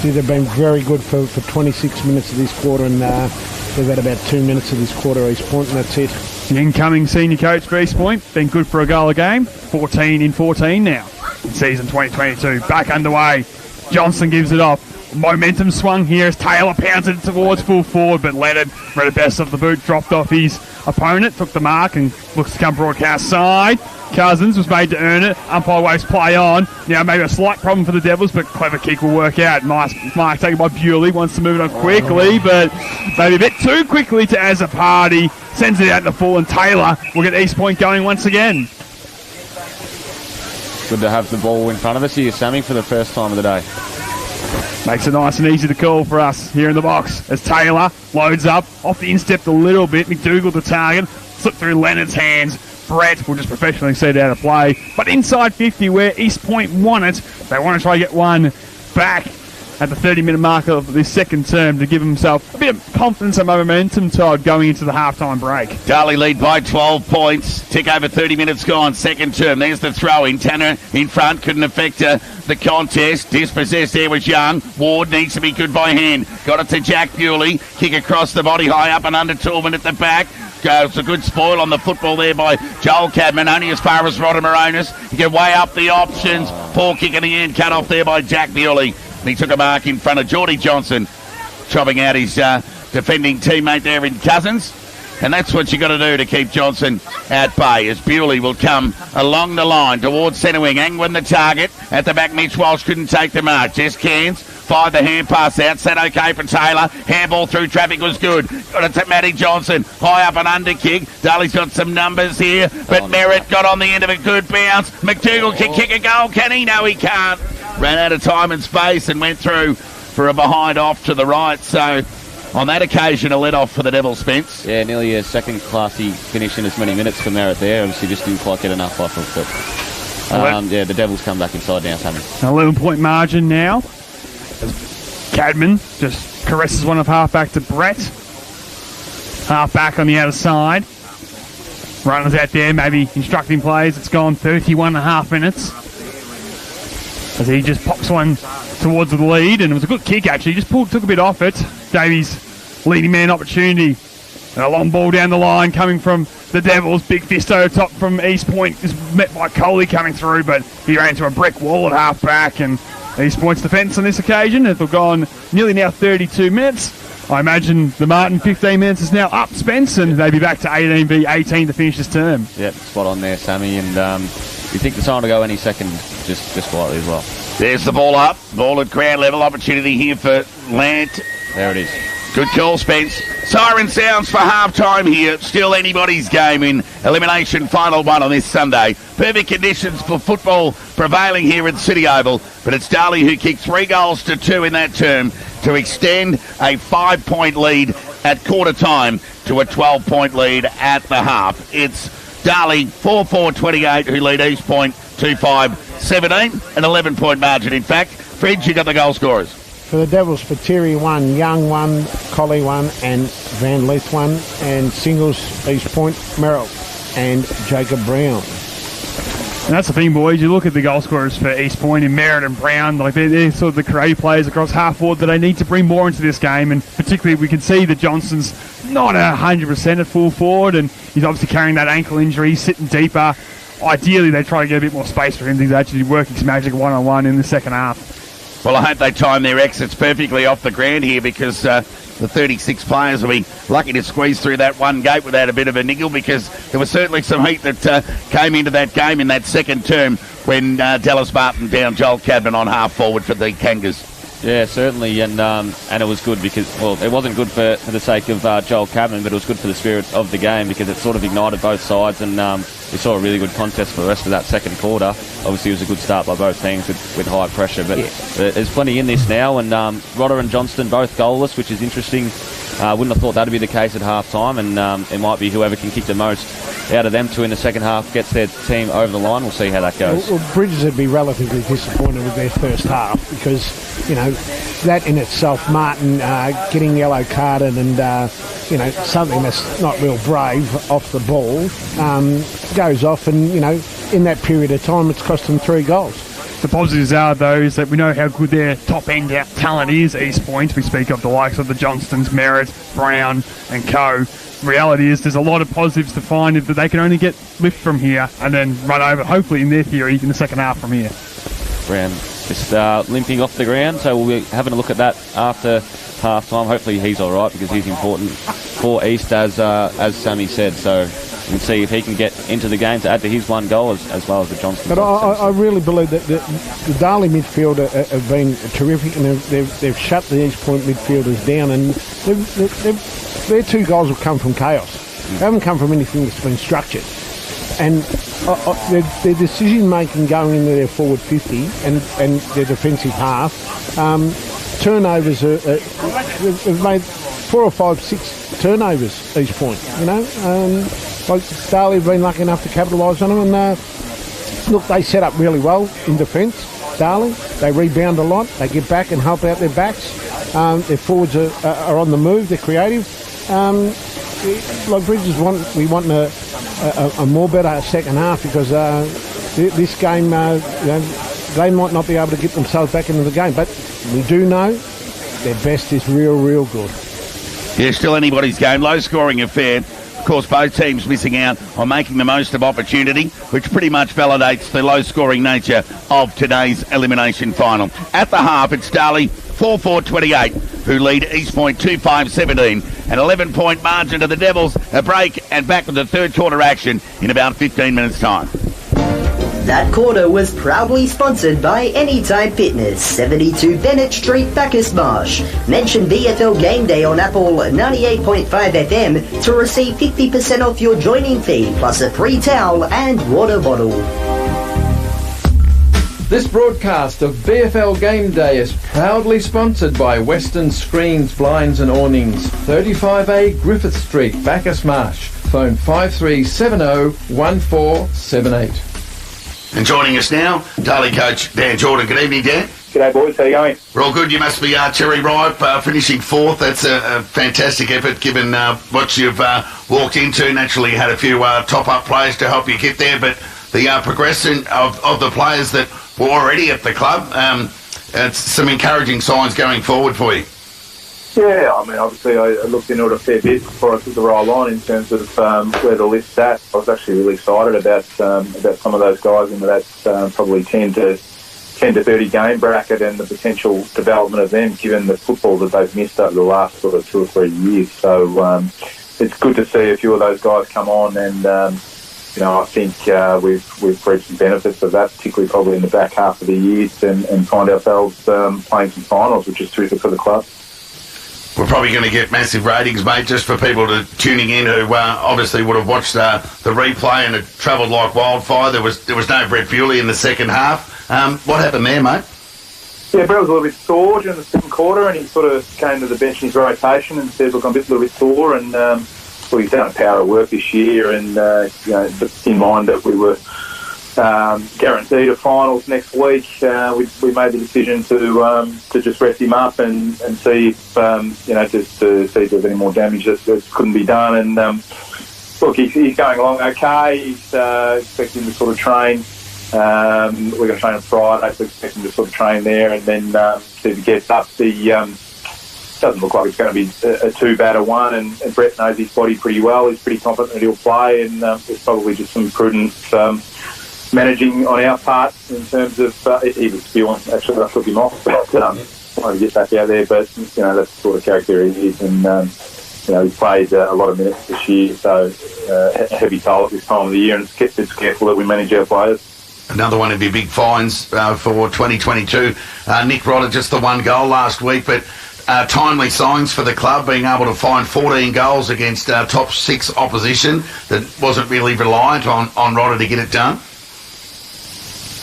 Speaker 9: They've been very good for 26 minutes of this quarter, and they've had about 2 minutes of this quarter, East Point, and that's it.
Speaker 2: The incoming senior coach for East Point, been good for a goal a game, 14 in 14 now in season 2022. Back underway, Johnson gives it off. Momentum swung here as Taylor pounded towards full forward, but Leonard, read the best of the boot, dropped off his opponent, took the mark and looks to come broadcast side. Cousins was made to earn it. Umpire waves play on. Now maybe a slight problem for the Devils, but clever kick will work out. Nice mark taken by Bewley. Wants to move it on quickly, but maybe a bit too quickly to Azzopardi. Sends it out to full, and Taylor will get East Point going once again.
Speaker 8: Good to have the ball in front of us here, Sammy, for the first time of the day.
Speaker 2: Makes it nice and easy to call for us here in the box as Taylor loads up, off the instep a little bit. McDougall the target, slipped through Leonard's hands. Brett will just professionally see it out of play. But inside 50, where East Point want it, they want to try to get one back at the 30-minute mark of this second term to give himself a bit of confidence and momentum, Todd, going into the halftime break.
Speaker 1: Darley lead by 12 points. Tick over 30 minutes gone. Second term. There's the throw in. Tanner in front. Couldn't affect the contest. Dispossessed there was Young. Ward needs to be good by hand. Got it to Jack Bewley. Kick across the body, high up and under Tillman at the back. Goes a good spoil on the football there by Joel Cadman, only as far as Rodemaronis. He can weigh up the options. Poor kick in the end, cut off there by Jack Bewley. And he took a mark in front of Geordie Johnson, chopping out his defending teammate there in Cousins. And that's what you got to do to keep Johnson at bay, as Bewley will come along the line towards centre wing. Angwin the target. At the back, Mitch Walsh couldn't take the mark. Jess Cairns fired the hand pass out. Sat okay for Taylor. Handball through traffic was good. Got it to Matty Johnson. High up and under kick. Darley's got some numbers here, but Merritt got on the end of a good bounce. McDougall can kick a goal, can he? No, he can't. Ran out of time and space and went through for a behind off to the right. So on that occasion, a let-off for the Devils, Spence.
Speaker 8: Yeah, nearly a second-classy finish in as many minutes for Merritt there. Obviously just didn't quite get enough off it. But the Devils come back inside now, Sammy.
Speaker 2: An 11-point margin now. Cadman just caresses one of half-back to Brett. Half-back on the outer side. Runners out there, maybe instructing players. It's gone 31.5 minutes. As he just pops one towards the lead, and it was a good kick actually. Just took a bit off it. Davies leading man opportunity. And a long ball down the line coming from the Devils. Big fist over top from East Point is met by Coley coming through, but he ran into a brick wall at half back, and East Point's defence on this occasion has gone nearly now 32 minutes. I imagine the Martin 15 minutes is now up, Spence, and they'll be back to 18 v 18 to finish this term.
Speaker 8: Yep, spot on there, Sammy, and you think the time to go any second just quietly as well.
Speaker 1: There's the ball up. Ball at ground level. Opportunity here for Lant.
Speaker 8: There it is.
Speaker 1: Good call, Spence. Siren sounds for half-time here. Still anybody's game in elimination final one on this Sunday. Perfect conditions for football prevailing here at City Oval. But it's Darley who kicked 3 goals to 2 in that term to extend a 5-point lead at quarter time to a 12-point lead at the half. It's Darley 4-4-28 who lead East Point 2-5-17. An 11-point margin, in fact. Fred, you got the goal scorers.
Speaker 9: For the Devils, Pateri 1, Young 1, Colley 1 and Van Leith 1, and singles East Point, Merrill and Jacob Brown.
Speaker 2: And that's the thing, boys. You look at the goal scorers for East Point in Merritt and Brown. Like they're sort of the creative players across half forward that they need to bring more into this game. And particularly, we can see that Johnson's not 100% at full forward, and he's obviously carrying that ankle injury. He's sitting deeper. Ideally, they try to get a bit more space for him. He's actually working some magic one-on-one in the second half.
Speaker 1: Well, I hope they time their exits perfectly off the ground here, because the 36 players will be lucky to squeeze through that one gate without a bit of a niggle, because there was certainly some heat that came into that game in that second term when Dallas Barton down Joel Cadman on half forward for the Kangas.
Speaker 8: Yeah, certainly, and it was good because, well, it wasn't good for the sake of Joel Cabman, but it was good for the spirit of the game because it sort of ignited both sides, and we saw a really good contest for the rest of that second quarter. Obviously, it was a good start by both teams with high pressure, but there's plenty in this now, and Rodder and Johnston both goalless, which is interesting. Wouldn't have thought that'd be the case at half-time, and it might be whoever can kick the most out of them two in the second half gets their team over the line. We'll see how that goes.
Speaker 9: Well, Bridges would be relatively disappointed with their first half because, that in itself, Martin getting yellow carded and, something that's not real brave off the ball goes off and, in that period of time it's cost them 3 goals.
Speaker 2: The positives are, though, is that we know how good their top-end talent is, East Point. We speak of the likes of the Johnstons, Merritt, Brown and co. Reality is there's a lot of positives to find if they can only get lift from here and then run over, hopefully in their theory, in the second half from here.
Speaker 8: Brown just limping off the ground, so we'll be having a look at that after half-time. Hopefully he's all right because he's important for East, as Sammy said. So we can see if he can get into the game to add to his 1 goal as well as the Johnstons.
Speaker 9: But I really believe that the Darley midfield have been terrific, and they've shut the East Point midfielders down, and their 2 goals have come from chaos. They haven't come from anything that's been structured. And their decision-making going into their forward 50 and their defensive half, turnovers, they've made 4 or 5, 6 turnovers each point, like Darley have been lucky enough to capitalise on them, and look, they set up really well in defence, Darley. They rebound a lot, they get back and help out their backs. Their forwards are on the move, they're creative. Like Bridges we want a more better second half because this game, they might not be able to get themselves back into the game, but we do know their best is real good.
Speaker 1: Yeah, still anybody's game. Low-scoring affair. Of course, both teams missing out on making the most of opportunity, which pretty much validates the low-scoring nature of today's elimination final. At the half, it's Darley 4-4-28, who lead East Point 2-5-17. An 11-point margin to the Devils. A break and back with the third quarter action in about 15 minutes' time.
Speaker 4: That quarter was proudly sponsored by Anytime Fitness, 72 Bennett Street, Bacchus Marsh. Mention VFL Game Day on Apple 98.5 FM to receive 50% off your joining fee, plus a free towel and water bottle.
Speaker 3: This broadcast of VFL Game Day is proudly sponsored by Western Screens, Blinds and Awnings, 35A Griffith Street, Bacchus Marsh. Phone 53701478.
Speaker 1: And joining us now, Darley coach Dan Jordan. Good evening, Dan.
Speaker 16: G'day, boys. How you going?
Speaker 1: We're all good. You must be cherry ripe, finishing 4th. That's a fantastic effort given what you've walked into. Naturally, you had a few top-up players to help you get there, but the progression of the players that were already at the club, it's some encouraging signs going forward for you.
Speaker 16: Yeah, I mean, obviously I looked into it a fair bit before I took the role on in terms of where the list's at. I was actually really excited about some of those guys into that probably 10 to 30 game bracket and the potential development of them given the football that they've missed over the last sort of 2 or 3 years. So it's good to see a few of those guys come on and, I think we've reaped some benefits of that, particularly probably in the back half of the year and find ourselves playing some finals, which is terrific for the club.
Speaker 1: We're probably going to get massive ratings, mate, just for people tuning in who obviously would have watched the replay and it travelled like wildfire. There was no Brett Bewley in the second half. What happened there, mate?
Speaker 16: Yeah, Brett was a little bit sore during the second quarter and he sort of came to the bench in his rotation and said, look, I'm a little bit sore and he's done a power of work this year and, in mind that we were guaranteed a finals next week. We made the decision to just rest him up and see if just to see if there's any more damage that couldn't be done. And look, he's going along okay. He's expecting to sort of train. We're going to train on Friday, so expecting to sort of train there, and then see if he gets up. Doesn't look like it's going to be a too bad a one, and Brett knows his body pretty well. He's pretty confident that he'll play, and there's probably just some prudent managing on our part in terms of he was spewing. Actually, I took him off, but wanted to get back out there. But that's the sort of character he is, and he's played a lot of minutes this year, so a heavy toll at this time of the year, and it's careful that we manage our players.
Speaker 1: Another one of your big finds for 2022. Nick Rodder, just the one goal last week, but timely signs for the club, being able to find 14 goals against top 6 opposition that wasn't really reliant on Rodder to get it done.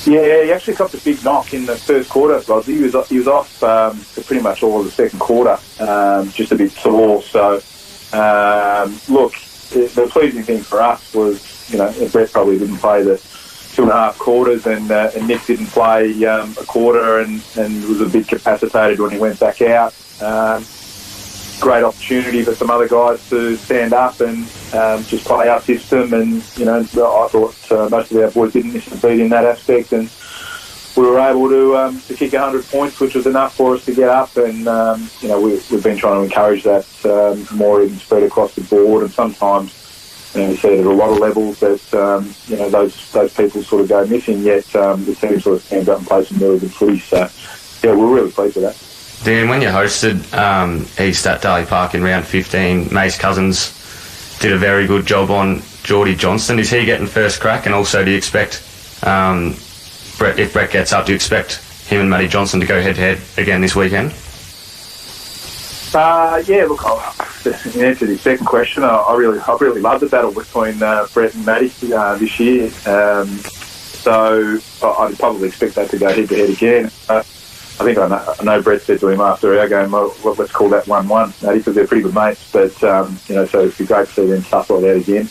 Speaker 16: Yeah, he actually got the big knock in the first quarter, Rod. He was off for pretty much all of the second quarter, just a bit sore. So, look, the pleasing thing for us was, Brett probably didn't play the 2.5 quarters, and Nick didn't play a quarter, and was a bit capacitated when he went back out. Great opportunity for some other guys to stand up and just play our system, and I thought most of our boys didn't miss a beat in that aspect, and we were able to kick 100 points, which was enough for us to get up, and we've been trying to encourage that more even spread across the board, and sometimes you see it at a lot of levels that those people sort of go missing, yet the team sort of stands up and plays some really good footy. So yeah, we're really pleased with that.
Speaker 17: Dan, when you hosted East at Darley Park in round 15, Mace Cousins did a very good job on Geordie Johnston. Is he getting first crack? And also, do you expect, if Brett gets up, do you expect him and Matty Johnson to go head-to-head again this weekend?
Speaker 16: Yeah, look, in answer to the second question, I really love the battle between Brett and Matty this year. So I'd probably expect that to go head-to-head again. I think I know Brett said to him after our game, well, let's call that 1-1, Matty, because they're pretty good mates. But, so it'd be great to see them stuff like that again.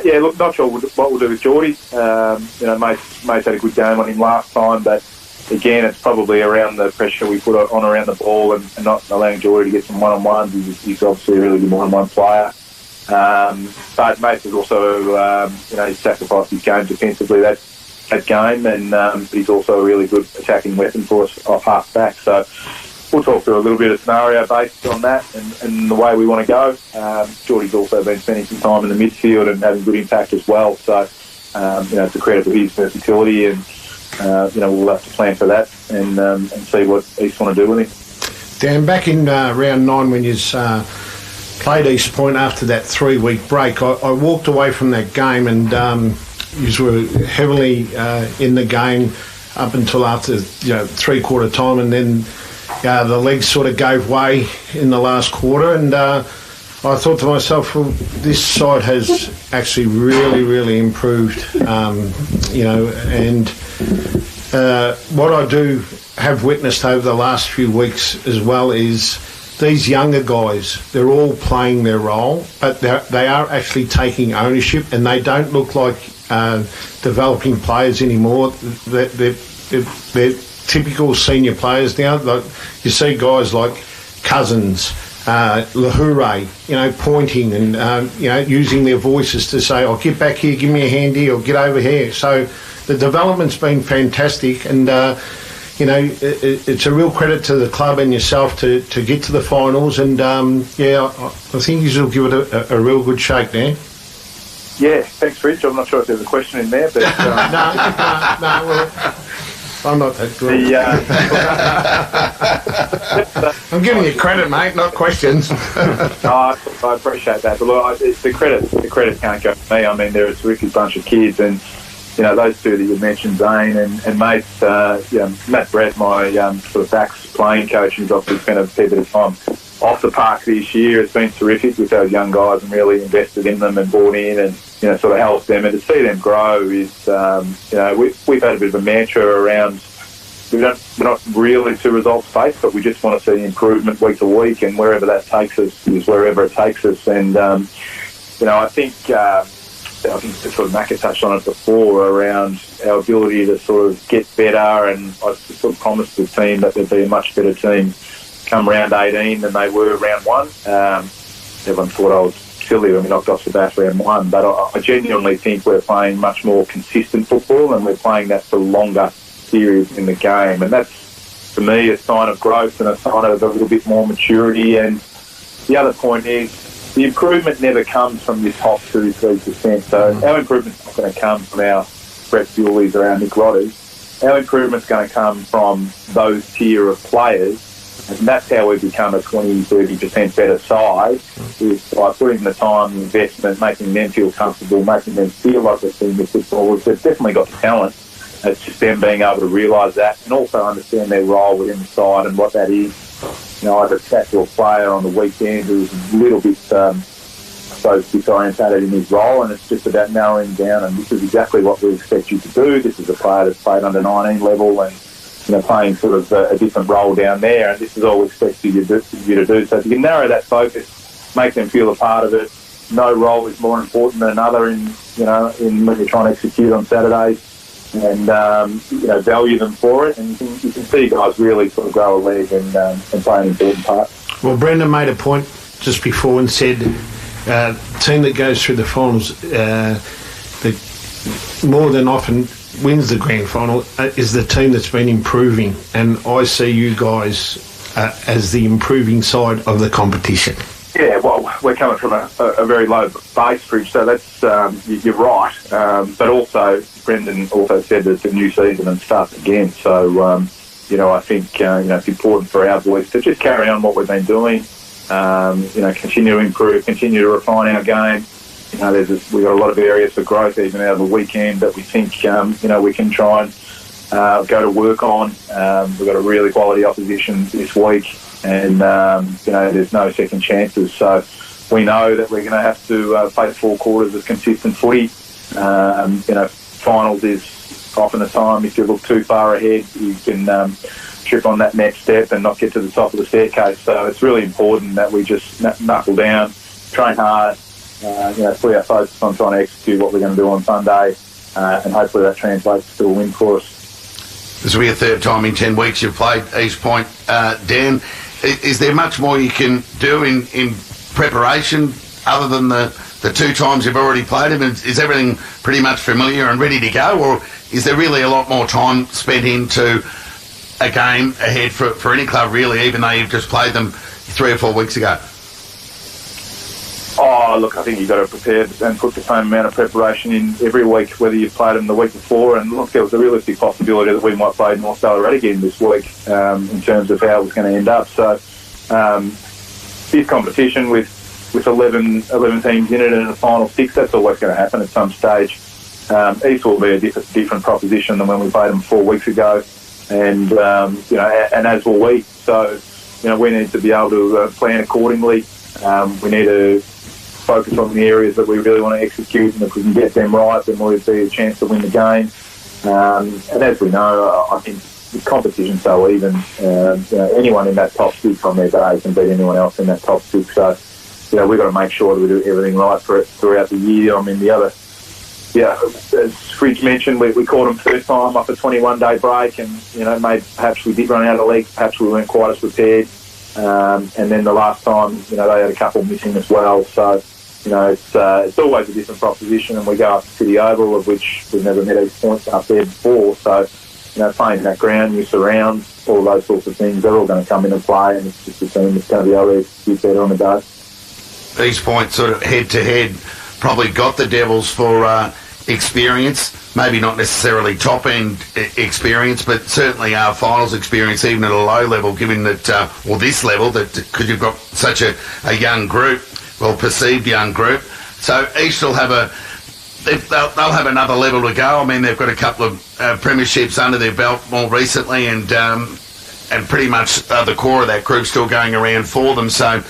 Speaker 16: Yeah, look, not sure what we'll do with Geordie. Mace had a good game on him last time, but again, it's probably around the pressure we put on around the ball and not allowing Geordie to get some one-on-ones. He's obviously a really good one-on-one player. But Mace has also, he's sacrificed his game defensively that game, and he's also a really good attacking weapon for us off half back. So we'll talk through a little bit of scenario based on that and the way we want to go. Geordie's also been spending some time in the midfield and having good impact as well. So, it's a credit to his versatility, and we'll have to plan for that and see what East want to do with him.
Speaker 9: Dan, back in round 9 when you played East Point after that 3-week break, I walked away from that game, and you were heavily in the game up until after three-quarter time, and then the legs sort of gave way in the last quarter, and I thought to myself, well, this side has actually really, really improved, and what I do have witnessed over the last few weeks as well is these younger guys, they're all playing their role, but they are actually taking ownership, and they don't look like developing players anymore. They're typical senior players now. Like, you see guys like Cousins, Lahure, pointing and using their voices to say, "Oh, get back here, give me a hand here, or get over here." So the development's been fantastic, and it's a real credit to the club and yourself to get to the finals. And I think you'll give it a real good shake there.
Speaker 16: Yeah, thanks, Rich. I'm not sure if there's a question in there, but
Speaker 9: no, well, I'm not that good. I'm giving you credit, mate, not questions.
Speaker 16: I appreciate that, but look, the credit can't go to me. I mean, they're a terrific bunch of kids, and those two that you mentioned, Zane and Matt Brett, my sort of backs playing coach, who's obviously spent a fair bit of time off the park this year. It's been terrific with those young guys and really invested in them and bought in and sort of helped them, and to see them grow is we've had a bit of a mantra around we're not really too results based, but we just want to see improvement week to week, and wherever that takes us is wherever it takes us. And I think sort of Macca touched on it before around our ability to sort of get better, and I sort of promised the team that there'd be a much better team come round 18 than they were round 1. Everyone thought I was silly when we knocked off the bat round 1, but I genuinely think we're playing much more consistent football, and we're playing that for longer periods in the game, and that's, to me, a sign of growth and a sign of a little bit more maturity. And the other point is the improvement never comes from this top 2-3%. So our improvement's not going to come from our Brett Bewleys or our Nick Rodders. Our improvement's going to come from those tier of players And that's how we become a 20-30% better side, is by putting the time, the investment, making them feel comfortable, making them feel like they're senior footballers. They've definitely got the talent. It's just them being able to realise that and also understand their role within the side and what that is. I've chat to a player on the weekend who's a little bit, disorientated in his role, and it's just about narrowing down, and this is exactly what we expect you to do. This is a player that's played under 19 level and playing sort of a different role down there, and this is all we expect you to do. So if you can narrow that focus, make them feel a part of it. No role is more important than another in when you're trying to execute on Saturdays, and value them for it. And you can see guys really sort of grow a leg and play an important part.
Speaker 9: Well, Brendan made a point just before and said, team that goes through the finals, more than often wins the grand final is the team that's been improving, and I see you guys as the improving side of the competition.
Speaker 16: Yeah, well, we're coming from a very low base, Bridge, so that's you're right. But also, Brendan also said that it's a new season and starts again. So, I think it's important for our boys to just carry on what we've been doing. Continue to improve, continue to refine our game. We've got a lot of areas for growth, even out of the weekend, that we think, we can try and go to work on. We've got a really quality opposition this week, and, there's no second chances. So we know that we're going to have to play 4 quarters of consistent footy. Finals is often a time, if you look too far ahead, you can trip on that next step and not get to the top of the staircase. So it's really important that we just knuckle down, train hard, put our focus on trying to execute what we're going to do on Sunday, and hopefully that translates to a win for us.
Speaker 1: This will be a third time in 10 weeks you've played East Point. Dan, is there much more you can do in preparation other than the 2 times you've already played him? Is everything pretty much familiar and ready to go, or is there really a lot more time spent into a game ahead for any club, really, even though you've just played them 3 or 4 weeks ago?
Speaker 16: Oh, look, I think you've got to prepare and put the same amount of preparation in every week, whether you've played them the week before. And look, there was a realistic possibility that we might play North Ballarat again this week in terms of how it was going to end up. So this competition with 11 teams in it and a final 6, that's always going to happen at some stage. East will be a different proposition than when we played them 4 weeks ago, and and as will we. So we need to be able to plan accordingly. We need to focus on the areas that we really want to execute, and if we can get them right, then we'll be a chance to win the game. And as we know, I think the competition's so even. Anyone in that top 6 on their day can beat anyone else in that top 6. So, we've got to make sure that we do everything right for it throughout the year. I mean, as Fridge mentioned, we caught them first time off a 21-day break, and perhaps we did run out of legs, perhaps we weren't quite as prepared. And then the last time, they had a couple missing as well. So, it's always a different proposition, and we go up to City Oval, of which we've never met East Point up there before. So, playing that ground, new surrounds, all those sorts of things, they're all going to come into play, and it's just a team that's going to be able to execute better on the day.
Speaker 1: East Point sort of head-to-head probably got the Devils for experience, maybe not necessarily top-end experience, but certainly our finals experience, even at a low level, given that, or this level, that because you've got such a young group, well, perceived young group. So East will have they'll have another level to go. I mean, they've got a couple of premierships under their belt more recently, and pretty much the core of that group still going around for them. So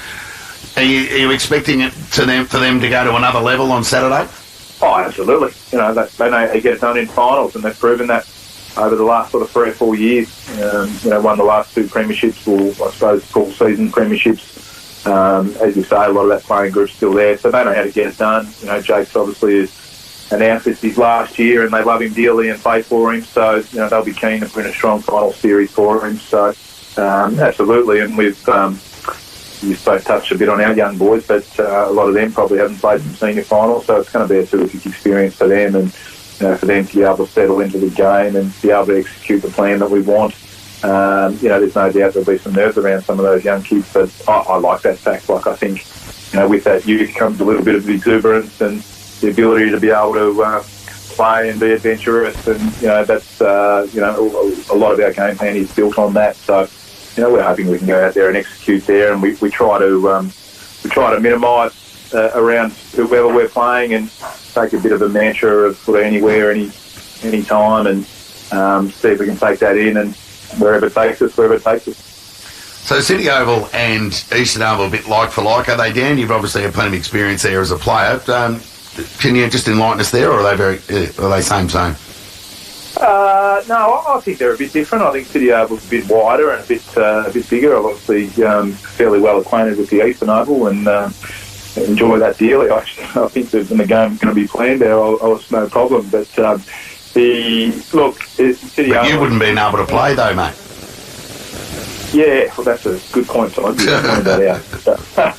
Speaker 1: are you expecting it for them to go to another level on Saturday?
Speaker 16: Oh, absolutely. They know how to get it done in finals, and they've proven that over the last sort of 3 or 4 years. Won the last 2 premierships, or I suppose full season premierships. As you say, a lot of that playing group's still there, so they know how to get it done. Jake's obviously has announced it's his last year, and they love him dearly and play for him. So they'll be keen to win a strong final series for him. So absolutely, and we've both touched a bit on our young boys, but a lot of them probably haven't played some senior finals, so it's going to be a terrific experience for them, and for them to be able to settle into the game and be able to execute the plan that we want. There's no doubt there'll be some nerves around some of those young kids, but I like that fact. Like, I think, with that youth comes a little bit of exuberance and the ability to be able to play and be adventurous, and that's a lot of our game plan is built on that. So we're hoping we can go out there and execute there, and we try to minimise around whoever we're playing and take a bit of a mantra of sort of anywhere, any time, and see if we can take that in and wherever it takes us.
Speaker 1: So City Oval and Eastern Oval a bit like for like, are they, Dan? You've obviously had plenty of experience there as a player. Can you just enlighten us there, or are they same?
Speaker 16: No, I think they're a bit different. I think City Oval's a bit wider and a bit bigger. I'm obviously fairly well acquainted with the Eastern Oval and enjoy that dearly. I think that when the game's going to be planned there, I'll no problem. But City Oval,
Speaker 1: you wouldn't be able to play though, mate.
Speaker 16: Yeah, well, that's a good point, Todd. You pointed that out.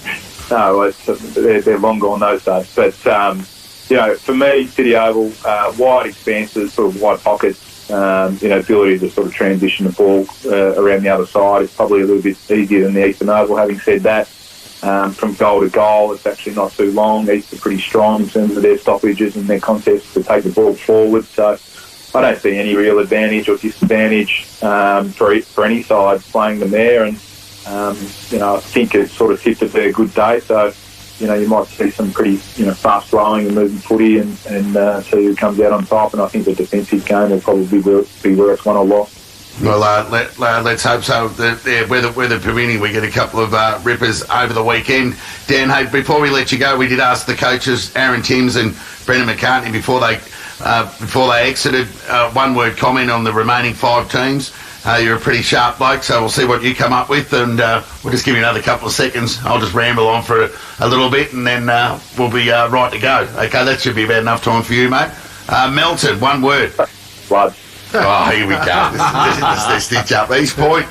Speaker 16: No, they're long gone those days. But for me, City Oval, wide expanses, sort of wide pockets, ability to sort of transition the ball around the other side is probably a little bit easier than the Eastern Oval. Having said that, from goal to goal, it's actually not too long. East are pretty strong in terms of their stoppages and their contests to take the ball forward. So I don't see any real advantage or disadvantage for any side playing them there. And, I think it's sort of tipped to be a good day. So, you might see some pretty, fast-flowing and moving footy and see who comes out on top. And I think the defensive game will probably be worth won or lost.
Speaker 1: Well, let's hope so. Weather permitting, we get a couple of rippers over the weekend. Dan, hey, before we let you go, we did ask the coaches, Aaron Timms and Brendan McCartney, before they exited, one-word comment on the remaining 5 teams. You're a pretty sharp bloke, so we'll see what you come up with, and we'll just give you another couple of seconds. I'll just ramble on for a little bit, and then we'll be right to go. Okay, that should be about enough time for you, mate. Melton, one word.
Speaker 16: Blood.
Speaker 1: Oh, here we go. Let's stitch up. East Point.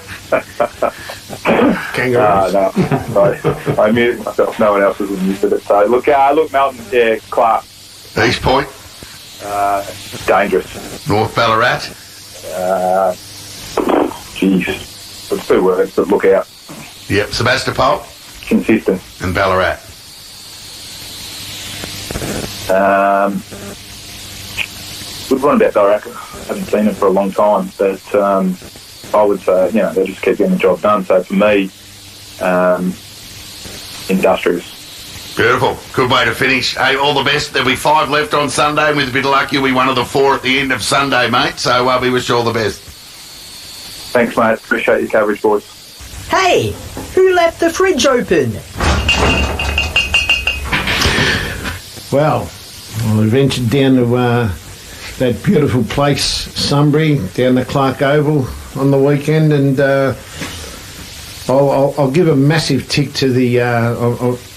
Speaker 16: Kangaroos. No, I muted myself. No one else was muted it. So, look, Melton, yeah, class.
Speaker 1: East Point.
Speaker 16: Dangerous.
Speaker 1: North Ballarat.
Speaker 16: There's 2 words, but look out.
Speaker 1: Yep, Sebastopol.
Speaker 16: Consistent.
Speaker 1: And Ballarat.
Speaker 16: Good one about Ballarat. I haven't seen it for a long time, but I would say, they just keep getting the job done. So for me, industrious.
Speaker 1: Beautiful. Good way to finish. Hey, all the best. There'll be 5 left on Sunday, and with a bit of luck, you'll be one of the 4 at the end of Sunday, mate. So we wish you all the best.
Speaker 16: Thanks, mate. Appreciate your coverage, boys.
Speaker 4: Hey, who left the fridge open?
Speaker 9: Well, we ventured down to that beautiful place, Sunbury, down the Clark Oval on the weekend, and I'll give a massive tick to the.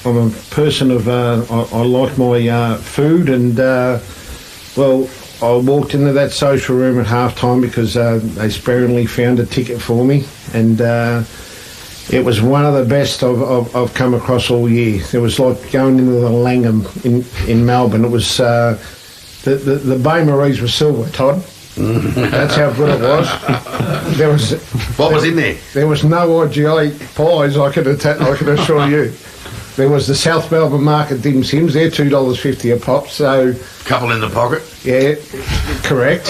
Speaker 9: I'm a person of I like my food, and I walked into that social room at halftime because they sparingly found a ticket for me, and it was one of the best I've come across all year. It was like going into the Langham in Melbourne. It was the Bay Maries were silver, Todd. That's how good it was.
Speaker 1: What was in there?
Speaker 9: There was no IGA pies, I can assure you. There was the South Melbourne Market dim sims. They're $2.50 a pop. So
Speaker 1: couple in the pocket.
Speaker 9: Yeah, correct.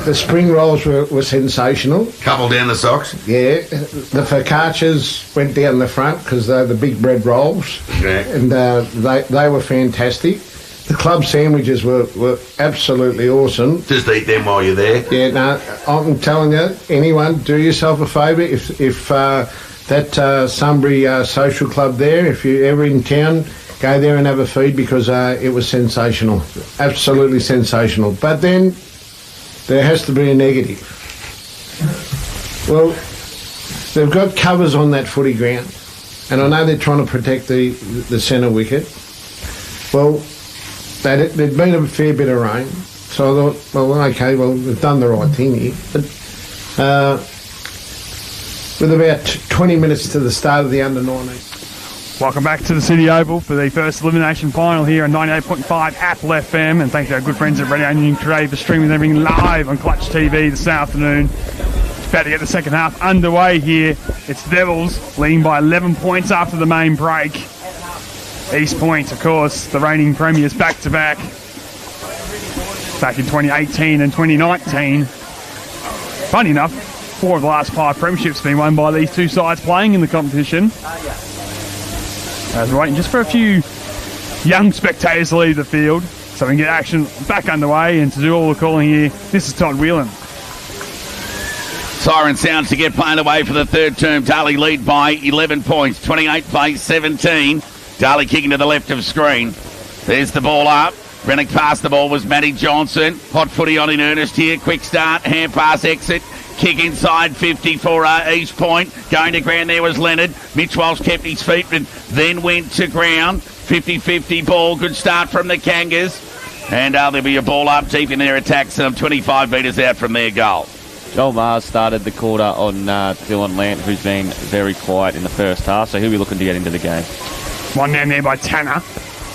Speaker 9: The spring rolls were sensational.
Speaker 1: Couple down the socks.
Speaker 9: Yeah, the focaccias went down the front because they're the big bread rolls.
Speaker 1: Yeah.
Speaker 9: And they were fantastic. The club sandwiches were absolutely awesome.
Speaker 1: Just eat them while you're there.
Speaker 9: Yeah, no, I'm telling you, anyone, do yourself a favour. If that Sunbury social club there, if you're ever in town, go there and have a feed because it was sensational. Absolutely sensational. But then there has to be a negative. Well, they've got covers on that footy ground, and I know they're trying to protect the centre wicket. Well, there'd been a fair bit of rain, so I thought, well, okay, we've done the right thing here. But with about 20 minutes to the start of the under-19.
Speaker 2: Welcome back to the City Oval for the first elimination final here on 98.5 Apple FM, and thanks to our good friends at Radio Union Trade for streaming everything live on Clutch TV this afternoon. About to get the second half underway here. It's Devils leading by 11 points after the main break. East Point, of course, the reigning premiers back-to-back. Back in 2018 and 2019. Funny enough, 4 of the last 5 premierships have been won by these two sides playing in the competition. As we're waiting just for a few young spectators to leave the field so we can get action back underway, and to do all the calling here, this is Todd Whelan.
Speaker 1: Siren sounds to get played away for the third term. Darley lead by 11 points, 28-17. Darley kicking to the left of screen. There's the ball up. Rennick past the ball was Matty Johnson. Hot footy on in earnest here. Quick start, hand pass exit. Kick inside 50 for East Point. Going to ground there was Leonard. Mitch Walsh kept his feet and then went to ground. 50-50 ball. Good start from the Kangas. And there'll be a ball up deep in their attack. Some 25 metres out from their goal.
Speaker 8: Joel Mars started the quarter on Dylan Lant, who's been very quiet in the first half, so he'll be looking to get into the game.
Speaker 2: One down there by Tanner.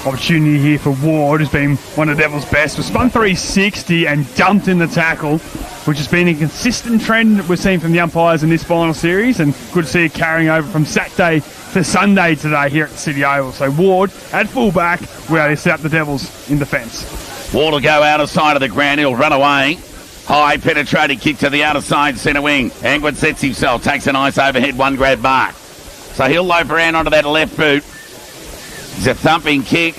Speaker 2: Opportunity here for Ward, who's been one of the Devils' best. Was spun 360 and dumped in the tackle, which has been a consistent trend we've seen from the umpires in this final series, and good to see it carrying over from Saturday to Sunday today here at the City Oval. So Ward at fullback, where they set up the Devils in defence.
Speaker 1: Ward will go out of side of the ground. He'll run away. High penetrating kick to the outer side centre wing. Angwin sets himself, takes a nice overhead one grab mark. So he'll lope around onto that left boot. It's a thumping kick.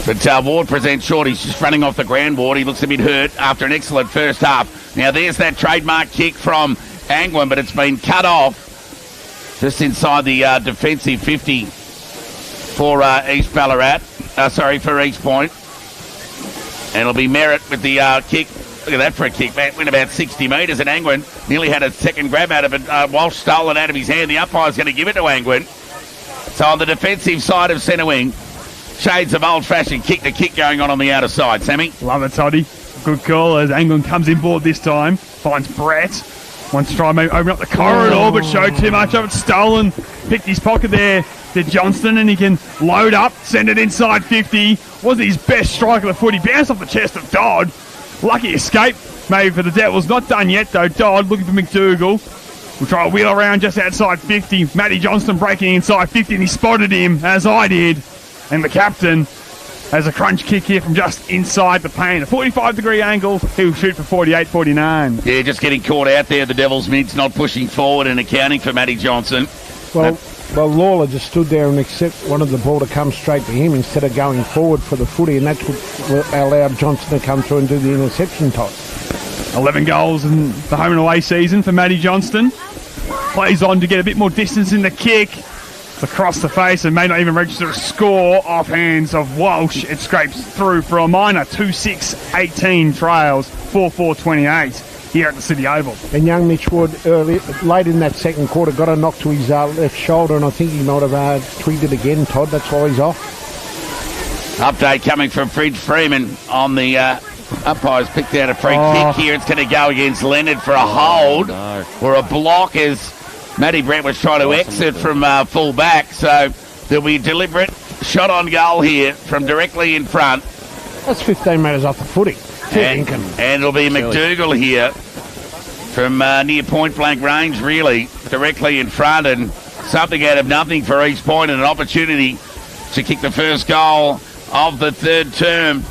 Speaker 1: But Ward presents short. He's just running off the ground, Ward. He looks a bit hurt after an excellent first half. Now there's that trademark kick from Angwin, but it's been cut off just inside the defensive 50 for East Ballarat. For East Point. And it'll be Merritt with the kick. Look at that for a kick. Went about 60 metres, and Angwin nearly had a second grab out of it. Walsh stole it out of his hand. The umpire's going to give it to Angwin. So on the defensive side of centre wing, shades of old-fashioned kick-to-kick going on the outer side. Sammy?
Speaker 2: Love it, Toddy. Good call as Angwin comes in board this time. Finds Brett. Wants to try and maybe open up the corridor, but showed too much of it. Stolen. Picked his pocket there to Johnston, and he can load up, send it inside 50. Wasn't his best strike of the foot. He bounced off the chest of Dodd. Lucky escape maybe for the Devils. Not done yet, though. Dodd looking for McDougall. We'll try a wheel around just outside 50. Matty Johnston breaking inside 50, and he spotted him, as I did. And the captain has a crunch kick here from just inside the paint. A 45-degree angle. He'll shoot for 48-49.
Speaker 1: Yeah, just getting caught out there. The Devils' mids not pushing forward and accounting for Matty Johnson.
Speaker 9: Well, Lawler just stood there and accepted one of the ball to come straight to him instead of going forward for the footy, and that's what allowed Johnson to come through and do the interception toss.
Speaker 2: 11 goals in the home and away season for Matty Johnston. Plays on to get a bit more distance in the kick. It's across the face and may not even register a score off hands of Walsh. It scrapes through for a minor 2-6-18 trails, 4-4-28. Here at the City Oval.
Speaker 9: And young Mitch Wood, late in that second quarter, got a knock to his left shoulder, and I think he might have tweaked it again, Todd. That's why he's off.
Speaker 1: Update coming from Fred Freeman on the umpires picked out a free kick here. It's going to go against Leonard for a hold or a block as Matty Brett was trying to exit from full back. So there'll be a deliberate shot on goal here from directly in front.
Speaker 9: That's 15 metres off the footy.
Speaker 1: And it'll be McDougall here from near point blank range, really, directly in front, and something out of nothing for East Point, and an opportunity to kick the first goal of the third term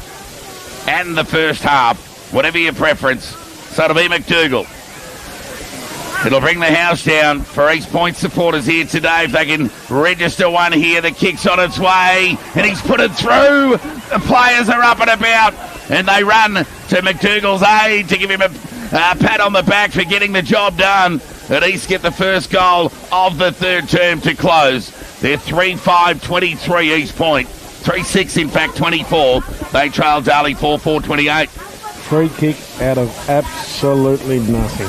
Speaker 1: and the first half, whatever your preference. So it'll be McDougall. It'll bring the house down for East Point supporters here today. If they can register one here, the kick's on its way, and he's put it through. The players are up and about, and they run to McDougall's aid to give him a pat on the back for getting the job done. And East get the first goal of the third term to close. They're 3-5-23 East Point. 3-6, in fact, 24. They trail Darley 4-4-28.
Speaker 9: Free kick out of absolutely nothing.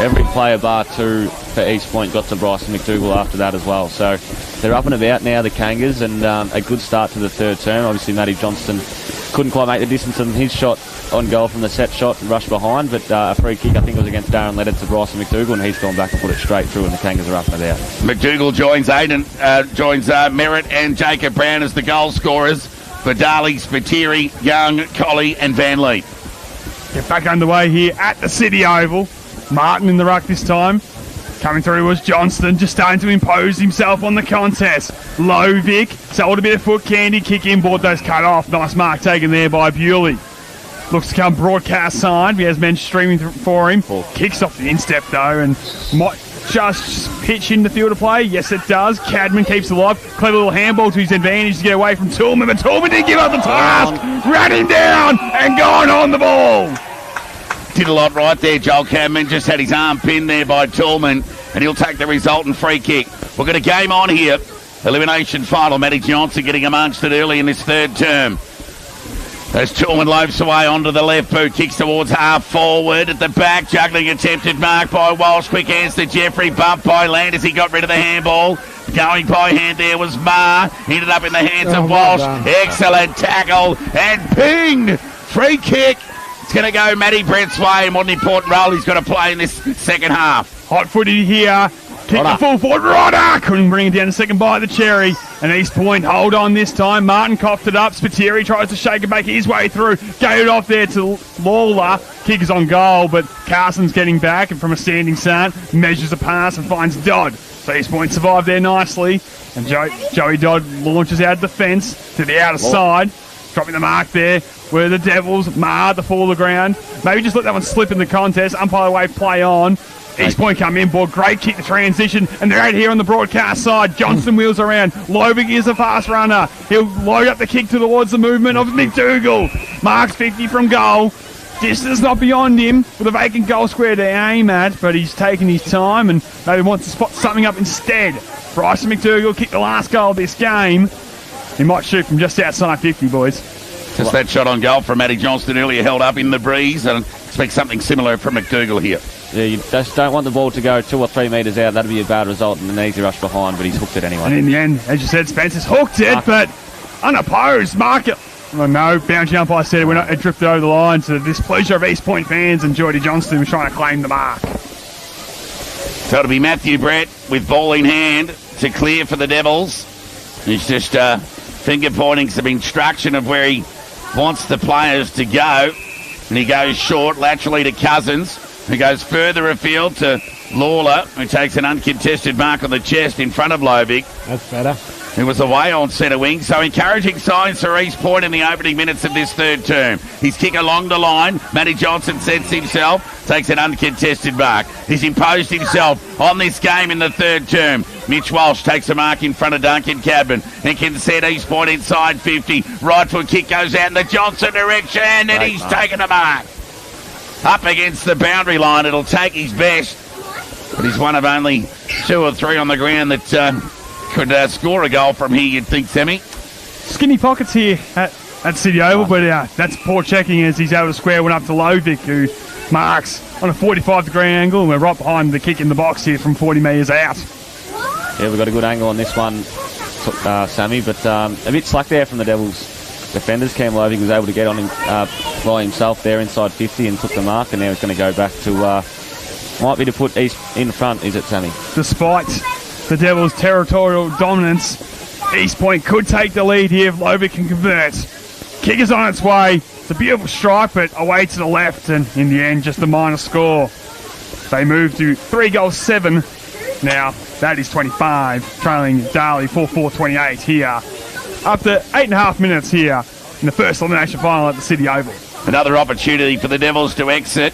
Speaker 8: Every player bar two for East Point got to Bryson McDougall after that as well. So they're up and about now, the Kangas, and a good start to the third term. Obviously, Matty Johnston couldn't quite make the distance on his shot on goal from the set shot and rush behind, but a free kick, I think it was against Darren Leonard to Bryson McDougall, and he's gone back and put it straight through, and the Kangas are up and about.
Speaker 1: McDougall joins Merritt and Jacob Brown as the goal scorers for Darley, Spiteri, Young, Colley and Van Lee.
Speaker 2: Get back underway here at the City Oval. Martin in the ruck this time. Coming through was Johnston, just starting to impose himself on the contest. Lovic sold a bit of foot candy, kick in, board those cut off. Nice mark taken there by Bewley. Looks to come broadcast side. He has men streaming for him. Kicks off the instep though and might just pitch in the field of play. Yes, it does. Cadman keeps alive. Clever little handball to his advantage to get away from Tillman, but Tillman didn't give up the task. Ran him down and gone on the ball.
Speaker 1: Did a lot right there, Joel Cadman. Just had his arm pinned there by Tillman, and he'll take the resultant free kick. We've got a game on here. Elimination final. Matty Johnson getting amongst it early in this third term. As Tillman loafs away onto the left boot, kicks towards half forward. At the back, juggling attempted mark by Walsh. Quick hands to Jeffrey, bumped by Land as he got rid of the handball. Going by hand there was Ma. Ended up in the hands of Walsh. Excellent tackle and pinged. Free kick. It's going to go Matty Brett's way, and what an important role he's got to play in this second half.
Speaker 2: Hot footy here. Kick the full forward. Rodder couldn't bring it down. The second bite of the cherry. And East Point hold on this time. Martin coughed it up. Spiteri tries to shake it back his way through. Gave it off there to Lawler. Kick is on goal, but Carson's getting back and from a standing start measures a pass and finds Dodd. So East Point survived there nicely. And Joey Dodd launches out of the fence to the outer side. Dropping the mark there. Where the Devils marred the fall of the ground. Maybe just let that one slip in the contest. Umpire wave play on. East Point come in, board, great kick to transition, and they're out here on the broadcast side. Johnson wheels around. Lovick is a fast runner. He'll load up the kick towards the movement of McDougall. Marks 50 from goal. Distance not beyond him with a vacant goal square to aim at, but he's taking his time and maybe wants to spot something up instead. Bryson McDougall kicked the last goal of this game. He might shoot from just outside 50, boys.
Speaker 1: Just that shot on goal from Matty Johnston earlier held up in the breeze, and expect something similar from McDougall here.
Speaker 8: Yeah, you just don't want the ball to go 2 or 3 metres out. That'd be a bad result and an easy rush behind, but he's hooked it anyway.
Speaker 2: And in the end, as you said, Spencer's hooked it, but unopposed. Mark it. Well, no, boundary umpire said it drifted over the line to the displeasure of East Point fans, and Geordie Johnston was trying to claim the mark.
Speaker 1: So it'll be Matthew Brett with ball in hand to clear for the Devils. He's just finger pointing some instruction of where he wants the players to go. And he goes short laterally to Cousins, who goes further afield to Lawler, who takes an uncontested mark on the chest in front of Lovick.
Speaker 9: That's better.
Speaker 1: Who was away on centre wing. So encouraging signs for East Point in the opening minutes of this third term. His kick along the line. Matty Johnson sets himself, takes an uncontested mark. He's imposed himself on this game in the third term. Mitch Walsh takes a mark in front of Duncan Cadman and can set East Point inside 50. Right foot kick goes out in the Johnson direction, and he's taken a mark. Up against the boundary line. It'll take his best, but he's one of only 2 or 3 on the ground that could score a goal from here, you'd think, Sammy.
Speaker 2: Skinny pockets here at City Oval, but that's poor checking as he's able to square one up to Lovick, who marks on a 45-degree angle, and we're right behind the kick in the box here from 40 metres out.
Speaker 8: Yeah, we've got a good angle on this one, Sammy, but a bit slack there from the Devils defenders. Cam Lovick was able to get on him by himself there inside 50 and took the mark, and now it's going to go back to might be to put East in front, is it, Sammy?
Speaker 2: Despite the Devils' territorial dominance, East Point could take the lead here if Lovick can convert. Kick is on its way. It's a beautiful strike, but away to the left, and in the end, just a minor score. They move to 3-7 now. That is 25, trailing Darley 4-4-28 here. After 8.5 minutes here in the first elimination final at the City Oval.
Speaker 1: Another opportunity for the Devils to exit.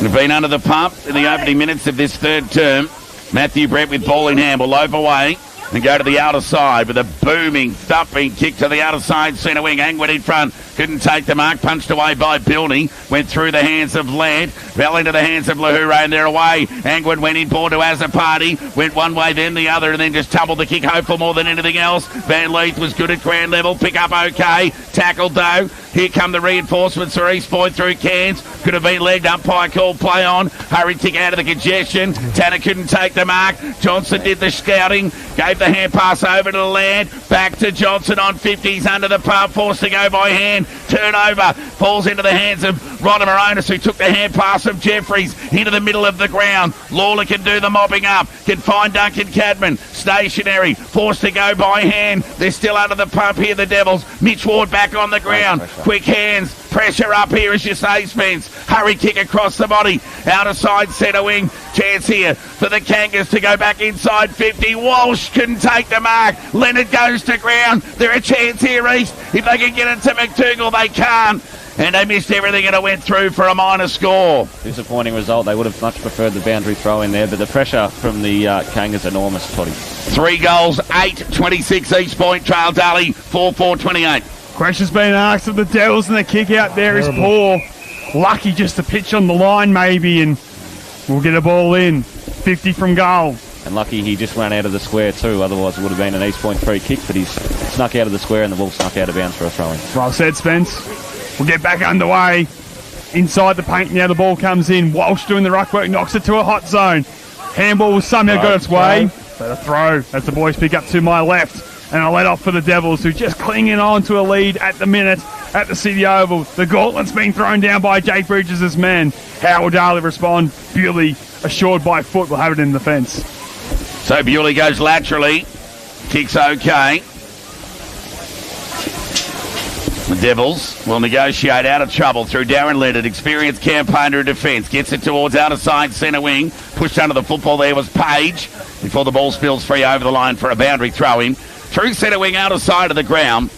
Speaker 1: They've been under the pump in the opening minutes of this third term. Matthew Brett with ball in hand will loaf away and go to the outer side with a booming, thumping kick to the outer side. Centre wing, Angwin in front. Couldn't take the mark. Punched away by Bilney. Went through the hands of Ladd. Fell into the hands of Lahura, and they're away. Angwin went in board to Azapati. Went one way, then the other, and then just tumbled the kick hopeful more than anything else. Van Leith was good at ground level. Pick up okay. Tackled though. Here come the reinforcements for East Point through Cairns. Could have been legged. Umpire called play on. Hurried kick out of the congestion. Tanner couldn't take the mark. Johnson did the scouting. Gave the hand pass over to Ladd. Back to Johnson on 50s under the pump. Forced to go by hand. Turnover. Falls into the hands of Rodder Moronis, who took the hand pass of Jeffries into the middle of the ground. Lawler can do the mopping up. Can find Duncan Cadman. Stationary. Forced to go by hand. They're still under the pump here, the Devils. Mitch Ward back on the ground. Quick hands. Pressure up here, as you say, Spence. Hurry kick across the body. Outer side centre wing. Chance here for the Kangas to go back inside 50. Walsh couldn't take the mark. Leonard goes to ground. They're a chance here, East. If they can get it to McDougall, they can't. and they missed everything and it went through for a minor score.
Speaker 8: Disappointing result. They would have much preferred the boundary throw in there, but the pressure from the Kangas enormous, Toddy.
Speaker 1: 3 goals, 8-26 East Point trail Darley, 4-4-28.
Speaker 2: Questions being asked of the Devils, and the kick out there is poor. Lucky just to pitch on the line maybe, and we'll get a ball in. 50 from goal.
Speaker 8: And lucky he just ran out of the square too, otherwise it would have been an East Point free kick, but he's snuck out of the square and the ball snuck out of bounds for a throw-in.
Speaker 2: Well said, Spence. We'll get back underway. Inside the paint now, the ball comes in. Walsh doing the ruck work, knocks it to a hot zone. Handball was somehow got its way. But a throw as the boys pick up to my left. And a let off for the Devils, who just clinging on to a lead at the minute at the City Oval. The gauntlet's being thrown down by Jake Bridges' men. How will Darley respond? Bewley, assured by foot, will have it in the fence.
Speaker 1: So Bewley goes laterally. Kick's okay. The Devils will negotiate out of trouble through Darren Leonard, experienced campaigner in defence. Gets it towards outer side centre wing. Pushed under the football there was Page before the ball spills free over the line for a boundary throw-in. Through centre wing, outer side of the ground.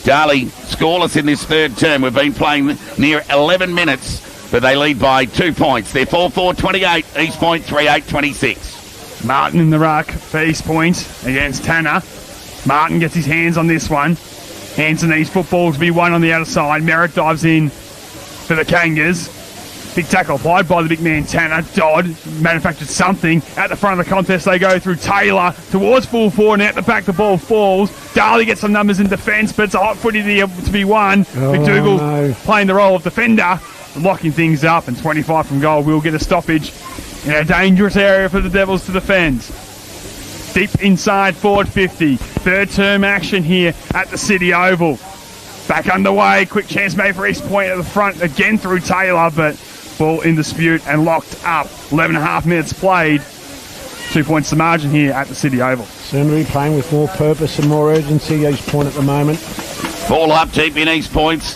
Speaker 1: Darley scoreless in this third term. We've been playing near 11 minutes, but they lead by 2 points. They're 4-4-28, East Point 3-8-26.
Speaker 2: Martin in the ruck for East Point against Tanner. Martin gets his hands on this one. Hands and these footballs to be won on the outer side. Merritt dives in for the Kangas. Big tackle applied by the big man Tanner. Dodd manufactured something. At the front of the contest they go through Taylor towards full forward, and out the back the ball falls. Darley gets some numbers in defence, but it's a hot footy to be won. McDougall playing the role of defender, locking things up, and 25 from goal. We'll get a stoppage in a dangerous area for the Devils to defend. Deep inside forward 50. Third term action here at the City Oval. Back underway. Quick chance made for East Point at the front again through Taylor, but ball in dispute and locked up. 11.5 minutes played. 2 points the margin here at the City Oval.
Speaker 9: Soon to be playing with more purpose and more urgency, East Point at the moment.
Speaker 1: Ball up deep in East Point's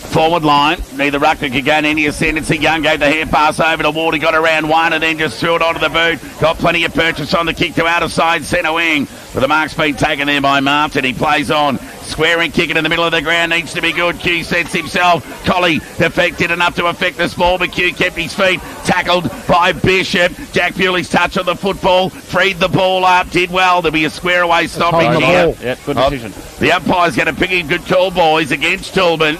Speaker 1: forward line. Neither rucker could gain any ascendancy. Young gave the hand pass over to Ward. He got around one and then just threw it onto the boot. Got plenty of purchase on the kick to outer side centre wing. But the mark's been taken there by Martin. He plays on. Squaring, kicking in the middle of the ground. Needs to be good. Q sets himself. Collie did enough to affect this ball, but Q kept his feet. Tackled by Bishop. Jack Bewley's touch on the football. Freed the ball up. Did well. There'll be a square away stopping here.
Speaker 8: Yep, good decision.
Speaker 1: The umpire's going to pick a good call, boys, against Tillman.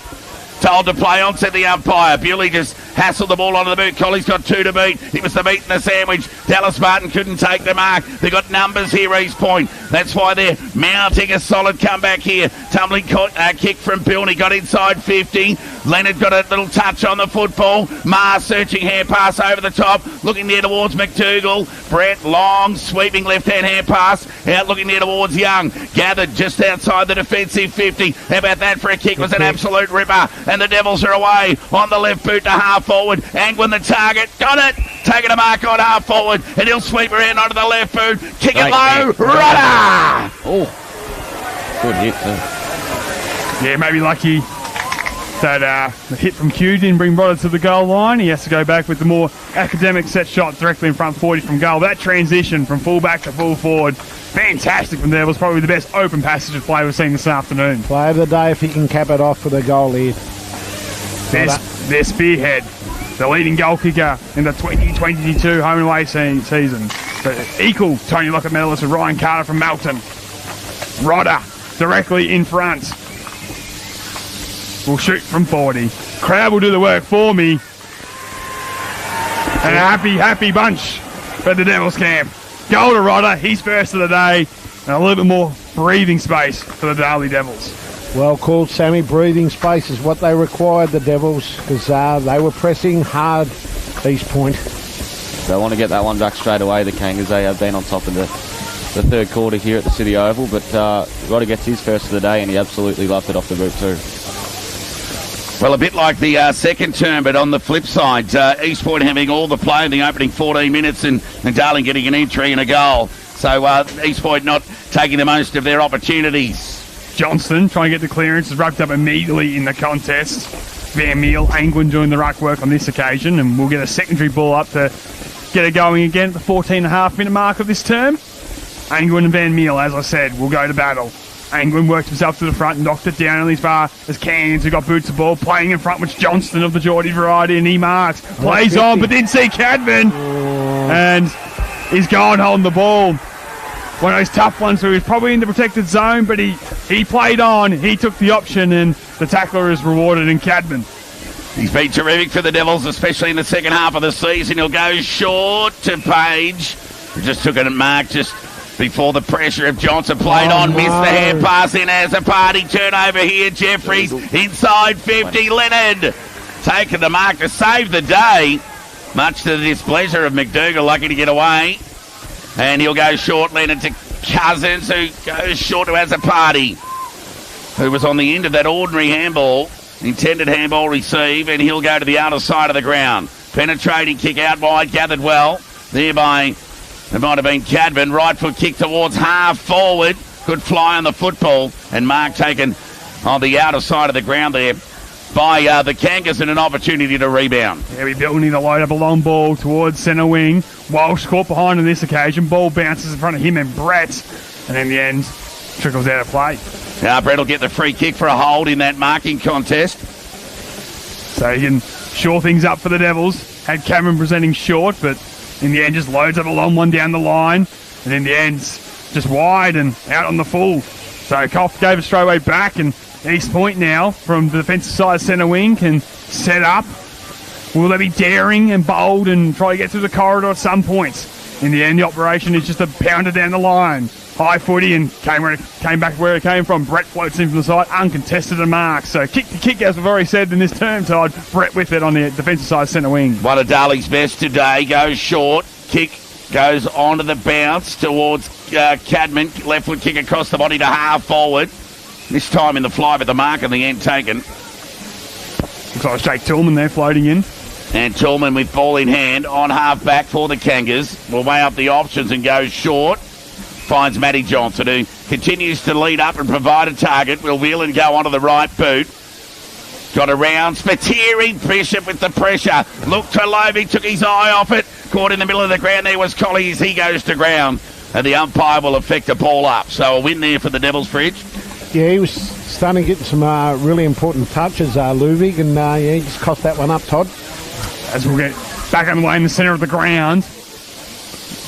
Speaker 1: Told to play on, said the umpire. Bewley just hassled the ball onto the boot. Colley's got 2 to beat. It was the meat and the sandwich. Dallas Martin couldn't take the mark. They've got numbers here, East Point. That's why they're mounting a solid comeback here. Tumbling kick from Bilney. Got inside 50. Leonard got a little touch on the football. Marr searching hand pass over the top. Looking near towards McDougall. Brett Long sweeping left-hand hand pass. Out looking near towards Young. Gathered just outside the defensive 50. How about that for a kick? It was an absolute ripper. And the Devils are away on the left boot to half forward. Angwin the target. Got it. Taking a mark on half forward. And he'll sweep around onto the left boot. Kick it low. Runner!
Speaker 8: Oh, good hit too.
Speaker 2: Yeah, maybe lucky that the hit from Q didn't bring Rodder to the goal line. He has to go back with the more academic set shot directly in front 40 from goal. That transition from full back to full forward, fantastic from there. Was probably the best open passage of play we've seen this afternoon.
Speaker 9: Play of the day if he can cap it off with a goal here.
Speaker 2: Their spearhead, the leading goal kicker in the 2022 home and away season. The equal Tony Lockett medalist with Ryan Carter from Melton. Rodder directly in front. Will shoot from 40. Crowd will do the work for me. And a happy bunch for the Devils camp. Goal to Rodder, he's first of the day. And a little bit more breathing space for the Darley Devils.
Speaker 9: Well called, Sammy. Breathing space is what they required, the Devils, because they were pressing hard, East Point.
Speaker 8: They want to get that one back straight away, the Kangas. They have been on top of the third quarter here at the City Oval, but Rodder gets his first of the day, and he absolutely loved it off the boot too.
Speaker 1: Well, a bit like the second term, but on the flip side, East Point having all the play in the opening 14 minutes and Darling getting an entry and a goal. So East Point not taking the most of their opportunities.
Speaker 2: Johnston trying to get the clearance, is wrapped up immediately in the contest. Van Meel, Angwin doing the ruck work on this occasion, and we'll get a secondary ball up to get it going again at the 14.5 minute mark of this term. Angwin and Van Meel, as I said, will go to battle. Angwin worked himself to the front and knocked it down only as far as Cairns, who got boots of ball. Playing in front was Johnston of the Geordie variety, and he marks. Plays on, but didn't see Cadman. And he's going holding the ball. One of those tough ones where he was probably in the protected zone, but he played on. He took the option, and the tackler is rewarded in Cadman.
Speaker 1: He's been terrific for the Devils, especially in the second half of the season. He'll go short to Page, who just took it at mark just before the pressure of Johnson. Played on, missed the hand pass in as a party. Turnover here, Jeffries inside 50. Leonard taking the mark to save the day, much to the displeasure of McDougall, lucky to get away. And he'll go short, Leonard to Cousins, who goes short to as a party, who was on the end of that ordinary handball. Intended handball receive, and he'll go to the outer side of the ground. Penetrating kick out wide, gathered well. Thereby, it might have been Cadman. Right foot kick towards half forward. Good fly on the football, and mark taken on the outer side of the ground there by the Kangas, and an opportunity to rebound.
Speaker 2: Yeah, we building to load up a long ball towards centre wing. Walsh caught behind on this occasion. Ball bounces in front of him and Brett, and in the end, trickles out of play.
Speaker 1: Now Brett will get the free kick for a hold in that marking contest.
Speaker 2: So he can shore things up for the Devils. Had Cameron presenting short, but in the end just loads up a long one down the line. And in the end, just wide and out on the full. So Koff gave it straight away back, and East Point now from the defensive side centre wing can set up. Will they be daring and bold and try to get through the corridor at some points? In the end, the operation is just a pounder down the line. High footy and came back where it came from. Brett floats in from the side, uncontested and marks. So kick to kick, as we've already said in this term tide. Brett with it on the defensive side centre wing.
Speaker 1: One of Darley's best today. Goes short. Kick goes onto the bounce towards Cadman. Left foot kick across the body to half forward. This time in the fly, but the mark in the end taken.
Speaker 2: Looks like Jake Tillman there floating in.
Speaker 1: And Tillman with ball in hand on half back for the Kangas. Will weigh up the options and goes short. Finds Matty Johnson, who continues to lead up and provide a target. Will wheel and go onto the right boot. Got around. Spiteri, Bishop with the pressure. Looked to Lovey, took his eye off it. Caught in the middle of the ground. There was Collies. He goes to ground. And the umpire will effect a ball up. So a win there for the Devils, Fridge.
Speaker 9: Yeah, he was starting to get some really important touches, Ludwig, and he just cost that one up, Todd.
Speaker 2: As we'll get back on the way in the centre of the ground.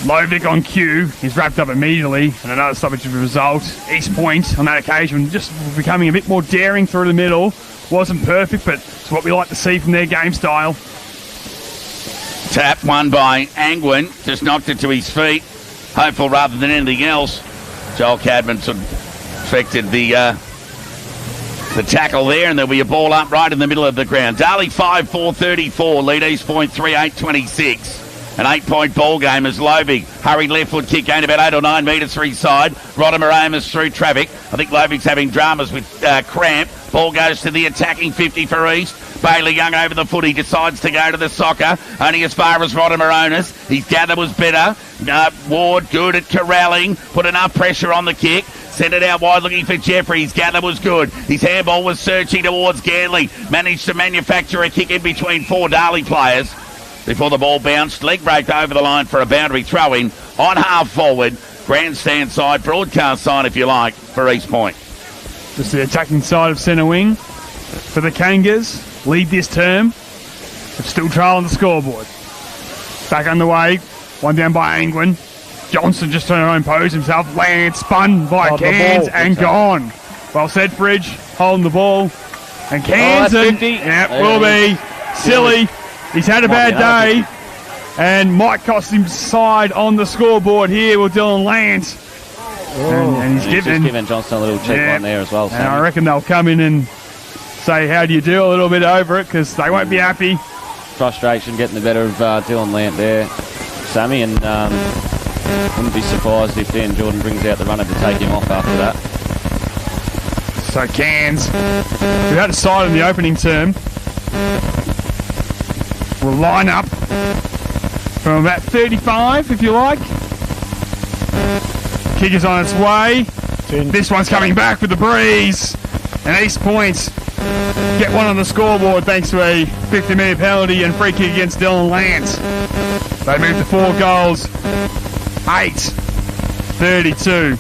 Speaker 2: Lovick on cue. He's wrapped up immediately, and another stoppage of the result. East Point on that occasion just becoming a bit more daring through the middle. Wasn't perfect, but it's what we like to see from their game style.
Speaker 1: Tap won by Angwin. Just knocked it to his feet. Hopeful rather than anything else. Joel Cadman sort of affected the tackle there, and there'll be a ball up right in the middle of the ground. Darley 5-4-34, lead East Point 3-8-26. An 8-point ball game as Lovig hurried left foot kick going about 8 or 9 metres for his side. Rodimer Amos through traffic. I think Lovig's having dramas with cramp. Ball goes to the attacking 50 for East. Bailey Young over the foot. He decides to go to the soccer. Only as far as Rodimer Amos. His gather was better. Ward good at corralling. Put enough pressure on the kick. Sent it out wide looking for Jeffrey. His gather was good. His handball was searching towards Ganley. Managed to manufacture a kick in between 4 Darley players before the ball bounced. Leg break over the line for a boundary throw-in on half forward. Grandstand side, broadcast side if you like, for East Point.
Speaker 2: Just the attacking side of centre wing for the Kangas. Lead this term. But still trailing the scoreboard. Back underway. One down by Angwin. Johnson just trying to impose himself. Land spun by Cairns and gone. Well said, Fridge. Holding the ball. And Cairns will be silly. He's had a bad day. And might cost him side on the scoreboard here with Dylan Lance. And he's
Speaker 8: given Johnson a little cheap one there as well.
Speaker 2: And I reckon they'll come in and say, how do you do, a little bit over it, because they won't be happy.
Speaker 8: Frustration getting the better of Dylan Lant there, Sammy, and wouldn't be surprised if Dan Jordan brings out the runner to take him off after that.
Speaker 2: So Cairns, who had a side in the opening term, will line up from about 35, if you like. Kick is on its way. This one's coming back with the breeze. And East Point get one on the scoreboard thanks to a 50-minute penalty and free kick against Dylan Lance. They move to 4 goals. 8-32.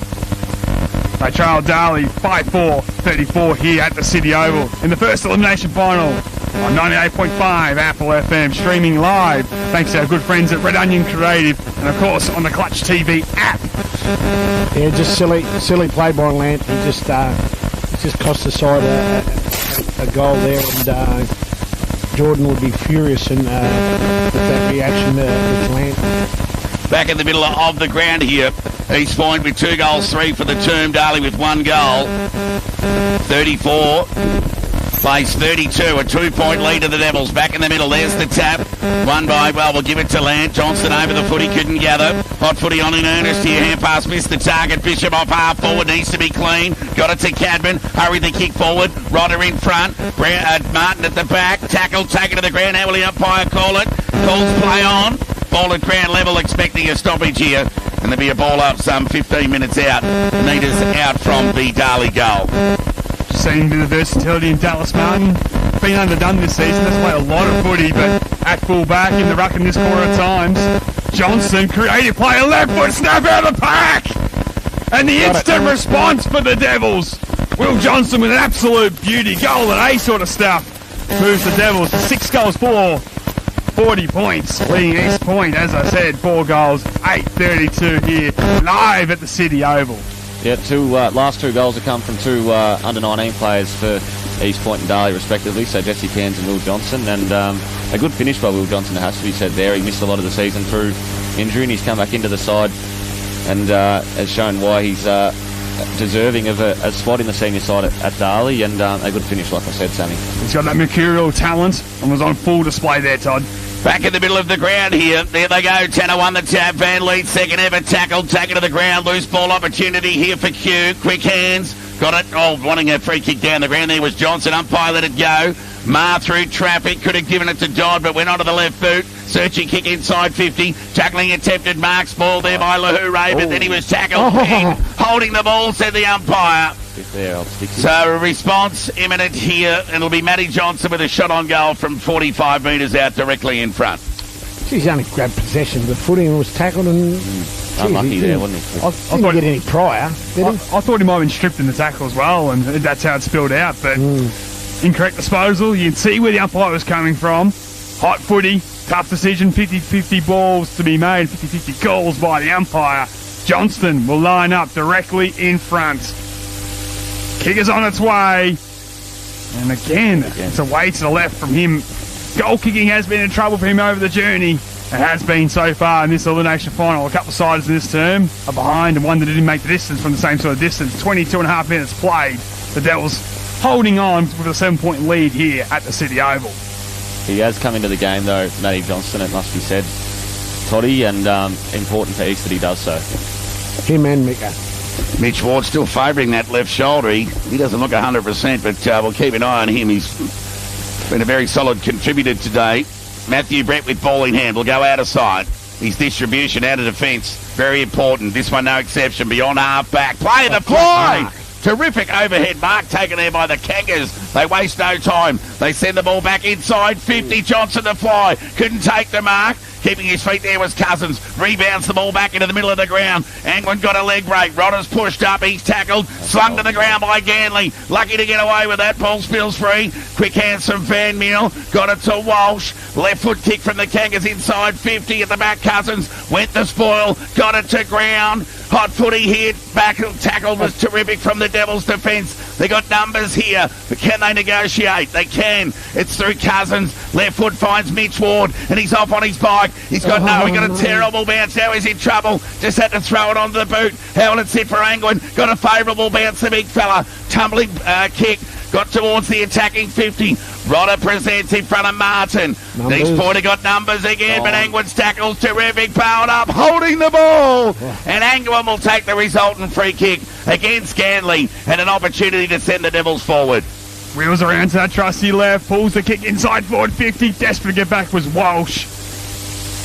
Speaker 2: They trailed Darley 5-4, 34 here at the City Oval in the first elimination final on 98.5 Apple FM, streaming live thanks to our good friends at Red Onion Creative and of course on the Clutch TV app.
Speaker 9: Yeah, just silly play by Lant. He just cost the side a goal there, and Jordan would be furious with that reaction with Lant.
Speaker 1: Back in the middle of the ground here, East Point with 2 goals, 3 for the term. Darley with 1 goal. 34. Place 32, a 2-point lead to the Devils. Back in the middle, there's the tap. Won by, well, we'll give it to Lant. Johnston over the footy, couldn't gather. Hot footy on in earnest here. Hand pass missed the target. Bishop off half forward, needs to be clean. Got it to Cadman. Hurry the kick forward. Rodder in front. Martin at the back. Tackle, take it to the ground. How will the umpire call it? Calls play on. Ball at ground level, expecting a stoppage here. And there'll be a ball up some 15 minutes out. Metres out from the Darley goal.
Speaker 2: Seeing the versatility in Dallas Martin. Been underdone this season. Has played a lot of footy, but at full back in the ruck in this corner at times. Johnston, creative play, a left foot snap out of the pack! And the instant response for the Devils. Will Johnston with an absolute beauty, goal and A sort of stuff. Moves the Devils to 6 goals, 40 points. Leading East Point, as I said, 4 goals, 8:32 here, live at the City Oval.
Speaker 8: Yeah, last 2 goals have come from 2 under-19 players for East Point and Darley, respectively. So Jesse Cairns and Will Johnson, and a good finish by Will Johnson, it has to be said there. He missed a lot of the season through injury, and he's come back into the side and has shown why he's deserving of a spot in the senior side at Darley, and a good finish, like I said, Sammy.
Speaker 2: He's got that mercurial talent and was on full display there, Todd.
Speaker 1: Back in the middle of the ground here. There they go. Tanner won the tap. Van Leet, second ever tackle. Taken to the ground. Loose ball opportunity here for Q. Quick hands. Got it. Oh, wanting a free kick down the ground. There was Johnson. Umpire let it go. Marr through traffic. Could have given it to Dodd, but went onto the left boot. Searching kick inside 50. Tackling attempted. Mark's ball there by Lahouray, but then he was tackled. Holding the ball, said the umpire. So a response imminent here. It'll be Matty Johnson with a shot on goal from 45 metres out directly in front.
Speaker 9: He's only grabbed possession of the footy and was tackled and...
Speaker 8: Unlucky there, wasn't he?
Speaker 9: I didn't get any prior, did he?
Speaker 2: I thought he might have been stripped in the tackle as well, and that's how it spilled out, but incorrect disposal. You can see where the umpire was coming from. Hot footy, tough decision, 50-50 balls to be made, 50-50 calls by the umpire. Johnston will line up directly in front. Kick is on its way. And again, it's away to the left from him. Goal kicking has been in trouble for him over the journey. It has been so far in this elimination final. A couple of sides in this term are behind, and one that didn't make the distance from the same sort of distance. 22.5 minutes played. The Devils holding on with a 7-point lead here at the City Oval.
Speaker 8: He has come into the game, though, Matty Johnston, it must be said, Toddy, and important for East that he does so.
Speaker 9: Him and Mika.
Speaker 1: Mitch Ward still favouring that left shoulder. He doesn't look 100%, but we'll keep an eye on him. He's been a very solid contributor today. Matthew Brett with ball in hand will go out of sight. His distribution out of defence, very important. This one no exception. Beyond half back. Play the fly! Terrific overhead mark taken there by the Kangas. They waste no time. They send the ball back inside 50. Johnson the fly. Couldn't take the mark. Keeping his feet there was Cousins. Rebounds the ball back into the middle of the ground. Angwin got a leg break. Rodder's pushed up. He's tackled. Slung to the ground by Ganley. Lucky to get away with that. Ball spills free. Quick hands from Van Miel. Got it to Walsh. Left foot kick from the Kangas inside 50 at the back. Cousins went the spoil. Got it to ground. Hot footy hit. Back tackle was terrific from the Devils' defence. They got numbers here, but can they negotiate? They can. It's through Cousins. Left foot finds Mitch Ward, and he's off on his bike. He's got he got a terrible bounce. Now he's in trouble. Just had to throw it onto the boot. How will it sit for Angwin? Got a favourable bounce, the big fella. Tumbling kick. Got towards the attacking 50. Rodder presents in front of Martin. East Point have got numbers again, but Angwin's tackle's terrific. Powered up, holding the ball. And Angwin will take the resultant free kick against Ganley, and an opportunity to send the Devils forward.
Speaker 2: Wheels around to that trusty left, pulls the kick inside forward 50. Desperate to get back was Walsh.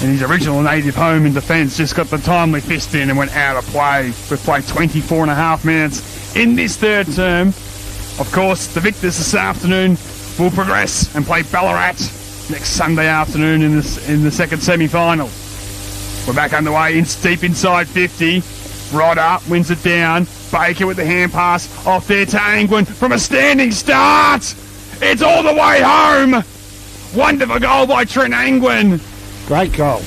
Speaker 2: And his original native home in defence just got the timely fist in and went out of play. We've played 24.5 minutes in this third term. Of course, the victors this afternoon will progress and play Ballarat next Sunday afternoon in the second semi-final. We're back underway, deep inside 50. Rodder wins it down. Baker with the hand pass off there to Angwin from a standing start. It's all the way home. Wonderful goal by Trent Angwin.
Speaker 9: Great goal.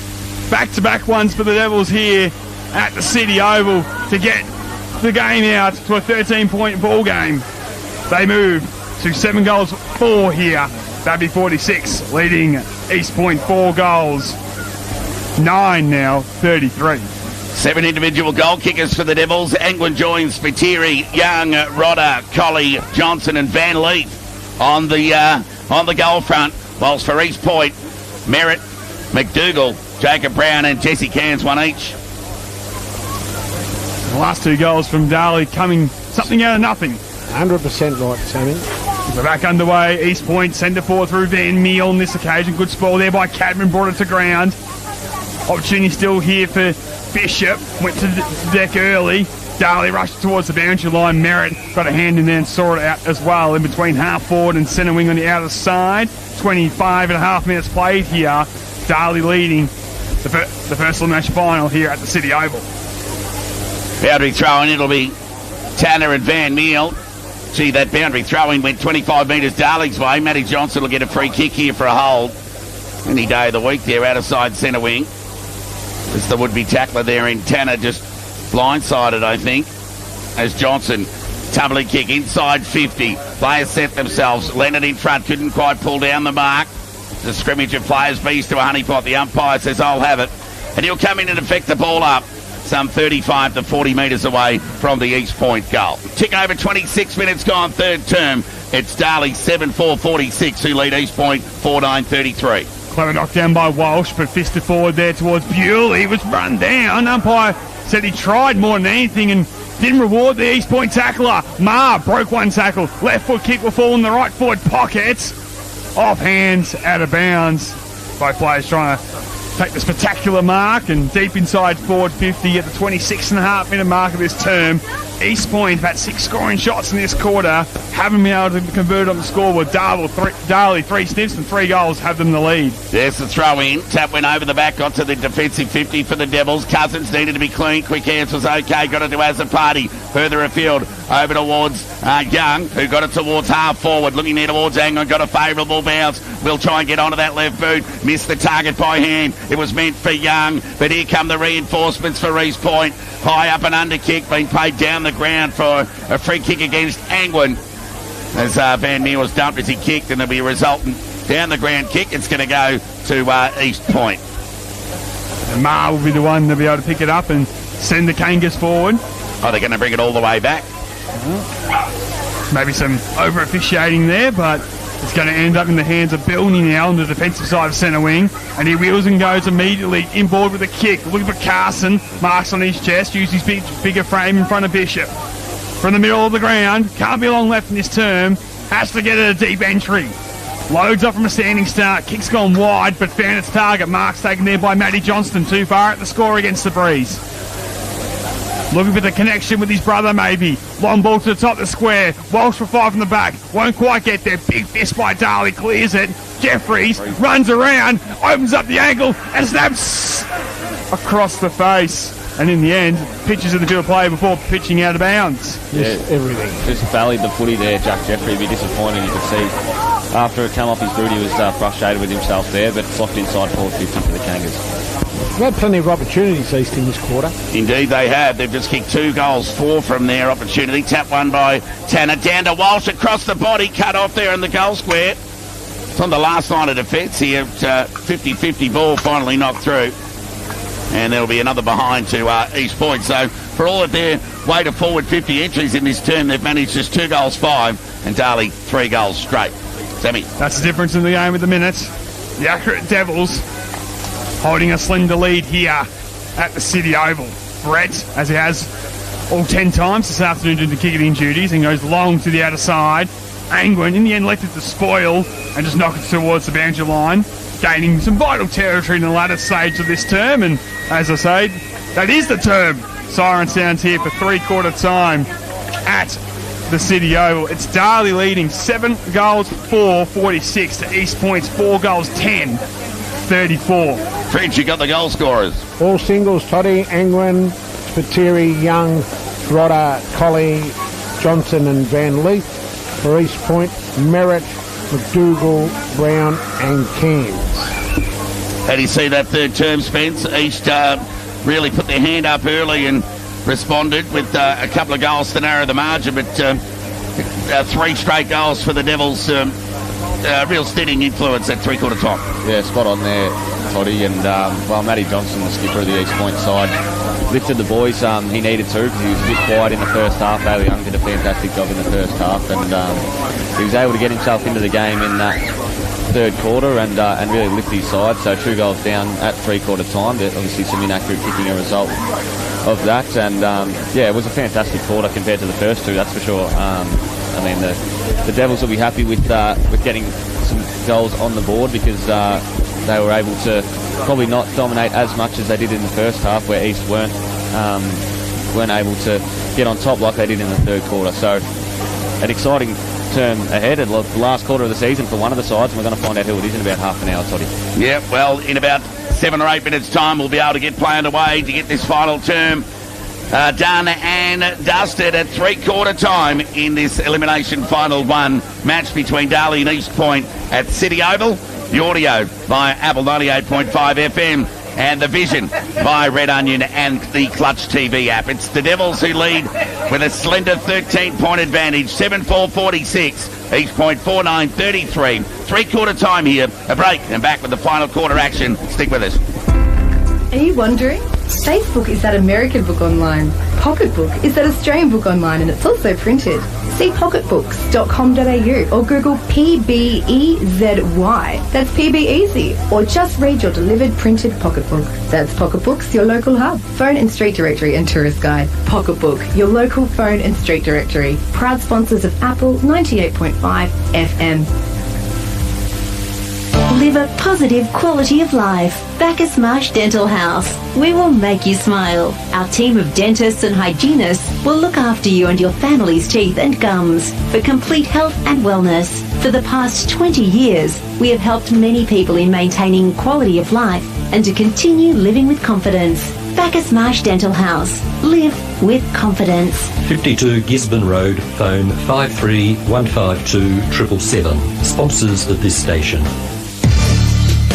Speaker 2: Back-to-back ones for the Devils here at the City Oval to get the game out to a 13-point ball game. They move to 7 goals 4 here. That'd be 46, leading East Point 4 goals. 9 now, 33.
Speaker 1: 7 individual goal kickers for the Devils. Angwin joins Spiteri, Young, Rodder, Colley, Johnson and Van Leaf on the goal front. Whilst for East Point, Merritt, McDougall, Jacob Brown and Jesse Cairns, 1 each.
Speaker 2: The last 2 goals from Darley coming something out of nothing.
Speaker 9: 100% right, Sammy.
Speaker 2: We're back underway. East Point centre forward through Van Meel on this occasion. Good spoil there by Cadman, brought it to ground. Opportunity still here for Bishop. Went to the deck early. Darley rushed towards the boundary line. Merritt got a hand in there and saw it out as well in between half forward and centre wing on the outer side. 25.5 minutes played here. Darley leading the first match final here at the City Oval.
Speaker 1: Boundary throw-in, it'll be Tanner and Van Meel. Gee, that boundary throw-in went 25 metres Darley's way. Matty Johnson will get a free kick here for a hold. Any day of the week there, outer side centre wing. It's the would-be tackler there in Tanner, just blindsided, I think, as Johnson tumbling kick inside 50. Players set themselves. Leonard in front, couldn't quite pull down the mark. The scrimmage of players bees to a honeypot. The umpire says, I'll have it. And he'll come in and effect the ball up some 35 to 40 metres away from the East Point goal. Tick over 26 minutes gone, third term. It's Darley 7-4-46 who lead East Point 4-9-33.
Speaker 2: Clever knockdown by Walsh, but fisted forward there towards Buell. He was run down. Umpire said he tried more than anything and didn't reward the East Point tackler. Marr broke one tackle. Left foot kick will fall in the right forward pocket. Off hands, out of bounds. Both players trying to take the spectacular mark and deep inside forward 50 at the 26.5 minute mark of this term. East Point had 6 scoring shots in this quarter. Haven't been able to convert on the scoreboard. Darley 3 sniffs and 3 goals have them the lead.
Speaker 1: There's the throw in. Tap went over the back, got to the defensive 50 for the Devils. Cousins needed to be clean. Quick hands was okay. Got it to Azzopardi. Further afield over towards Young, who got it towards half forward. Looking there towards Angwin. Got a favourable bounce. Will try and get onto that left boot. Missed the target by hand. It was meant for Young. But here come the reinforcements for East Point. High up and under kick being paid down the ground for a free kick against Angwin. As Van Meer was dumped as he kicked, and there'll be a resultant down the ground kick. It's going to go to East Point.
Speaker 2: And Marr will be the one to be able to pick it up and send the Kangas forward.
Speaker 1: Oh, they're going to bring it all the way back.
Speaker 2: Maybe some over officiating there, but it's going to end up in the hands of Bilney now on the defensive side of centre wing. And he wheels and goes immediately inboard with a kick. Looking for Carson. Marks on his chest. Uses his bigger frame in front of Bishop. From the middle of the ground. Can't be long left in this term. Has to get it a deep entry. Loads up from a standing start. Kick's gone wide, but found its target. Marks taken there by Matty Johnston. Too far at the score against the Breeze. Looking for the connection with his brother, maybe. Long ball to the top of the square. Walsh for 5 from the back. Won't quite get there. Big fist by Darley. Clears it. Jeffries runs around. Opens up the ankle and snaps across the face. And in the end, pitches in the field play before pitching out of bounds.
Speaker 8: Yeah, everything. Just valleyed the footy there, Jack Jeffrey. Be disappointed, you could see. After it came off his boot, he was frustrated with himself there, but it's locked inside forward 50 for the Kangas.
Speaker 9: They've had plenty of opportunities, East, in this quarter.
Speaker 1: Indeed they have. They've just kicked 2 goals, 4 from their opportunity. Tap one by Tanner. Down to Walsh across the body, cut off there in the goal square. It's on the last line of defence here. 50-50 ball finally knocked through. And there'll be another behind to East Point. So for all of their way to forward 50 entries in this term, they've managed just 2 goals, 5, and Darley 3 goals straight. Sammy.
Speaker 2: That's the difference in the game at the minute. The accurate Devils holding a slender lead here at the City Oval. Brett, as he has all 10 times this afternoon doing the kicking duties, and goes long to the outer side. Angwin in the end left it to spoil and just knock it towards the boundary line, gaining some vital territory in the latter stage of this term. And as I say, that is the term. Siren sounds here for 3/4 time at the City Oval. It's Darley leading 7 goals 4-46 to East Point's 4 goals 10-34.
Speaker 1: French, you got the goal scorers.
Speaker 9: All singles, Toddy, Angwin, Spiteri, Young, Rodder, Colley, Johnson and Van Leaf. For East Point, Merritt, McDougall, Brown and Cairns.
Speaker 1: How do you see that third term, Spence? East really put their hand up early and responded with a couple of goals to narrow the margin, but 3 straight goals for the Devils. Real steadying influence at three-quarter time.
Speaker 8: Yeah, spot on there, Toddy. And, Matty Johnson, the skipper of the East Point side, lifted the boys. He needed to because he was a bit quiet in the first half. Bailey Young did a fantastic job in the first half, and he was able to get himself into the game in that third quarter and really lift his side. So 2 goals down at three-quarter time. There's obviously some inaccurate kicking a result of that, and it was a fantastic quarter compared to the first 2, that's for sure. The Devils will be happy with getting some goals on the board because they were able to probably not dominate as much as they did in the first half, where East weren't able to get on top like they did in the third quarter. So an exciting term ahead at the last quarter of the season for one of the sides, and we're going to find out who it is in about half an hour, Toddy.
Speaker 1: Yeah, well, in about 7 or 8 minutes' time, we'll be able to get play underway to get this final term done and dusted at three-quarter time in this elimination final 1 match between Darley and East Point at City Oval. The audio via Apple 98.5 FM and the vision via Red Onion and the Clutch TV app. It's the Devils who lead with a slender 13-point advantage, 7-4-46, East Point 4-9-33. Three-quarter time here, a break, and back with the final quarter action. Stick with us.
Speaker 18: Are you wondering? Facebook is that American book online. Pocketbook is that Australian book online, and it's also printed. See pocketbooks.com.au or Google PBEZY. That's PB Easy. Or just read your delivered printed pocketbook. That's Pocketbooks, your local hub. Phone and street directory and tourist guide. Pocketbook, your local phone and street directory. Proud sponsors of Apple 98.5 FM.
Speaker 10: Live a positive quality of life. Bacchus Marsh Dental House. We will make you smile. Our team of dentists and hygienists will look after you and your family's teeth and gums for complete health and wellness. For the past 20 years, we have helped many people in maintaining quality of life and to continue living with confidence. Bacchus Marsh Dental House. Live with confidence.
Speaker 19: 52 Gisborne Road, phone 53152 777. Sponsors of this station.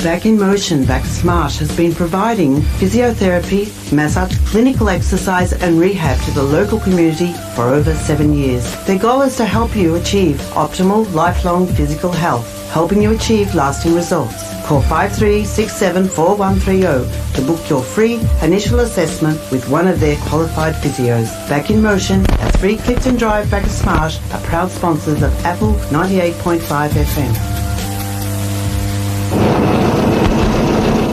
Speaker 20: Back in Motion, Bacchus Marsh has been providing physiotherapy, massage, clinical exercise and rehab to the local community for over 7 years. Their goal is to help you achieve optimal, lifelong physical health, helping you achieve lasting results. Call 53674130 to book your free initial assessment with one of their qualified physios. Back in Motion at 3 Clifton Drive, Bacchus Marsh, are proud sponsors of Apple 98.5 FM.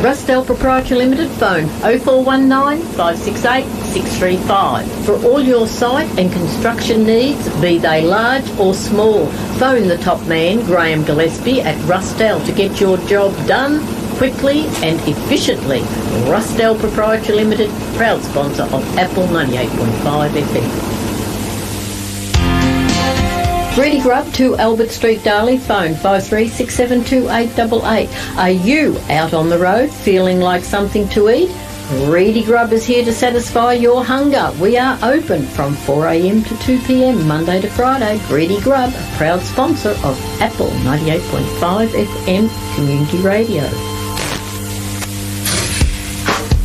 Speaker 10: Rusdale Proprietary Limited, phone 0419 568 635. For all your site and construction needs, be they large or small, phone the top man, Graham Gillespie at Rusdale to get your job done quickly and efficiently. Rusdale Proprietary Limited, proud sponsor of Apple 98.5 FM. Greedy Grub, 2 Albert Street, Darley, phone 53672888. Are you out on the road feeling like something to eat? Greedy Grub is here to satisfy your hunger. We are open from 4 a.m. to 2 p.m. Monday to Friday. Greedy Grub, a proud sponsor of Apple 98.5 FM Community Radio.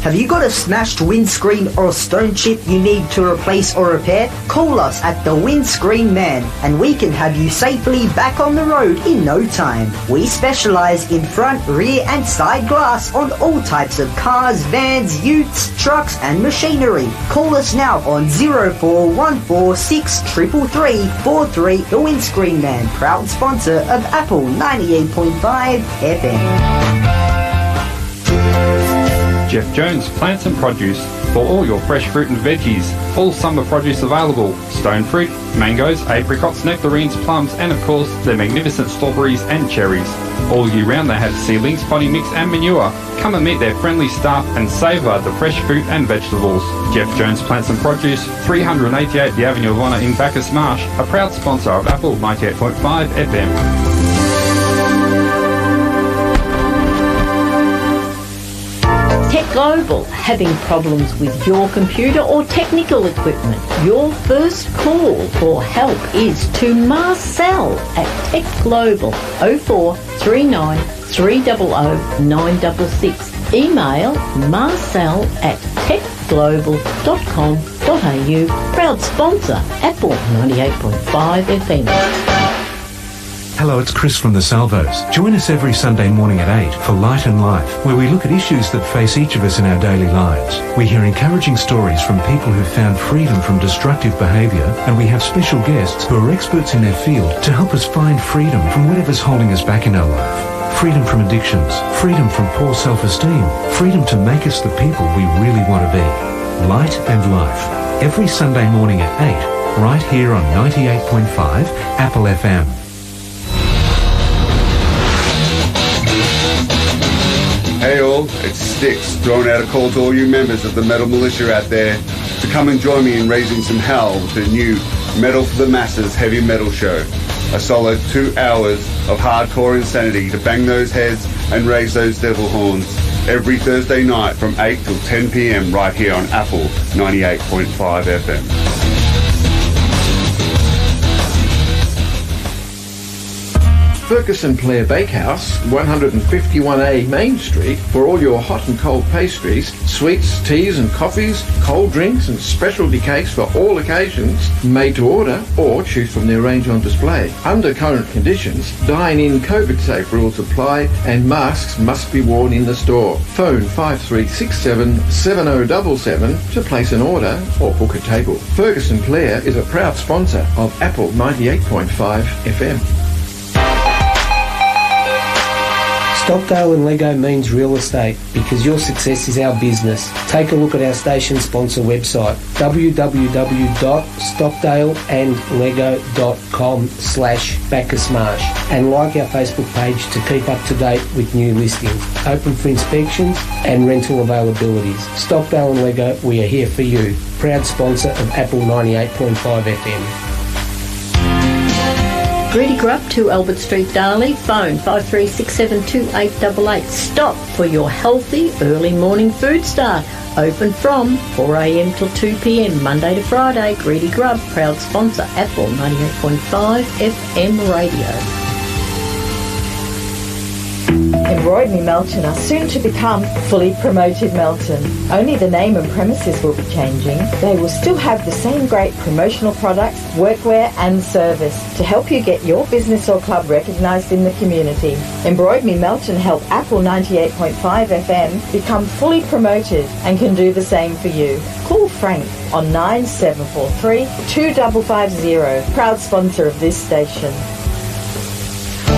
Speaker 4: Have you got a smashed windscreen or a stone chip you need to replace or repair? Call us at the Windscreen Man and we can have you safely back on the road in no time. We specialise in front, rear and side glass on all types of cars, vans, utes, trucks and machinery. Call us now on 0414633343. The Windscreen Man, proud sponsor of Apple 98.5 FM.
Speaker 6: Jeff Jones Plants and Produce for all your fresh fruit and veggies. All summer produce available. Stone fruit, mangoes, apricots, nectarines, plums and of course their magnificent strawberries and cherries. All year round they have seedlings, potting mix and manure. Come and meet their friendly staff and savour the fresh fruit and vegetables. Jeff Jones Plants and Produce, 388 The Avenue of Honour in Bacchus Marsh, a proud sponsor of Apple 98.5 FM.
Speaker 10: Tech Global, having problems with your computer or technical equipment. Your first call for help is to Marcel at Tech Global 0439 300 966. Email marcel@techglobal.com.au. Proud sponsor, Apple 98.5 FM.
Speaker 14: Hello, it's Chris from the Salvos. Join us every Sunday morning at 8 for Light and Life, where we look at issues that face each of us in our daily lives. We hear encouraging stories from people who've found freedom from destructive behaviour, and we have special guests who are experts in their field to help us find freedom from whatever's holding us back in our life. Freedom from addictions, freedom from poor self-esteem, freedom to make us the people we really want to be. Light and Life, every Sunday morning at 8, right here on 98.5 Apple FM.
Speaker 15: Hey all, it's Sticks, throwing out a call to all you members of the Metal Militia out there to come and join me in raising some hell with the new Metal for the Masses heavy metal show. A solid 2 hours of hardcore insanity to bang those heads and raise those devil horns every Thursday night from 8 till 10 p.m. right here on Apple 98.5 FM.
Speaker 3: Ferguson Player Bakehouse, 151A Main Street, for all your hot and cold pastries, sweets, teas and coffees, cold drinks and specialty cakes for all occasions, made to order or choose from their range on display. Under current conditions, dine-in COVID-safe rules apply and masks must be worn in the store. Phone 5367 7077 to place an order or book a table. Ferguson Player is a proud sponsor of Apple 98.5 FM.
Speaker 11: Stockdale and Lego means real estate because your success is our business. Take a look at our station sponsor website www.stockdaleandlego.com/Bacchusmarsh and like our Facebook page to keep up to date with new listings, open for inspections and rental availabilities. Stockdale and Lego, we are here for you. Proud sponsor of Apple 98.5 FM.
Speaker 10: Greedy Grub, 2 Albert Street, Darley. Phone 53672888. Stop for your healthy early morning food start. Open from 4 a.m. till 2 p.m. Monday to Friday. Greedy Grub, proud sponsor, Apple 98.5 FM radio.
Speaker 7: Embroidery Melton are soon to become fully promoted Melton. Only the name and premises will be changing. They will still have the same great promotional products, workwear and service to help you get your business or club recognised in the community. Embroidery Melton help Apple 98.5 FM become fully promoted and can do the same for you. Call Frank on 9743 2550, proud sponsor of this station.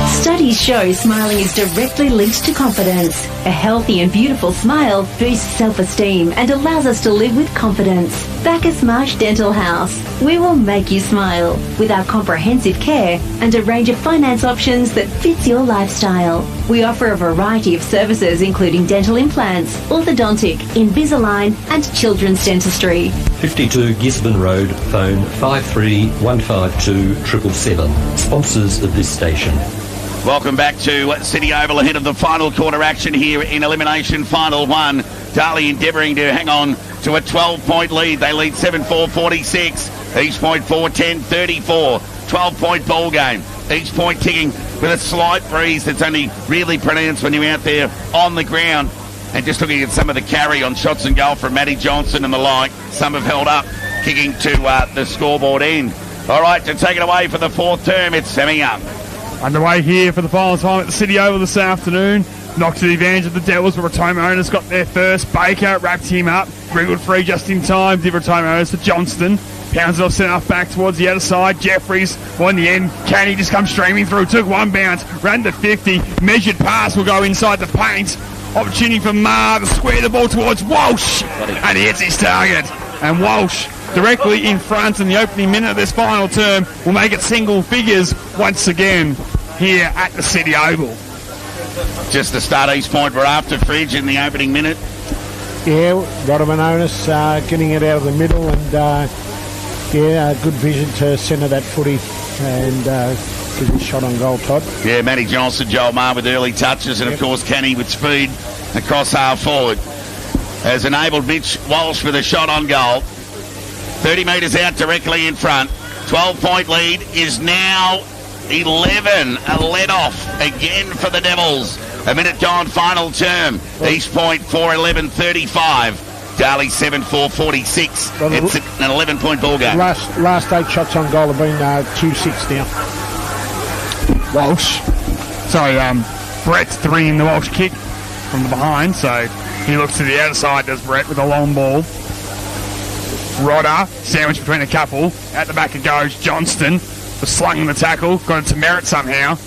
Speaker 21: Studies show smiling is directly linked to confidence. A healthy and beautiful smile boosts self-esteem and allows us to live with confidence. Bacchus Marsh Dental House. We will make you smile with our comprehensive care and a range of finance options that fits your lifestyle. We offer a variety of services including dental implants, orthodontic, Invisalign and children's dentistry.
Speaker 19: 52 Gisborne Road, phone 53152 777. Sponsors of this station.
Speaker 1: Welcome back to City Oval ahead of the final quarter action here in Elimination Final 1. Darley endeavouring to hang on to a 12-point lead. They lead 7-4-46. Each point 4-10-34. 12-point ball game. Each point ticking with a slight breeze that's only really pronounced when you're out there on the ground. And just looking at some of the carry on shots and goal from Matty Johnson and the like, some have held up, kicking to the scoreboard end. All right, to take it away for the fourth term, it's Sammy Young.
Speaker 2: Underway here for the final time at the City Oval this afternoon. Knocked to the advantage of the Devils, but Rotoma owners got there first. Baker wrapped him up. Greenwood free just in time. Did Rotoma owners to Johnston. Pounds it off centre half back towards the other side. Jeffries, well in the end, Canny just comes streaming through. Took one bounce, ran to 50. Measured pass will go inside the paint. Opportunity for Marr to square the ball towards Walsh. And he hits his target. And Walsh, directly in front in the opening minute of this final term, will make it single figures once again here at the City Oval.
Speaker 1: Just the start East Point were after Fridge in the opening minute.
Speaker 9: Yeah, Rodman Onus getting it out of the middle and good vision to centre that footy and give a shot on goal, Todd.
Speaker 1: Yeah, Matty Johnson, Joel Marr with early touches and of course Canny with speed across half forward. has enabled Mitch Walsh with a shot on goal. 30 metres out directly in front. 12-point lead is now 11. A let-off again for the Devils. A minute gone, final term. East Point 4-11-35. Darley 7-4-46. It's an 11-point ball game.
Speaker 9: Last 8 shots on goal have been 2-6 now.
Speaker 2: Walsh. Sorry, Brett's bringing the Walsh kick from the behind, so he looks to the outside, does Brett, with a long ball. Rodder, sandwiched between a couple. At the back it goes. Johnston was slung in the tackle, got it to Merritt somehow,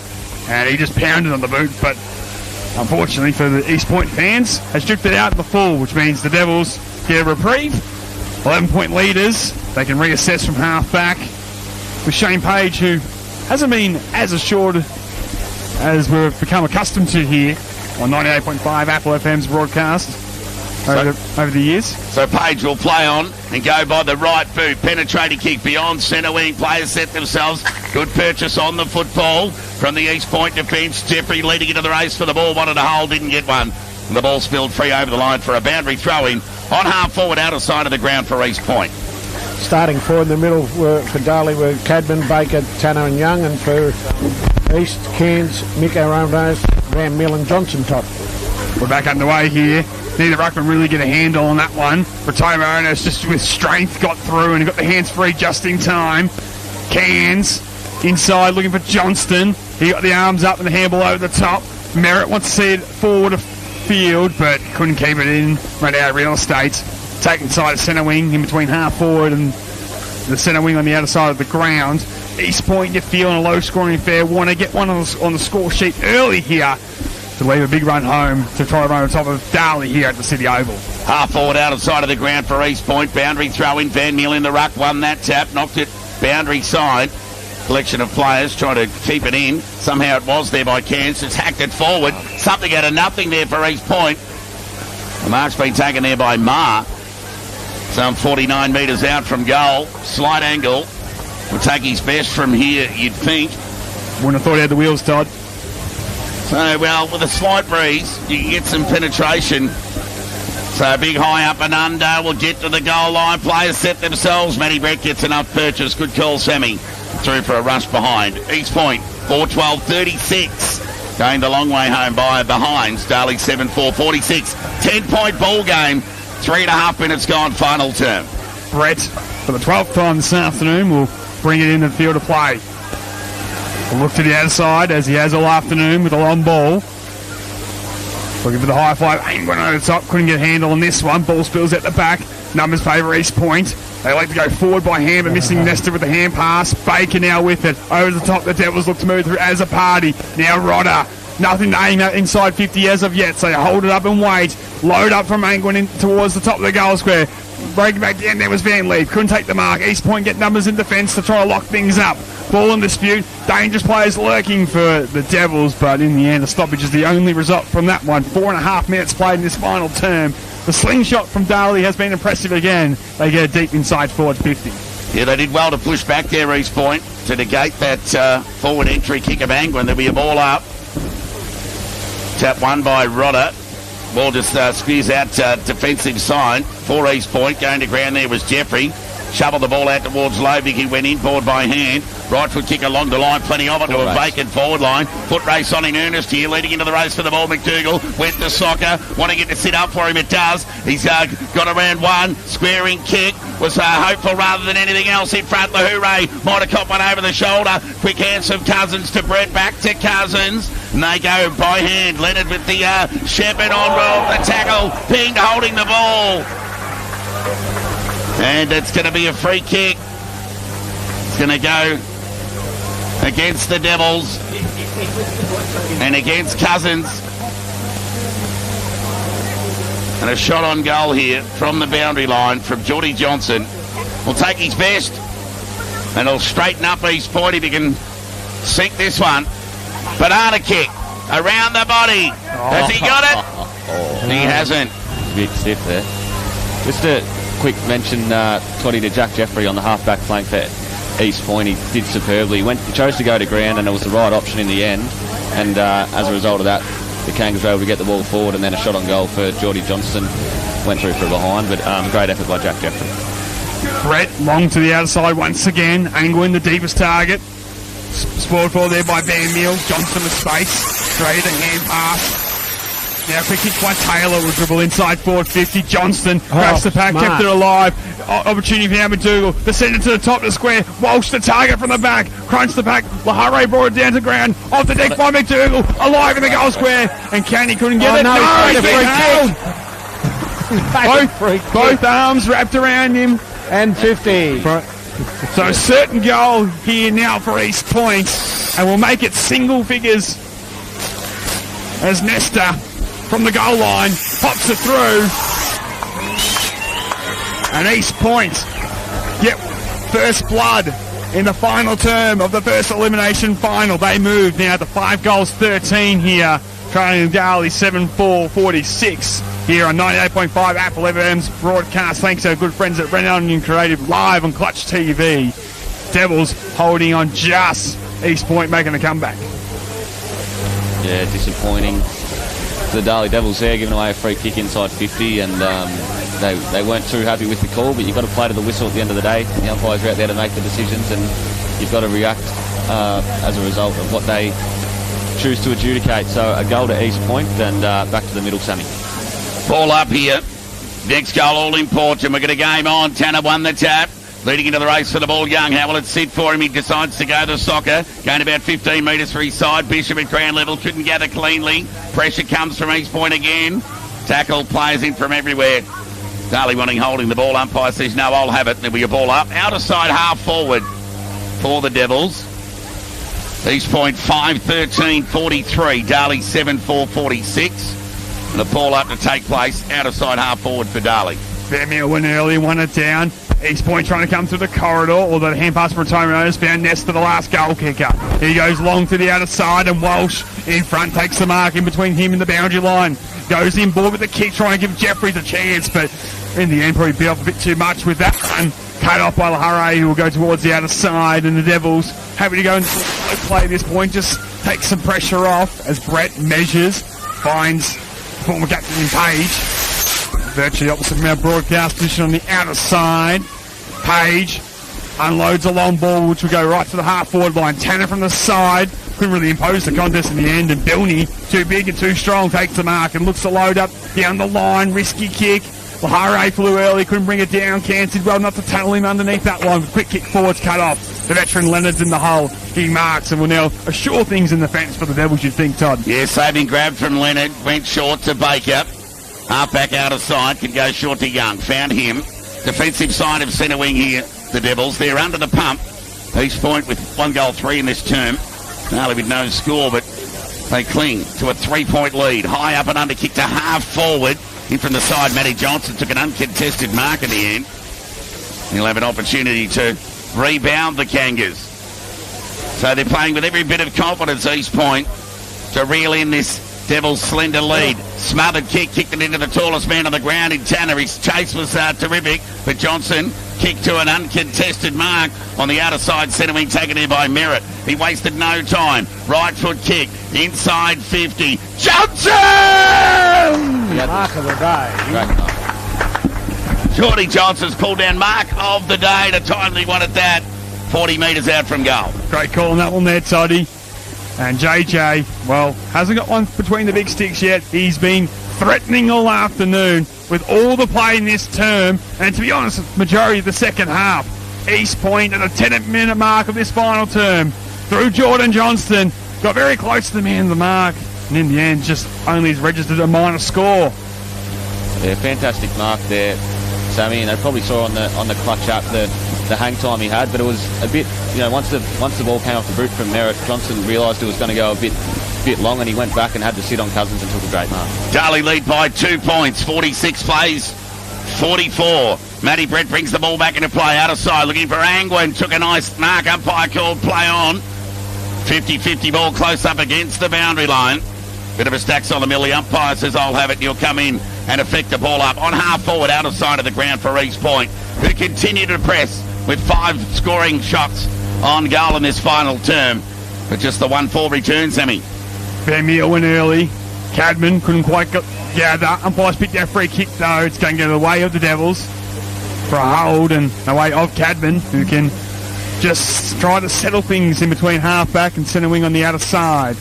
Speaker 2: and he just pounded on the boot, but unfortunately for the East Point fans, has drifted out in the full, which means the Devils get a reprieve. 11-point leaders. They can reassess from half back with Shane Page, who hasn't been as assured as we've become accustomed to here on 98.5 Apple FM's broadcast over the years.
Speaker 1: So Page will play on and go by the right boot. Penetrating kick beyond centre wing. Players set themselves. Good purchase on the football from the East Point defence. Jeffrey leading into the race for the ball. Wanted a hold, didn't get one. And the ball spilled free over the line for a boundary throw-in on half forward, outer side of the ground for East Point.
Speaker 9: Starting forward in the middle for Darley were Cadman, Baker, Tanner and Young, and for East, Cairns, Miko Ramos, Van Mill and Johnson top.
Speaker 2: We're back underway here. Neither ruckman really get a handle on that one. Rotoma Owners just with strength got through and got the hands free just in time. Cairns inside looking for Johnston. He got the arms up and the handball over the top. Merritt wants to see it forward of field, but couldn't keep it in. Ran out of real estate. Taken side of centre wing in between half forward and the centre wing on the outer side of the ground. East Point, you feel in a low-scoring affair. Want to get one on the score sheet early here to leave a big run home to try to run on top of Darley here at the City Oval.
Speaker 1: Half forward outer side of the ground for East Point. Boundary throw in. Van Mill in the ruck. Won that tap. Knocked it boundary side. Collection of players trying to keep it in. Somehow it was there by Cairns. It's hacked it forward. Something out of nothing there for East Point. The mark's been taken there by Marr. Some 49 metres out from goal. Slight angle. Will take his best from here, you'd think.
Speaker 2: Wouldn't have thought he had the wheels, Todd.
Speaker 1: So, well, with a slight breeze, you can get some penetration. So, big high up and under. Will get to the goal line. Players set themselves. Matty Brett gets enough purchase. Good call, Sammy. Through for a rush behind. East Point, 4-12-36. Going the long way home by behinds. Darley 7-4-46. 10-point ball game. 3.5 minutes gone, final term.
Speaker 2: Brett, for the 12th time this afternoon, will bring it into the field of play. We'll look to the outside, as he has all afternoon, with a long ball. Looking for the high five. Ain't going over the top. Couldn't get a handle on this one. Ball spills at the back. Numbers favour East Point. They like to go forward by hand, but missing Nestor with the hand pass. Baker now with it. Over the top, the Devils look to move through as a party. Now Rodder. Nothing to aim at inside 50 as of yet, so you hold it up and wait. Load up from Angwin in towards the top of the goal square. Breaking back down, there was Van Leef. Couldn't take the mark. East Point get numbers in defence to try to lock things up. Ball in dispute. Dangerous players lurking for the Devils, but in the end, a stoppage is the only result from that one. 4.5 minutes played in this final term. The slingshot from Darley has been impressive again. They get deep inside forward 50.
Speaker 1: Yeah, they did well to push back there, East Point, to negate that forward entry kick of Angwin. There'll be a ball up. Tap won by Rodder. Ball just squeezed out defensive side for East Point. Going to ground there was Jeffrey. Shoveled the ball out towards Lovick. He went inboard by hand. Right foot kick along the line. Plenty of it to a vacant forward line. Foot race on in earnest here. Leading into the race for the ball. McDougall went to soccer. Wanting it to sit up for him. It does. He's got around one. Squaring kick. Was hopeful rather than anything else in front. The hooray. Might have caught one over the shoulder. Quick hands from Cousins to Brett. Back to Cousins. And they go by hand. Leonard with the Shepherd on the tackle. Ping holding the ball. And it's going to be a free kick. It's going to go against the Devils and against Cousins. And a shot on goal here from the boundary line from Geordie Johnson. Will take his best and he'll straighten up East Point if he can sink this one. Banana kick around the body. Has he got it? He hasn't.
Speaker 8: A bit stiff there. Just a quick mention, Toddy, to Jack Jeffrey on the half-back flank for East Point. He did superbly. He chose to go to ground and it was the right option in the end. And as a result of that, the Kangas were able to get the ball forward, and then a shot on goal for Geordie Johnston went through for a behind, but great effort by Jack Jeffrey.
Speaker 2: Brett long to the outside once again. Angwin, the deepest target. Spoiled for there by Van Meal. Johnson with space. Straight a hand pass. Now quick kick by Taylor will dribble inside forward 50. Johnston grabs the pack, kept it alive. Opportunity for McDougall. The centre to the top of the square. Walsh the target from the back. Crunch the pack. Lahare brought it down to ground. Off the deck by McDougall. Alive in the goal square. And Canny couldn't get it. No, he's been held. Both arms wrapped around him.
Speaker 9: And 50.
Speaker 2: So a certain goal here now for East Point. And we'll make it single figures as Nesta from the goal line pops it through. And East Point get first blood in the final term of the first elimination final. They move now to 5 goals 13 here. Trailing Darley 7-4-46 here on 98.5 Apple FM's broadcast. Thanks to our good friends at Renault and Creative live on Clutch TV. Devils holding on just. East Point making a comeback.
Speaker 8: Yeah, disappointing. The Darley Devils there giving away a free kick inside 50, and they weren't too happy with the call, but you've got to play to the whistle at the end of the day. The umpires are out there to make the decisions, and you've got to react as a result of what they choose to adjudicate. So a goal to East Point, and back to the middle, Sammy.
Speaker 1: Ball up here. Next goal all important. We're going to game on. Tanner won the tap. Leading into the race for the ball, Young. How will it sit for him? He decides to go to soccer. Going about 15 metres for his side. Bishop at ground level. Couldn't gather cleanly. Pressure comes from East Point again. Tackle players in from everywhere. Darley wanting holding the ball. Umpire says, no, I'll have it. There'll be a ball up. Outer side half forward for the Devils. East Point 5-13-43. Darley 7-4-46. And the ball up to take place. Outer side half forward for Darley.
Speaker 2: Vermeer went early, won it down. East Point trying to come through the corridor, although the hand pass from Tony Otis found Nesta, the last goal kicker. He goes long to the outer side, and Walsh in front takes the mark in between him and the boundary line. Goes in board with the kick, trying to give Jeffries a chance, but in the end probably bit off a bit too much with that one. Cut off by Lahare, who will go towards the outer side, and the Devils happy to go and play this point, just take some pressure off as Brett measures, finds former captain in Page. Virtually opposite from our broadcast position on the outer side. Page unloads a long ball, which will go right to the half-forward line. Tanner from the side. Couldn't really impose the contest in the end. And Bilney, too big and too strong, takes the mark and looks to load up down the line. Risky kick. Lahare flew early, couldn't bring it down. Cairns did well not to tunnel him underneath that line. Quick kick forwards cut off. The veteran Leonard's in the hole. He marks and will now assure things in the fence for the Devils, you'd think, Todd.
Speaker 1: Yeah, saving grab from Leonard. Went short to Baker. Half back out of side, can go short to Young. Found him. Defensive side of centre wing here, the Devils. They're under the pump. East Point with 1 goal 3 in this term. Narly with no score, but they cling to a 3-point lead. High up and under kick to half forward. In from the side, Matty Johnson took an uncontested mark in the end. He'll have an opportunity to rebound the Kangas. So they're playing with every bit of confidence, East Point, to reel in this Devils' slender lead. Smothered kick, kicked it into the tallest man on the ground in Tanner. His chase was terrific, but Johnson kicked to an uncontested mark on the outer side centre wing, taken in by Merritt. He wasted no time. Right foot kick, inside 50. Johnson!
Speaker 9: Mark of the day.
Speaker 1: Geordie Johnson's pulled down mark of the day. The timely one at that. 40 metres out from goal.
Speaker 2: Great call on that one there, Toddy. And JJ, well, hasn't got one between the big sticks yet. He's been threatening all afternoon with all the play in this term. And to be honest, majority of the second half. East Point at the 10-minute mark of this final term. Through Jordan Johnston. Got very close to the man of the mark. And in the end, just only has registered a minor score.
Speaker 8: Yeah, fantastic mark there, Sammy. And they probably saw on the clutch up the hang time he had, but it was a bit, once the ball came off the boot from Merritt, Johnson realised it was going to go a bit long, and he went back and had to sit on Cousins and took a great mark.
Speaker 1: Darley lead by 2 points, 46 plays, 44. Matty Brett brings the ball back into play, out of side, looking for Angwin, took a nice mark, umpire called play on. 50-50 ball close up against the boundary line. Bit of a stacks on the mill, the umpire says I'll have it, and you'll come in and affect the ball up on half forward, out of side of the ground for East Point, who continue to press with 5 scoring shots on goal in this final term. But just the 1-4 return, Sammy.
Speaker 2: Vermeer went early. Cadman couldn't quite get that. Umpires picked that free kick though. It's going to go the way of the Devils for a hold and the way of Cadman, who can just try to settle things in between half-back and centre wing on the outer side.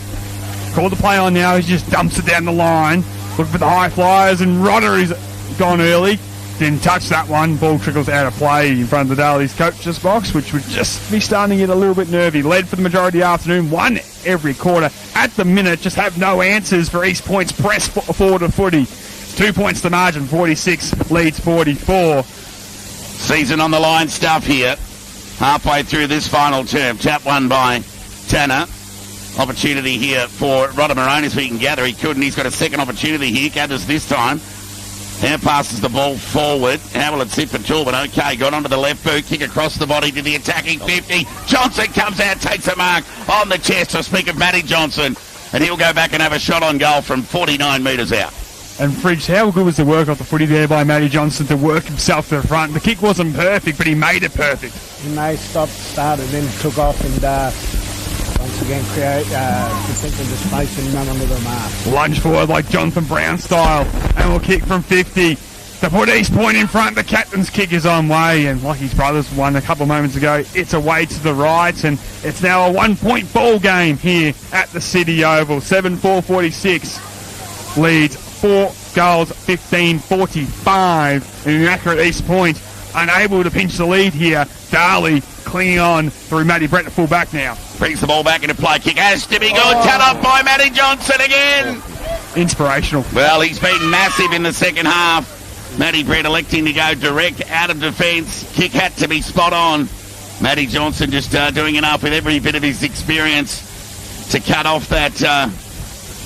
Speaker 2: Called the play on now. He just dumps it down the line. Looking for the high flyers, and Rodder is gone early. Didn't touch that one. Ball trickles out of play in front of the Darley's coach's box, which would just be starting to get a little bit nervy. Led for the majority of the afternoon, won every quarter. At the minute, just have no answers for East Point's press forward of footy. 2 points to margin, 46 leads 44.
Speaker 1: Season on the line stuff here. Halfway through this final term. Tap one by Tanner. Opportunity here for Rodder Morone, if he can gather. He couldn't. He's got a second opportunity here. Gathers this time. Now passes the ball forward. How will it sit for Torbin? Okay, got onto the left boot. Kick across the body to the attacking 50. Johnson comes out, takes a mark on the chest. I speak of Matty Johnson. And he'll go back and have a shot on goal from 49 metres out.
Speaker 2: And Fridge, how good was the work off the footy there by Matty Johnson to work himself to the front? The kick wasn't perfect, but he made it perfect.
Speaker 9: He may stop, started, then took off and once again create potential the space and run under the mark.
Speaker 2: Lunge forward like Jonathan Brown style, and will kick from 50 to put East Point in front. The captain's kick is on way, and like his brothers won a couple of moments ago, it's away to the right, and it's now a 1 point ball game here at the City Oval. 7-4-46 leads 4 goals, 15-45. An inaccurate East Point unable to pinch the lead here. Darley clinging on through Matty Brett to full back now.
Speaker 1: Brings the ball back into play. Kick has to be good. Cut off by Matty Johnson again.
Speaker 2: Inspirational.
Speaker 1: Well, he's been massive in the second half. Matty Brett electing to go direct out of defence. Kick had to be spot on. Matty Johnson just doing enough with every bit of his experience to cut off that...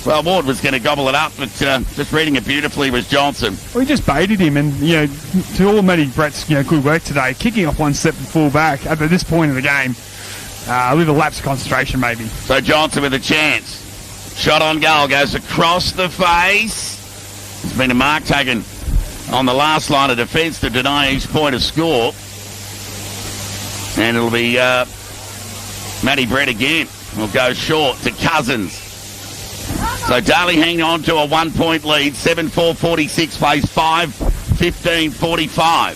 Speaker 1: Well, Ward was going to gobble it up, but just reading it beautifully was Johnson.
Speaker 2: Well, he just baited him, and to all Matty Brett's good work today, kicking off one step to full back at this point of the game, a little lapse of concentration maybe.
Speaker 1: So Johnson with a chance. Shot on goal, goes across the face. There's been a mark taken on the last line of defence to deny East Point a score, and it'll be Matty Brett again. Will go short to Cousins. So Darley hanging on to a 1 point lead. 7-4-46 plays 5-15-45.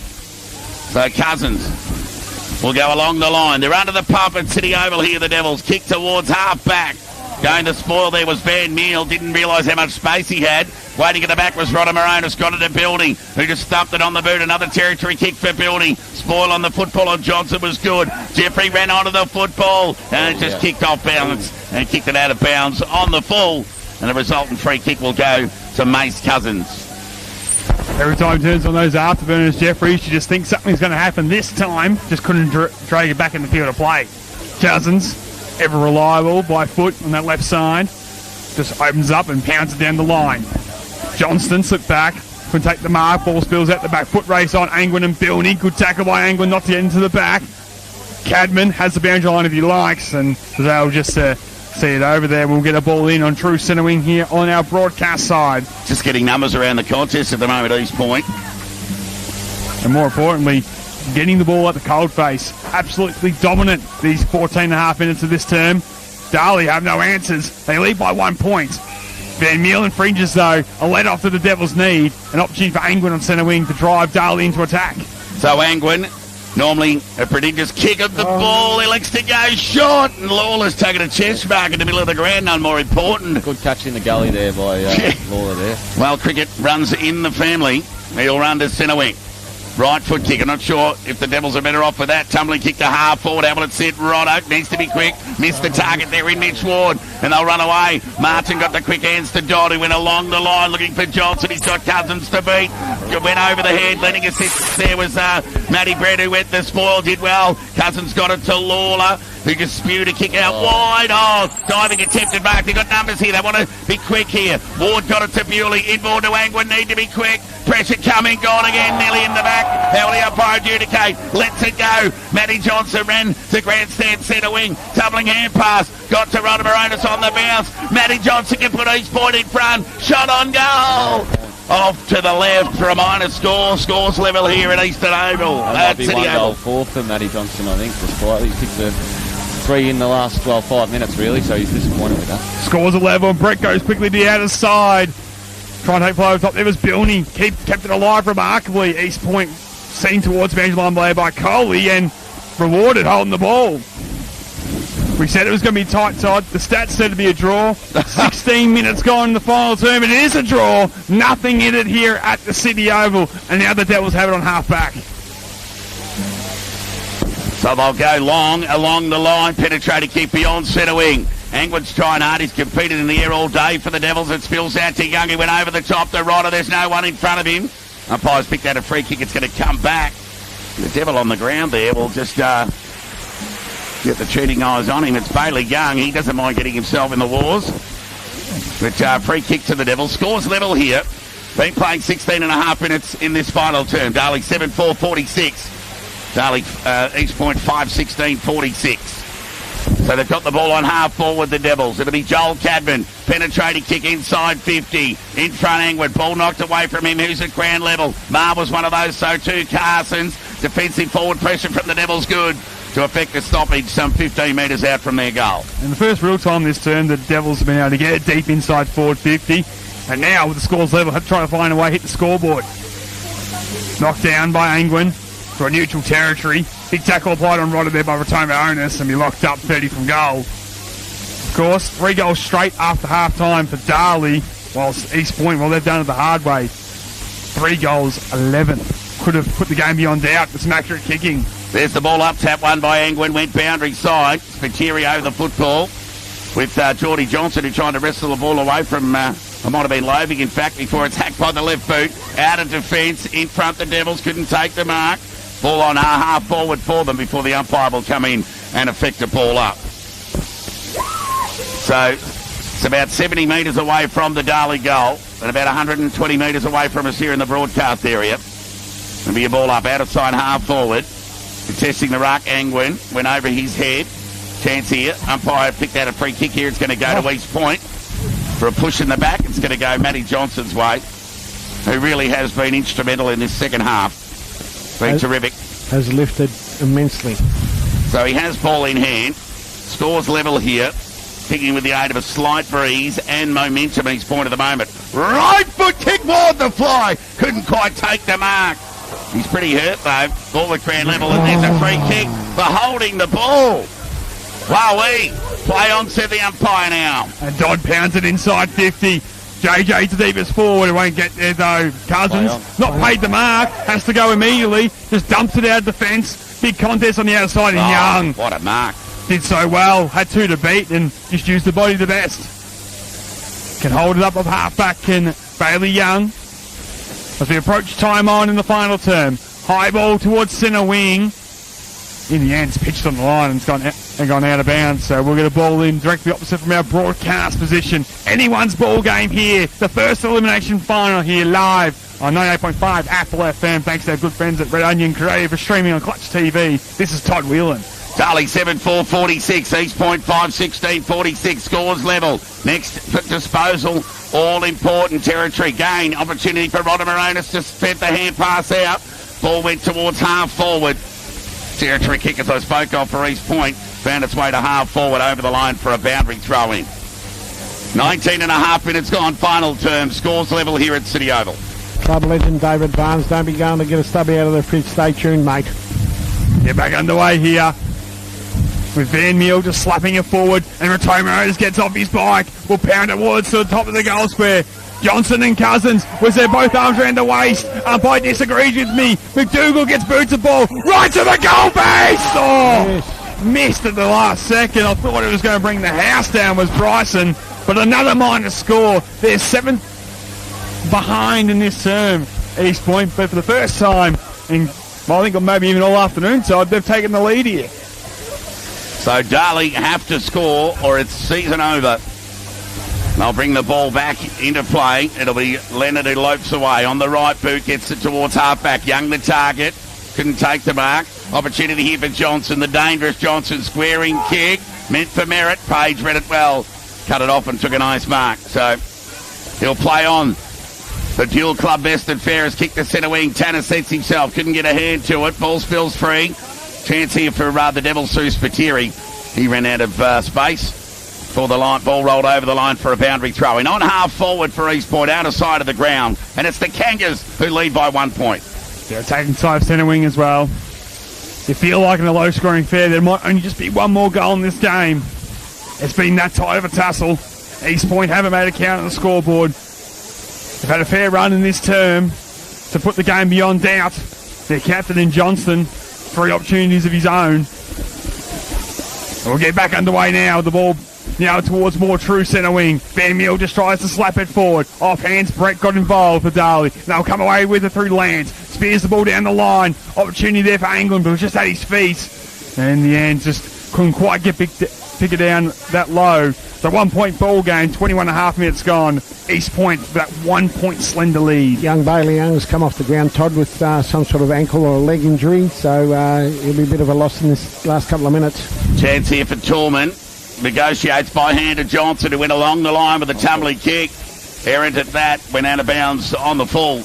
Speaker 1: So Cousins will go along the line. They're under the pump at City Oval here, the Devils. Kick towards half back. Going to spoil there was Van Meal. Didn't realise how much space he had. Waiting at the back was Rodder Moronis. Got it to Building, who just thumped it on the boot. Another territory kick for Building. Spoil on the football on Johnson was good. Jeffrey ran onto the football and it just kicked off bounds and kicked it out of bounds on the full. And the resultant free kick will go to Mace Cousins.
Speaker 2: Every time he turns on those afterburners, Jeffries, you just think something's going to happen this time. Just couldn't drag it back in the field of play. Cousins, ever reliable by foot on that left side, just opens up and pounds it down the line. Johnston slipped back, couldn't take the mark, ball spills out the back, foot race on Angwin and Bilney. Good tackle by Angwin not to get into the back. Cadman has the boundary line if he likes, and they'll just see it over there. We'll get a ball in on true centre wing here on our broadcast side.
Speaker 1: Just getting numbers around the contest at the moment, East Point.
Speaker 2: And more importantly, getting the ball at the cold face. Absolutely dominant these 14 and a half minutes of this term. Darley have no answers. They lead by 1 point. Van Meal and Fringes, though, are led off to the Devils' need. An opportunity for Angwin on centre wing to drive Darley into attack.
Speaker 1: So Angwin, normally a prodigious kick of the ball. He likes to go short, and Lawler's taking a chest mark in the middle of the ground. None more important.
Speaker 8: Good catch in the gully there by Lawler there.
Speaker 1: Well, cricket runs in the family. He'll run to centre wing. Right foot kick. I'm not sure if the Devils are better off with that. Tumbling kick to half forward. How will it sit? Roddo needs to be quick. Missed the target there in Mitch Ward. And they'll run away. Martin got the quick hands to Dodd, who went along the line looking for Johnson. He's got Cousins to beat. Went over the head. Letting assist there was Matty Brett, who went the spoil. Did well. Cousins got it to Lawler, who just spewed a kick out wide. Oh, diving attempted mark. They've got numbers here. They want to be quick here. Ward got it to Bewley. Inboard to Angwin. Need to be quick. Pressure coming. Gone again. Nearly in the back. How will the umpire adjudicate? Lets it go. Matty Johnson ran to grandstand centre wing. Doubling hand pass. Got to Rodder Moronis on the bounce. Matty Johnson can put East Point in front. Shot on goal. Off to the left for a minor score. Scores level here at Eastern Oval.
Speaker 8: That might be 1 goal 4 for Matty Johnson, I think. Despite he picked 3 in the last 5 minutes, really, so he's disappointed with that.
Speaker 2: Scores a level, and Brett goes quickly to the outer side. Trying to take play over top. There was Bilney. Kept it alive remarkably. East Point seen towards Evangeline Blair by Coley and rewarded holding the ball. We said it was going to be tight, Todd. The stats said it'd be a draw. 16 minutes gone in the final term. It is a draw. Nothing in it here at the City Oval. And now the Devils have it on half-back.
Speaker 1: So they'll go long along the line. Penetrated kick beyond centre wing. Angwin's trying hard. He's competed in the air all day for the Devils. It spills out to Young. He went over the top to Rodder. There's no one in front of him. Umpire's picked out a free kick. It's going to come back. The Devil on the ground there will just get the cheating eyes on him. It's Bailey Young. He doesn't mind getting himself in the wars. But free kick to the Devils. Scores level here. Been playing 16 and a half minutes in this final term. Darley 7-4-46. Darley East Point 5-16-46. So they've got the ball on half forward, the Devils. It'll be Joel Cadman. Penetrating kick inside 50. In front, Angwood. Ball knocked away from him. Who's at ground level? Mar was one of those, so too Carson's. Defensive forward pressure from the Devils good to affect the stoppage some 15 metres out from their goal.
Speaker 2: In the first real time this term, the Devils have been able to get it deep inside forward 50. And now with the scores level, trying to find a way, hit the scoreboard. Knocked down by Angwin for a neutral territory. Big tackle applied on Rodder there by Rotoma Onus and be locked up 30 from goal. Of course, 3 goals straight after half-time for Darley, whilst East Point, well, they've done it the hard way. 3 goals, 11. Could have put the game beyond doubt with some accurate kicking.
Speaker 1: There's the ball up, tap one by Angwin, went boundary side. Spiteri over the football with Geordie Johnson, who tried to wrestle the ball away from, it might have been Lovick, in fact, before it's hacked by the left boot. Out of defence, in front, the Devils couldn't take the mark. Ball on half forward for them before the umpire will come in and effect a ball up. So it's about 70 metres away from the Darley goal and about 120 metres away from us here in the broadcast area. It'll be a ball up, outside half forward. Contesting the ruck, Angwin went over his head. Chance here. Umpire picked out a free kick here. It's going to go to East Point for a push in the back. It's going to go Matty Johnson's way, who really has been instrumental in this second half. Been terrific.
Speaker 9: Has lifted immensely.
Speaker 1: So he has ball in hand. Scores level here. Picking with the aid of a slight breeze and momentum at his point at the moment. Right foot kick toward the fly. Couldn't quite take the mark. He's pretty hurt though. Ball at ground level and there's a free kick for holding the ball. Wowee. Play on, said the umpire now.
Speaker 2: And Dodd pounds it inside 50. JJ to deepest forward. It won't get there though. Cousins not paid the mark. Has to go immediately. Just dumps it out of defence. Big contest on the outside. And Young.
Speaker 1: What a mark.
Speaker 2: Did so well. Had 2 to beat and just used the body the best. Can hold it up of half-back. Can Bailey Young. As we approach time on in the final term. High ball towards centre wing. In the end, it's pitched on the line and it's gone out of bounds. So we'll get a ball in directly opposite from our broadcast position. Anyone's ball game here. The first elimination final here live on 98.5 Apple FM. Thanks to our good friends at Red Onion Creative for streaming on Clutch TV. This is Todd Whelan.
Speaker 1: Darley 7-4-46. East Point 5-16-46. Scores level. Next disposal. All important territory. Gain. Opportunity for Rodder Moronis to fed the hand pass out. Ball went towards half forward. Territory kick, as I spoke of, for East Point, found its way to half forward over the line for a boundary throw-in. 19 and a half minutes gone, final term. Scores level here at City Oval.
Speaker 9: Club legend David Barnes, don't be going to get a stubby out of the fridge. Stay tuned, mate.
Speaker 2: Get back underway here with Van Meel just slapping it forward, and Rotoma just gets off his bike. Will pound it towards to the top of the goal square. Johnson and Cousins was there, both arms around the waist. Umpire disagrees with me. McDougall gets boots of ball right to the goal base. Oh, yes. Missed at the last second. I thought it was going to bring the house down was Bryson, but another minor score. They're 7th behind in this term, East Point, but for the first time in, well, I think maybe even all afternoon, so they've taken the lead here.
Speaker 1: So Darley have to score or it's season over. They'll bring the ball back into play. It'll be Leonard who lopes away. On the right boot, gets it towards half-back. Young the target. Couldn't take the mark. Opportunity here for Johnson. The dangerous Johnson squaring kick. Meant for Merritt. Page read it well. Cut it off and took a nice mark. So he'll play on. The dual club best and fairest kick to centre wing. Tanner sets himself. Couldn't get a hand to it. Ball spills free. Chance here for the Devils through Spiteri. He ran out of space for the line. Ball rolled over the line for a boundary throw-in. On half forward for East Point, out of sight of the ground. And it's the Kangas who lead by 1 point.
Speaker 2: They're attacking side centre wing as well. You feel like in a low-scoring affair, there might only just be one more goal in this game. It's been that tight of a tussle. East Point haven't made a count on the scoreboard. They've had a fair run in this term to put the game beyond doubt. Their captain in Johnston, 3 opportunities of his own. We'll get back underway now. The ball now towards more true centre wing. Van Meel just tries to slap it forward. Off hands, Brett got involved for Darley. They'll come away with it through Lance. Spears the ball down the line. Opportunity there for England, but it was just at his feet. And in the end, just couldn't quite pick it down that low. So 1 point ball game, 21.5 minutes gone. East Point, that 1 point slender lead.
Speaker 9: Young Bailey Young's come off the ground, Todd, with some sort of ankle or leg injury, so he'll be a bit of a loss in this last couple of minutes.
Speaker 1: Chance here for Tallman. Negotiates by hand to Johnson, who went along the line with a tumbly kick. Errant at that, went out of bounds on the full.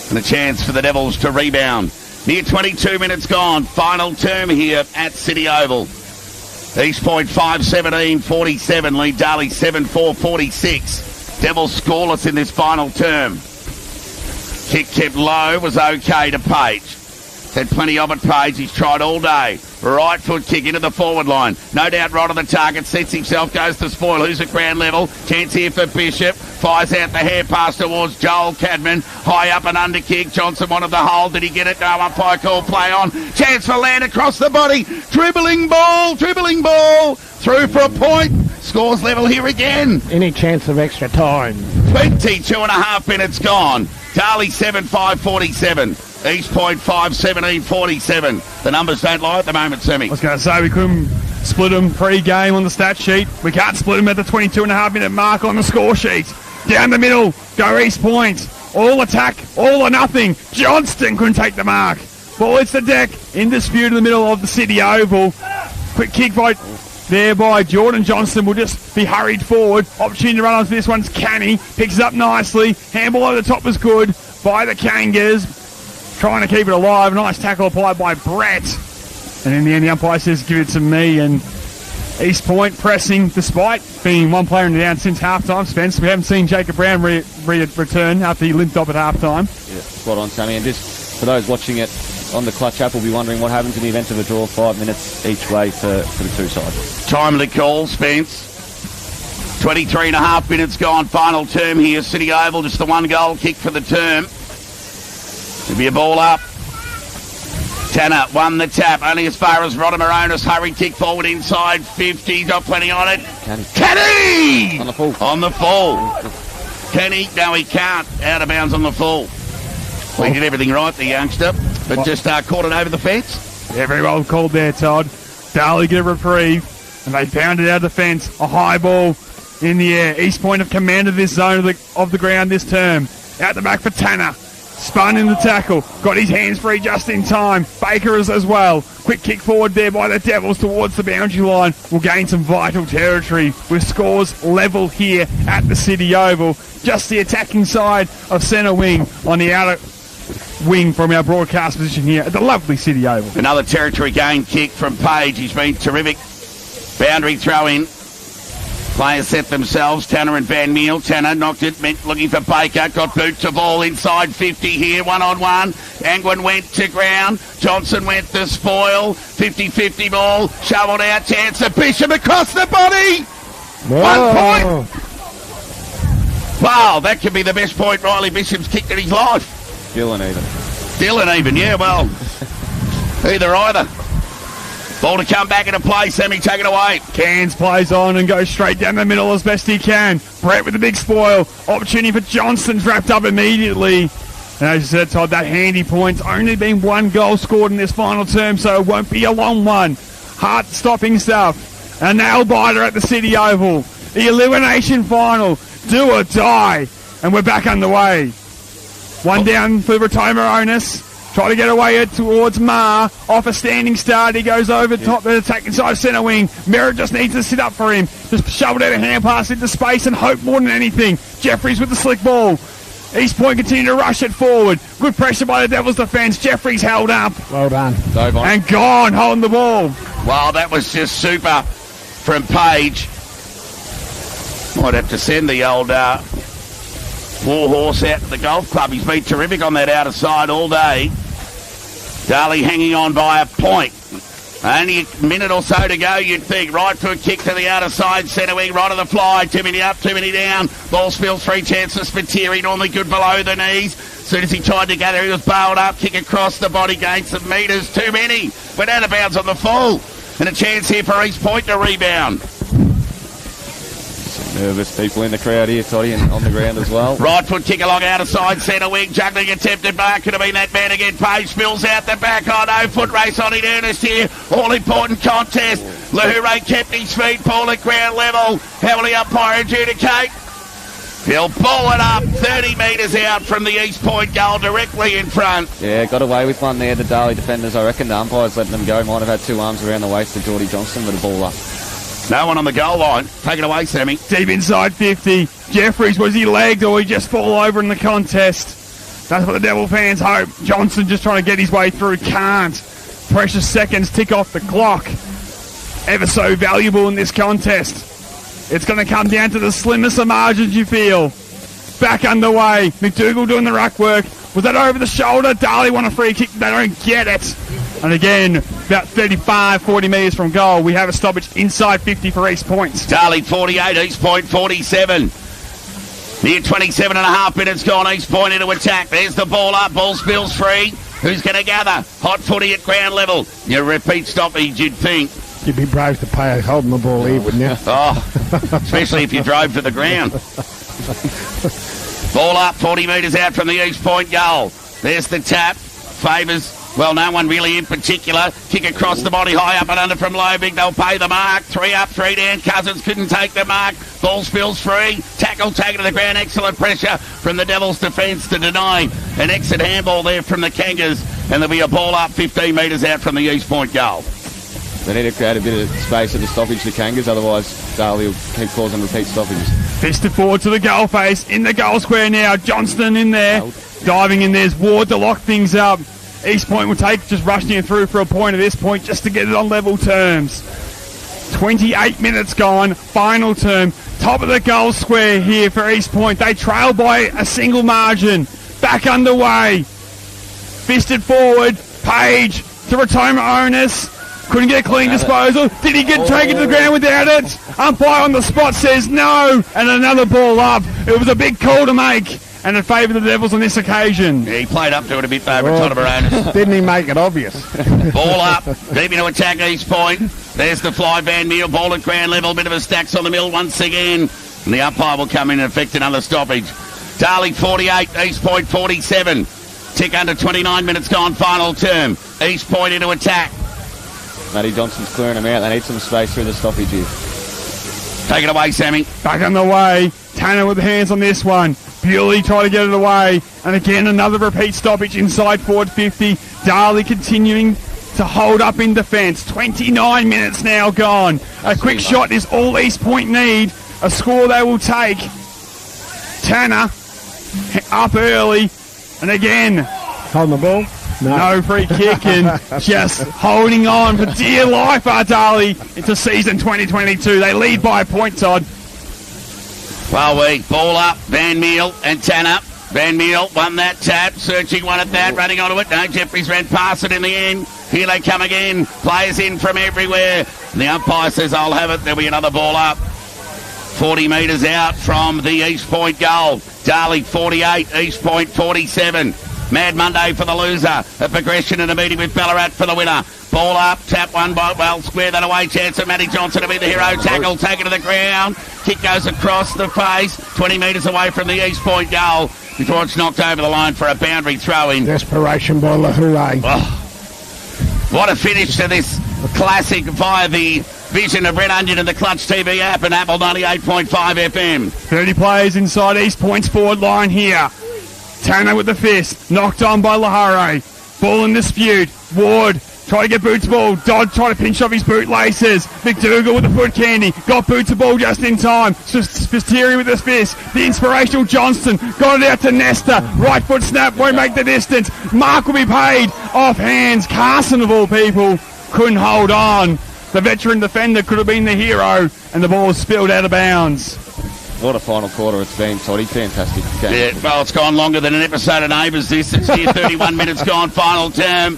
Speaker 1: And a chance for the Devils to rebound. Near 22 minutes gone. Final term here at City Oval. East Point 5-17-47, lead Darley 7-4-46. Devils scoreless in this final term. Kick kept low, was okay to Page. Had plenty of it, Page. He's tried all day. Right foot kick into the forward line. No doubt right on the target. Sets himself, goes to spoil. Who's at ground level? Chance here for Bishop. Fires out the hair pass towards Joel Cadman. High up and under kick. Johnson wanted the hold. Did he get it? No, umpire call play on. Chance for Land across the body. Dribbling ball. Through for a point. Scores level here again.
Speaker 9: Any chance of extra time?
Speaker 1: 22.5 minutes gone. Darley 7-5-47. East Point 5-17-47. The numbers don't lie at the moment, Semi.
Speaker 2: I was going to say we couldn't split them pre-game on the stat sheet. We can't split them at the 22.5 minute mark on the score sheet. Down the middle, go East Point. All attack, all or nothing. Johnston couldn't take the mark. Ball hits the deck, in dispute in the middle of the City Oval. Quick kick by Jordan Johnston will just be hurried forward. Opportunity to run onto this one's Canny. Picks it up nicely. Handball over the top was good by the Kangas. Trying to keep it alive. Nice tackle applied by Brett. And in the end, the umpire says, give it to me. And East Point pressing, despite being one player in the down since halftime. Spence, we haven't seen Jacob Brown return after he limped up at halftime.
Speaker 8: Yeah, spot on, Sammy. And just for those watching it on the Clutch app will be wondering what happens in the event of a draw. 5 minutes each way for the two sides.
Speaker 1: Timely call, Spence. 23.5 minutes gone. Final term here. City Oval, just the 1 goal kick for the term. There'll be a ball up. Tanner won the tap, only as far as Rodamaronis. Hurry kick forward inside 50. Got plenty on it. Kenny!
Speaker 8: On the full.
Speaker 1: On the full. Kenny, no, he can't. Out of bounds on the full. Well, he did everything right, the youngster, but just caught it over the fence.
Speaker 2: Yeah, very well called there, Todd. Darley get a reprieve, and they pounded out of the fence. A high ball in the air. East Point have commanded this zone of the ground this term. Out the back for Tanner. Spun in the tackle. Got his hands free just in time. Baker as well. Quick kick forward there by the Devils towards the boundary line. Will gain some vital territory with scores level here at the City Oval. Just the attacking side of centre wing on the outer wing from our broadcast position here at the lovely City Oval.
Speaker 1: Another territory gain kick from Page. He's been terrific. Boundary throw in. Players set themselves. Tanner and Van Meel. Tanner knocked it, looking for Baker. Got boot to ball inside 50 here. 1-on-1. Angwin went to ground. Johnson went to spoil. 50-50 ball. Shoveled out. Chance of Bishop across the body.
Speaker 9: Whoa.
Speaker 1: 1 point. Wow, that could be the best point Riley Bishop's kicked in his life. Dylan even, yeah, well, either. Ball to come back into play. Sammy, take it away.
Speaker 2: Cairns plays on and goes straight down the middle as best he can. Brett with a big spoil. Opportunity for Johnston's wrapped up immediately. And as you said, Todd, that handy point's only been 1 goal scored in this final term, so it won't be a long one. Heart-stopping stuff. A nail-biter at the City Oval. The elimination final. Do or die. And we're back underway. One down for Rodamaronis. Try to get away towards Marr. Off a standing start. He goes over top the attacking side centre wing. Merritt just needs to sit up for him. Just shoveled out a hand pass into space and hope more than anything. Jeffries with the slick ball. East Point continue to rush it forward. Good pressure by the Devils defence. Jeffries held up.
Speaker 9: Well done.
Speaker 2: And gone holding the ball.
Speaker 1: Wow, that was just super from Page. Might have to send the old war horse out to the golf club. He's been terrific on that outer side all day. Darley hanging on by a point. Only a minute or so to go, you'd think. Right foot kick to the outer side, centre wing, right of the fly. Too many up, too many down. Ball spills, 3 chances for Thierry, normally good below the knees. As soon as he tried to gather, he was bailed up. Kick across the body, gained some metres. Too many. Went out of bounds on the full. And a chance here for East Point to rebound.
Speaker 8: Nervous people in the crowd here, Toddy, and on the ground as well.
Speaker 1: Right foot kick along outer side, centre wing, juggling attempted back. Could have been that man again. Page spills out the back. Oh no, foot race on in earnest here. All important contest. Lahure kept his feet, ball at ground level. Heavily umpire adjudicate. He'll ball it up 30 metres out from the East Point goal, directly in front.
Speaker 8: Yeah, got away with one there, the Darley defenders. I reckon the umpire's letting them go. Might have had 2 arms around the waist of Geordie Johnston with a ball up.
Speaker 1: No one on the goal line. Take it away, Sammy.
Speaker 2: Deep inside 50. Jeffries, was he legged or he just fall over in the contest? That's what the Devil fans hope. Johnson just trying to get his way through. Can't. Precious seconds tick off the clock. Ever so valuable in this contest. It's going to come down to the slimmest of margins, you feel. Back underway. McDougall doing the ruck work. Was that over the shoulder? Darley won a free kick. They don't get it. And again, about 35, 40 metres from goal, we have a stoppage inside 50 for East Point.
Speaker 1: Darley 48, East Point 47. Near 27 and a half minutes gone, East Point into attack. There's the ball up, ball spills free. Who's going to gather? Hot footy at ground level. Your repeat stoppage, you'd think.
Speaker 9: You'd be brave to pay holding the ball here, wouldn't you?
Speaker 1: Oh, especially if you drove to the ground. Ball up, 40 metres out from the East Point goal. There's the tap. Favours, well, no one really in particular. Kick across the body, high up and under from Lobig. They'll pay the mark. 3 up, 3 down. Cousins couldn't take the mark. Ball spills free. Tackle taken to the ground. Excellent pressure from the Devils' defence to deny an exit handball there from the Kangas. And there'll be a ball up 15 metres out from the East Point goal.
Speaker 8: They need to create a bit of space at the stoppage, the Kangas, otherwise Darley will keep causing repeat stoppages.
Speaker 2: Fisted forward to the goal face, in the goal square now. Johnston in there, diving in. There's Ward to lock things up. East Point will take, just rushing it through for a point at this point, just to get it on level terms. 28 minutes gone, final term. Top of the goal square here for East Point. They trail by a single margin. Back underway. Fisted forward. Page to Rotoma Onus. Couldn't get a clean disposal. Did he get taken to the ground without it? Umpire on the spot says no. And another ball up. It was a big call to make. And it favoured the Devils on this occasion.
Speaker 1: Yeah, he played up to it a bit, though, Rotoma Onus.
Speaker 9: Didn't he make it obvious?
Speaker 1: Ball up. Deep into attack, East Point. There's the fly, Van Meal. Ball at ground level. Bit of a stacks on the mill once again. And the umpire will come in and effect another stoppage. Darley 48, East Point 47. Tick under 29 minutes gone, final term. East Point into attack.
Speaker 8: Matty Johnson's clearing them out. They need some space through the stoppage here.
Speaker 1: Take it away, Sammy.
Speaker 2: Back on the way. Tanner with the hands on this one. Bewley trying to get it away. And again, another repeat stoppage inside forward 50. Darley continuing to hold up in defence. 29 minutes now gone. A quick shot is all East Point need. A score they will take. Tanner up early. And again,
Speaker 9: holding the ball.
Speaker 2: No free kick and just holding on for dear life are Darley into season 2022. They lead by a point, Todd.
Speaker 1: Well, we ball up, Van Meal and Tanner. Van Meal won that tap, searching one at that, running onto it. No, Jeffries ran past it in the end. Here they come again. Players in from everywhere. And the umpire says, I'll have it. There'll be another ball up. 40 metres out from the East Point goal. Darley 48, East Point 47. Mad Monday for the loser. A progression and a meeting with Ballarat for the winner. Ball up, tap one by, well, square that away. Chance of Matty Johnson to be the hero. Tackle taken to the ground. Kick goes across the face. 20 metres away from the East Point goal before it's knocked over the line for a boundary throw-in.
Speaker 9: Desperation by Lahure.
Speaker 1: Oh, what a finish to this classic via the vision of Red Onion and the Clutch TV app and Apple 98.5 FM.
Speaker 2: 30 players inside East Point's forward line here. Tanner with the fist, knocked on by Lahure. Ball in dispute. Ward try to get Boots ball. Dodd try to pinch off his boot laces. McDougall with the foot candy. Got Boots the ball just in time. Spisteri with the fist. The inspirational Johnston got it out to Nesta. Right foot snap, won't make the distance. Mark will be paid off hands. Carson of all people couldn't hold on. The veteran defender could have been the hero, and the ball spilled out of bounds.
Speaker 8: What a final quarter it's been, Toddy. Fantastic game.
Speaker 1: Yeah, well, it's gone longer than an episode of Neighbours this. It's here, 31 minutes gone, final term.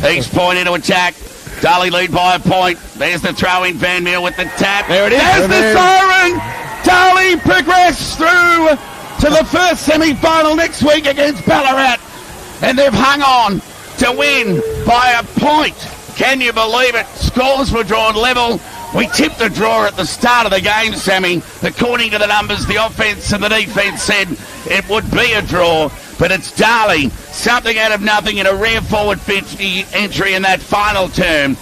Speaker 1: East Point into attack. Darley lead by a point. There's the throw-in, Van Meel with the tap.
Speaker 2: There it is.
Speaker 1: There's the siren. Darley progress through to the first semi-final next week against Ballarat. And they've hung on to win by a point. Can you believe it? Scores were drawn level. We tipped the draw at the start of the game, Sammy. According to the numbers, the offence and the defence said it would be a draw. But it's Darley, something out of nothing in a rare forward 50 entry in that final term,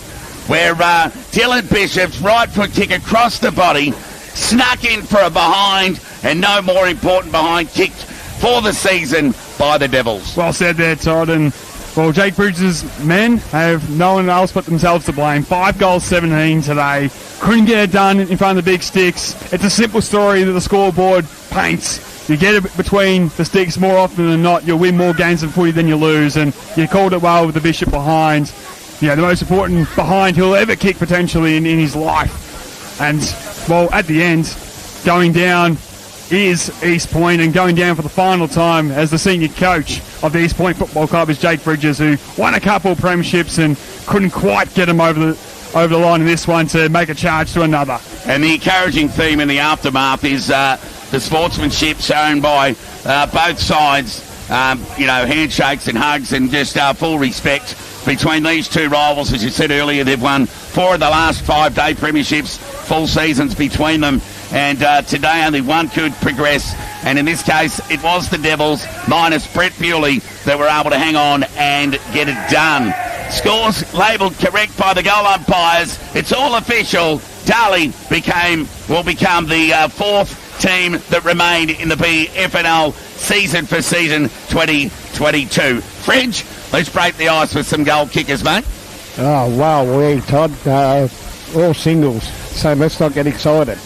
Speaker 1: where Dylan Bishop's right foot kick across the body, snuck in for a behind, and no more important behind kicked for the season by the Devils.
Speaker 2: Well said there, Todd. And well, Jake Bridges' men have no one else but themselves to blame. 5 goals, 17 today. Couldn't get it done in front of the big sticks. It's a simple story that the scoreboard paints. You get it between the sticks more often than not, you'll win more games of footy than you lose. And you called it well with the Bishop behind. The most important behind he'll ever kick potentially in his life. And, well, at the end, going down is East Point, and going down for the final time as the senior coach of the East Point Football Club is Jake Bridges, who won a couple of premierships and couldn't quite get him over the line in this one to make a charge to another.
Speaker 1: And the encouraging theme in the aftermath is the sportsmanship shown by both sides. Handshakes and hugs and just full respect between these two rivals. As you said earlier, they've won 4 of the last 5-day premierships, full seasons between them. And today only one could progress. And in this case, it was the Devils, minus Brett Bewley, that were able to hang on and get it done. Scores labelled correct by the goal umpires. It's all official. Darley will become the 4th team that remained in the BFNL season for season 2022. Fridge, let's break the ice with some goal kickers, mate.
Speaker 9: Oh, wow, Todd. All singles, so let's not get excited.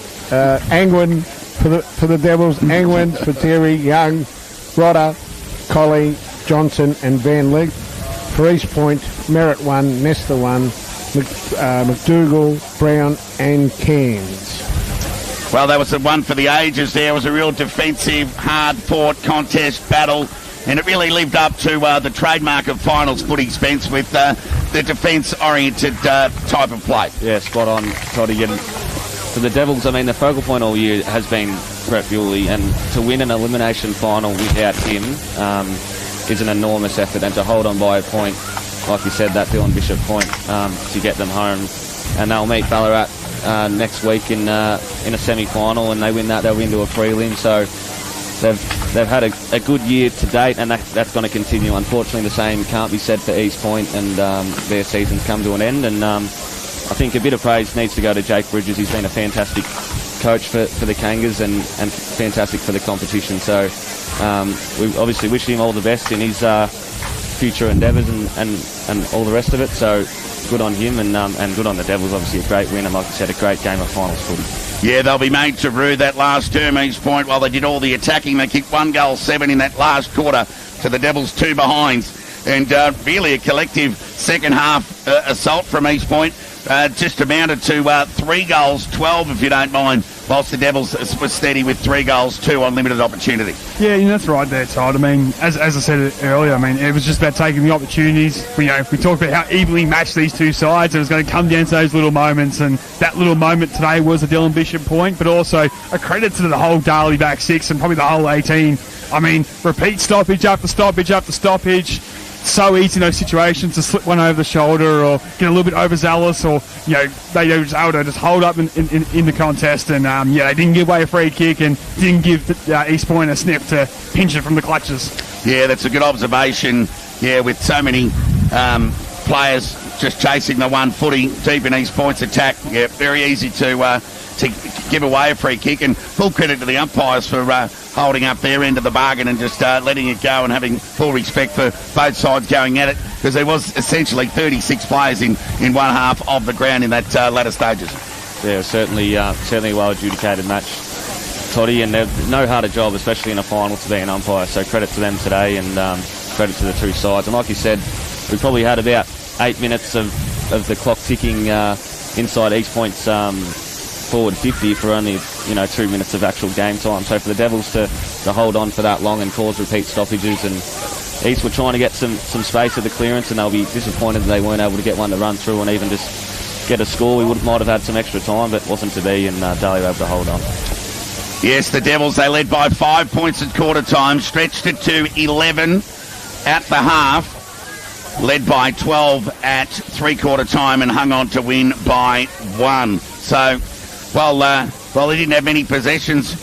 Speaker 9: Angwin for the Devils, Angwin for Terry, Young, Rodder, Colley, Johnson and Van Leek. For East Point, Merritt 1, Nestor 1, McDougall, Brown and Cairns.
Speaker 1: Well, that was the one for the ages there. It was a real defensive, hard-fought contest battle, and it really lived up to the trademark of finals footy, Spence, with the defence-oriented type of play.
Speaker 8: Yeah, spot on, Toddy. And for the Devils, I mean, the focal point all year has been Brett Bewley, and to win an elimination final without him is an enormous effort, and to hold on by a point, like you said, that Dylan Bishop point, to get them home. And they'll meet Ballarat next week in a semi-final, and they win that, they'll win to a prelim. So they've had a good year to date, and that's going to continue. Unfortunately, the same can't be said for East Point, and their season's come to an end. And I think a bit of praise needs to go to Jake Bridges. He's been a fantastic coach for the Kangas and fantastic for the competition. So we obviously wish him all the best in his future endeavours and all the rest of it. So good on him, and good on the Devils. Obviously a great win, and like I said, a great game of finals footy.
Speaker 1: Yeah, they'll be made to rue that last term, East Point, while they did all the attacking. They kicked 1 goal, 7 in that last quarter to the Devils' 2 behinds. And really a collective second half assault from East Point. Just amounted to 3 goals, 12 if you don't mind, whilst the Devils were steady with 3 goals, 2 on limited opportunity.
Speaker 2: Yeah, that's right there, Todd. I mean, as I said earlier, I mean, it was just about taking the opportunities. We talked about how evenly matched these two sides. It was going to come down to those little moments, and that little moment today was a Dylan Bishop point, but also a credit to the whole Darley back 6 and probably the whole 18. I mean, repeat stoppage after stoppage after stoppage. So easy in those situations to slip one over the shoulder or get a little bit overzealous, or they were just able to just hold up in the contest, and they didn't give away a free kick and didn't give East Point a sniff to pinch it from the clutches. Yeah, that's a good observation. Yeah, with so many players just chasing the one footy deep in East Point's attack, yeah, very easy to give away a free kick, and full credit to the umpires for holding up their end of the bargain and just letting it go and having full respect for both sides going at it, because there was essentially 36 players in one half of the ground in that latter stages.
Speaker 8: Yeah, certainly a well adjudicated match, Toddy, and no harder job, especially in a final, to be an umpire. So credit to them today, and credit to the two sides. And like you said, we probably had about 8 minutes of the clock ticking inside East Point's forward 50 for only 2 minutes of actual game time. So for the Devils to hold on for that long and cause repeat stoppages, and East were trying to get some space at the clearance, and they'll be disappointed that they weren't able to get one to run through and even just get a score. We might have had some extra time, but wasn't to be, and Darley were able to hold on.
Speaker 1: Yes, the Devils, they led by 5 points at quarter time, stretched it to 11 at the half, led by 12 at three-quarter time, and hung on to win by 1. So, they didn't have many possessions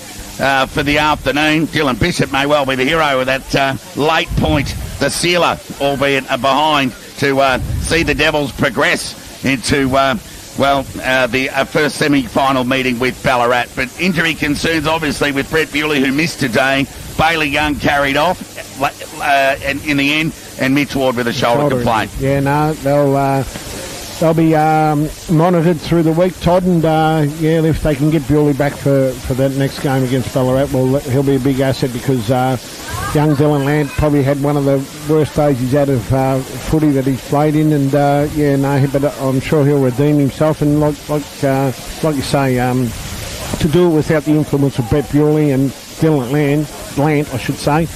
Speaker 1: for the afternoon. Dylan Bishop may well be the hero of that late point, the sealer, albeit behind, to see the Devils progress into the first semi-final meeting with Ballarat. But injury concerns, obviously, with Brett Bewley, who missed today. Bailey Young carried off in the end, and Mitch Ward with a shoulder complaint.
Speaker 9: Yeah, no, they'll be monitored through the week, Todd, and if they can get Bewley back for that next game against Ballarat, well, he'll be a big asset, because young Dylan Lant probably had one of the worst days he's had of footy that he's played in, and but I'm sure he'll redeem himself. And like you say, to do it without the influence of Brett Bewley and Dylan Lant, I should say,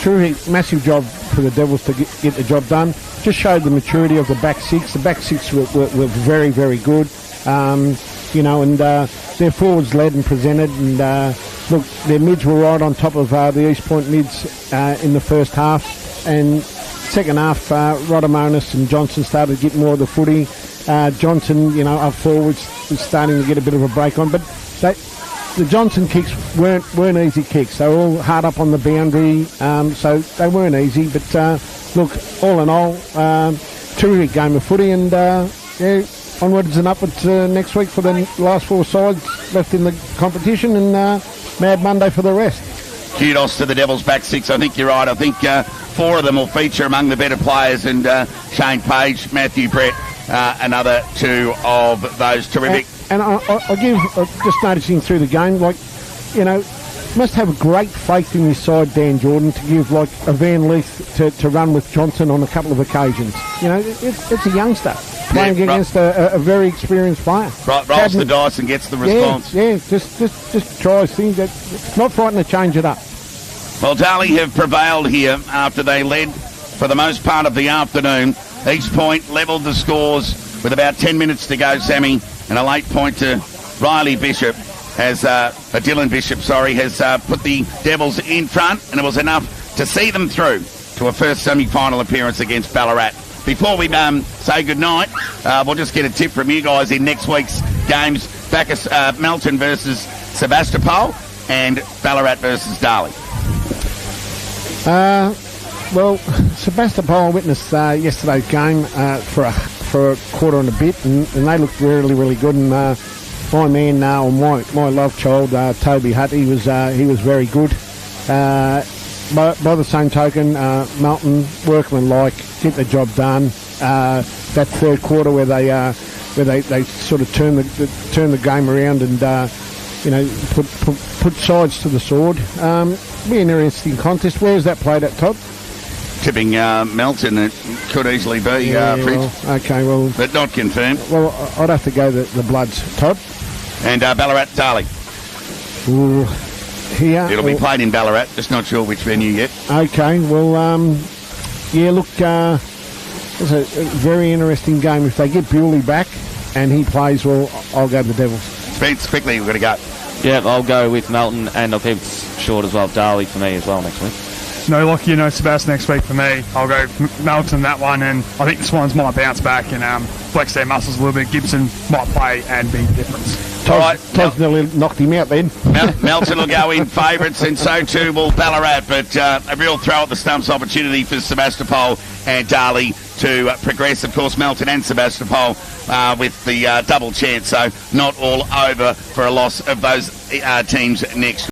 Speaker 9: terrific, massive job for the Devils to get the job done. Just showed the maturity of the back six. The back six were very, very good, and their forwards led and presented, and their mids were right on top of the East Point mids in the first half, and second half, Rodomonis and Johnson started to get more of the footy. Johnson, up forwards, was starting to get a bit of a break on, but the Johnson kicks weren't easy kicks. They were all hard up on the boundary, so they weren't easy. But all in all, terrific game of footy, and onwards and upwards next week for the last 4 sides left in the competition, and Mad Monday for the rest.
Speaker 1: Kudos to the Devils back six. I think you're right. I think 4 of them will feature among the better players, and Shane Page, Matthew Brett, another 2 of those terrific.
Speaker 9: And I'll give, just noticing through the game, must have great faith in his side, Dan Jordan, to give a Van Leith to run with Johnson on a couple of occasions. It's a youngster playing against a very experienced player.
Speaker 1: Rolls the dice and gets the response.
Speaker 9: Yeah, just tries things. Not frightened to change it up.
Speaker 1: Well, Darley have prevailed here after they led for the most part of the afternoon. East Point levelled the scores with about 10 minutes to go, Sammy, and a late point to Dylan Bishop has put the Devils in front, and it was enough to see them through to a first semi-final appearance against Ballarat. Before we say goodnight, we'll just get a tip from you guys in next week's games. Bacchus, Melton versus Sebastopol, and Ballarat versus Darley.
Speaker 9: Sebastopol witnessed yesterday's game for a quarter and a bit, and they looked really, really good. And my man, my love child, Toby Hutt, he was very good. By the same token, Melton, workmanlike, get the job done. That third quarter where they sort of turn the game around and put sides to the sword. Be an interesting contest. Where is that played at, Todd?
Speaker 1: Tipping Melton, it could easily be, Fritz.
Speaker 9: Okay, well...
Speaker 1: But not confirmed.
Speaker 9: Well, I'd have to go the Bloods, Todd.
Speaker 1: And Ballarat, Darley.
Speaker 9: Ooh, here.
Speaker 1: It'll be played in Ballarat, just not sure which venue yet.
Speaker 9: Okay, well, it's a very interesting game. If they get Bewley back and he plays, well, I'll go the Devils.
Speaker 1: Spence, quickly, we've got to go.
Speaker 8: Yeah, I'll go with Melton, and I'll keep it short as well. Darley for me as well next week.
Speaker 2: No Lockie, no Sebas next week for me. I'll go Melton that one, and I think the Swans might bounce back and flex their muscles a little bit. Gibson might play and be the difference.
Speaker 9: Todd's nearly knocked him out then.
Speaker 1: Melton will go in favourites, and so too will Ballarat, but a real throw at the stumps opportunity for Sebastopol and Darley to progress. Of course, Melton and Sebastopol with the double chance, so not all over for a loss of those teams next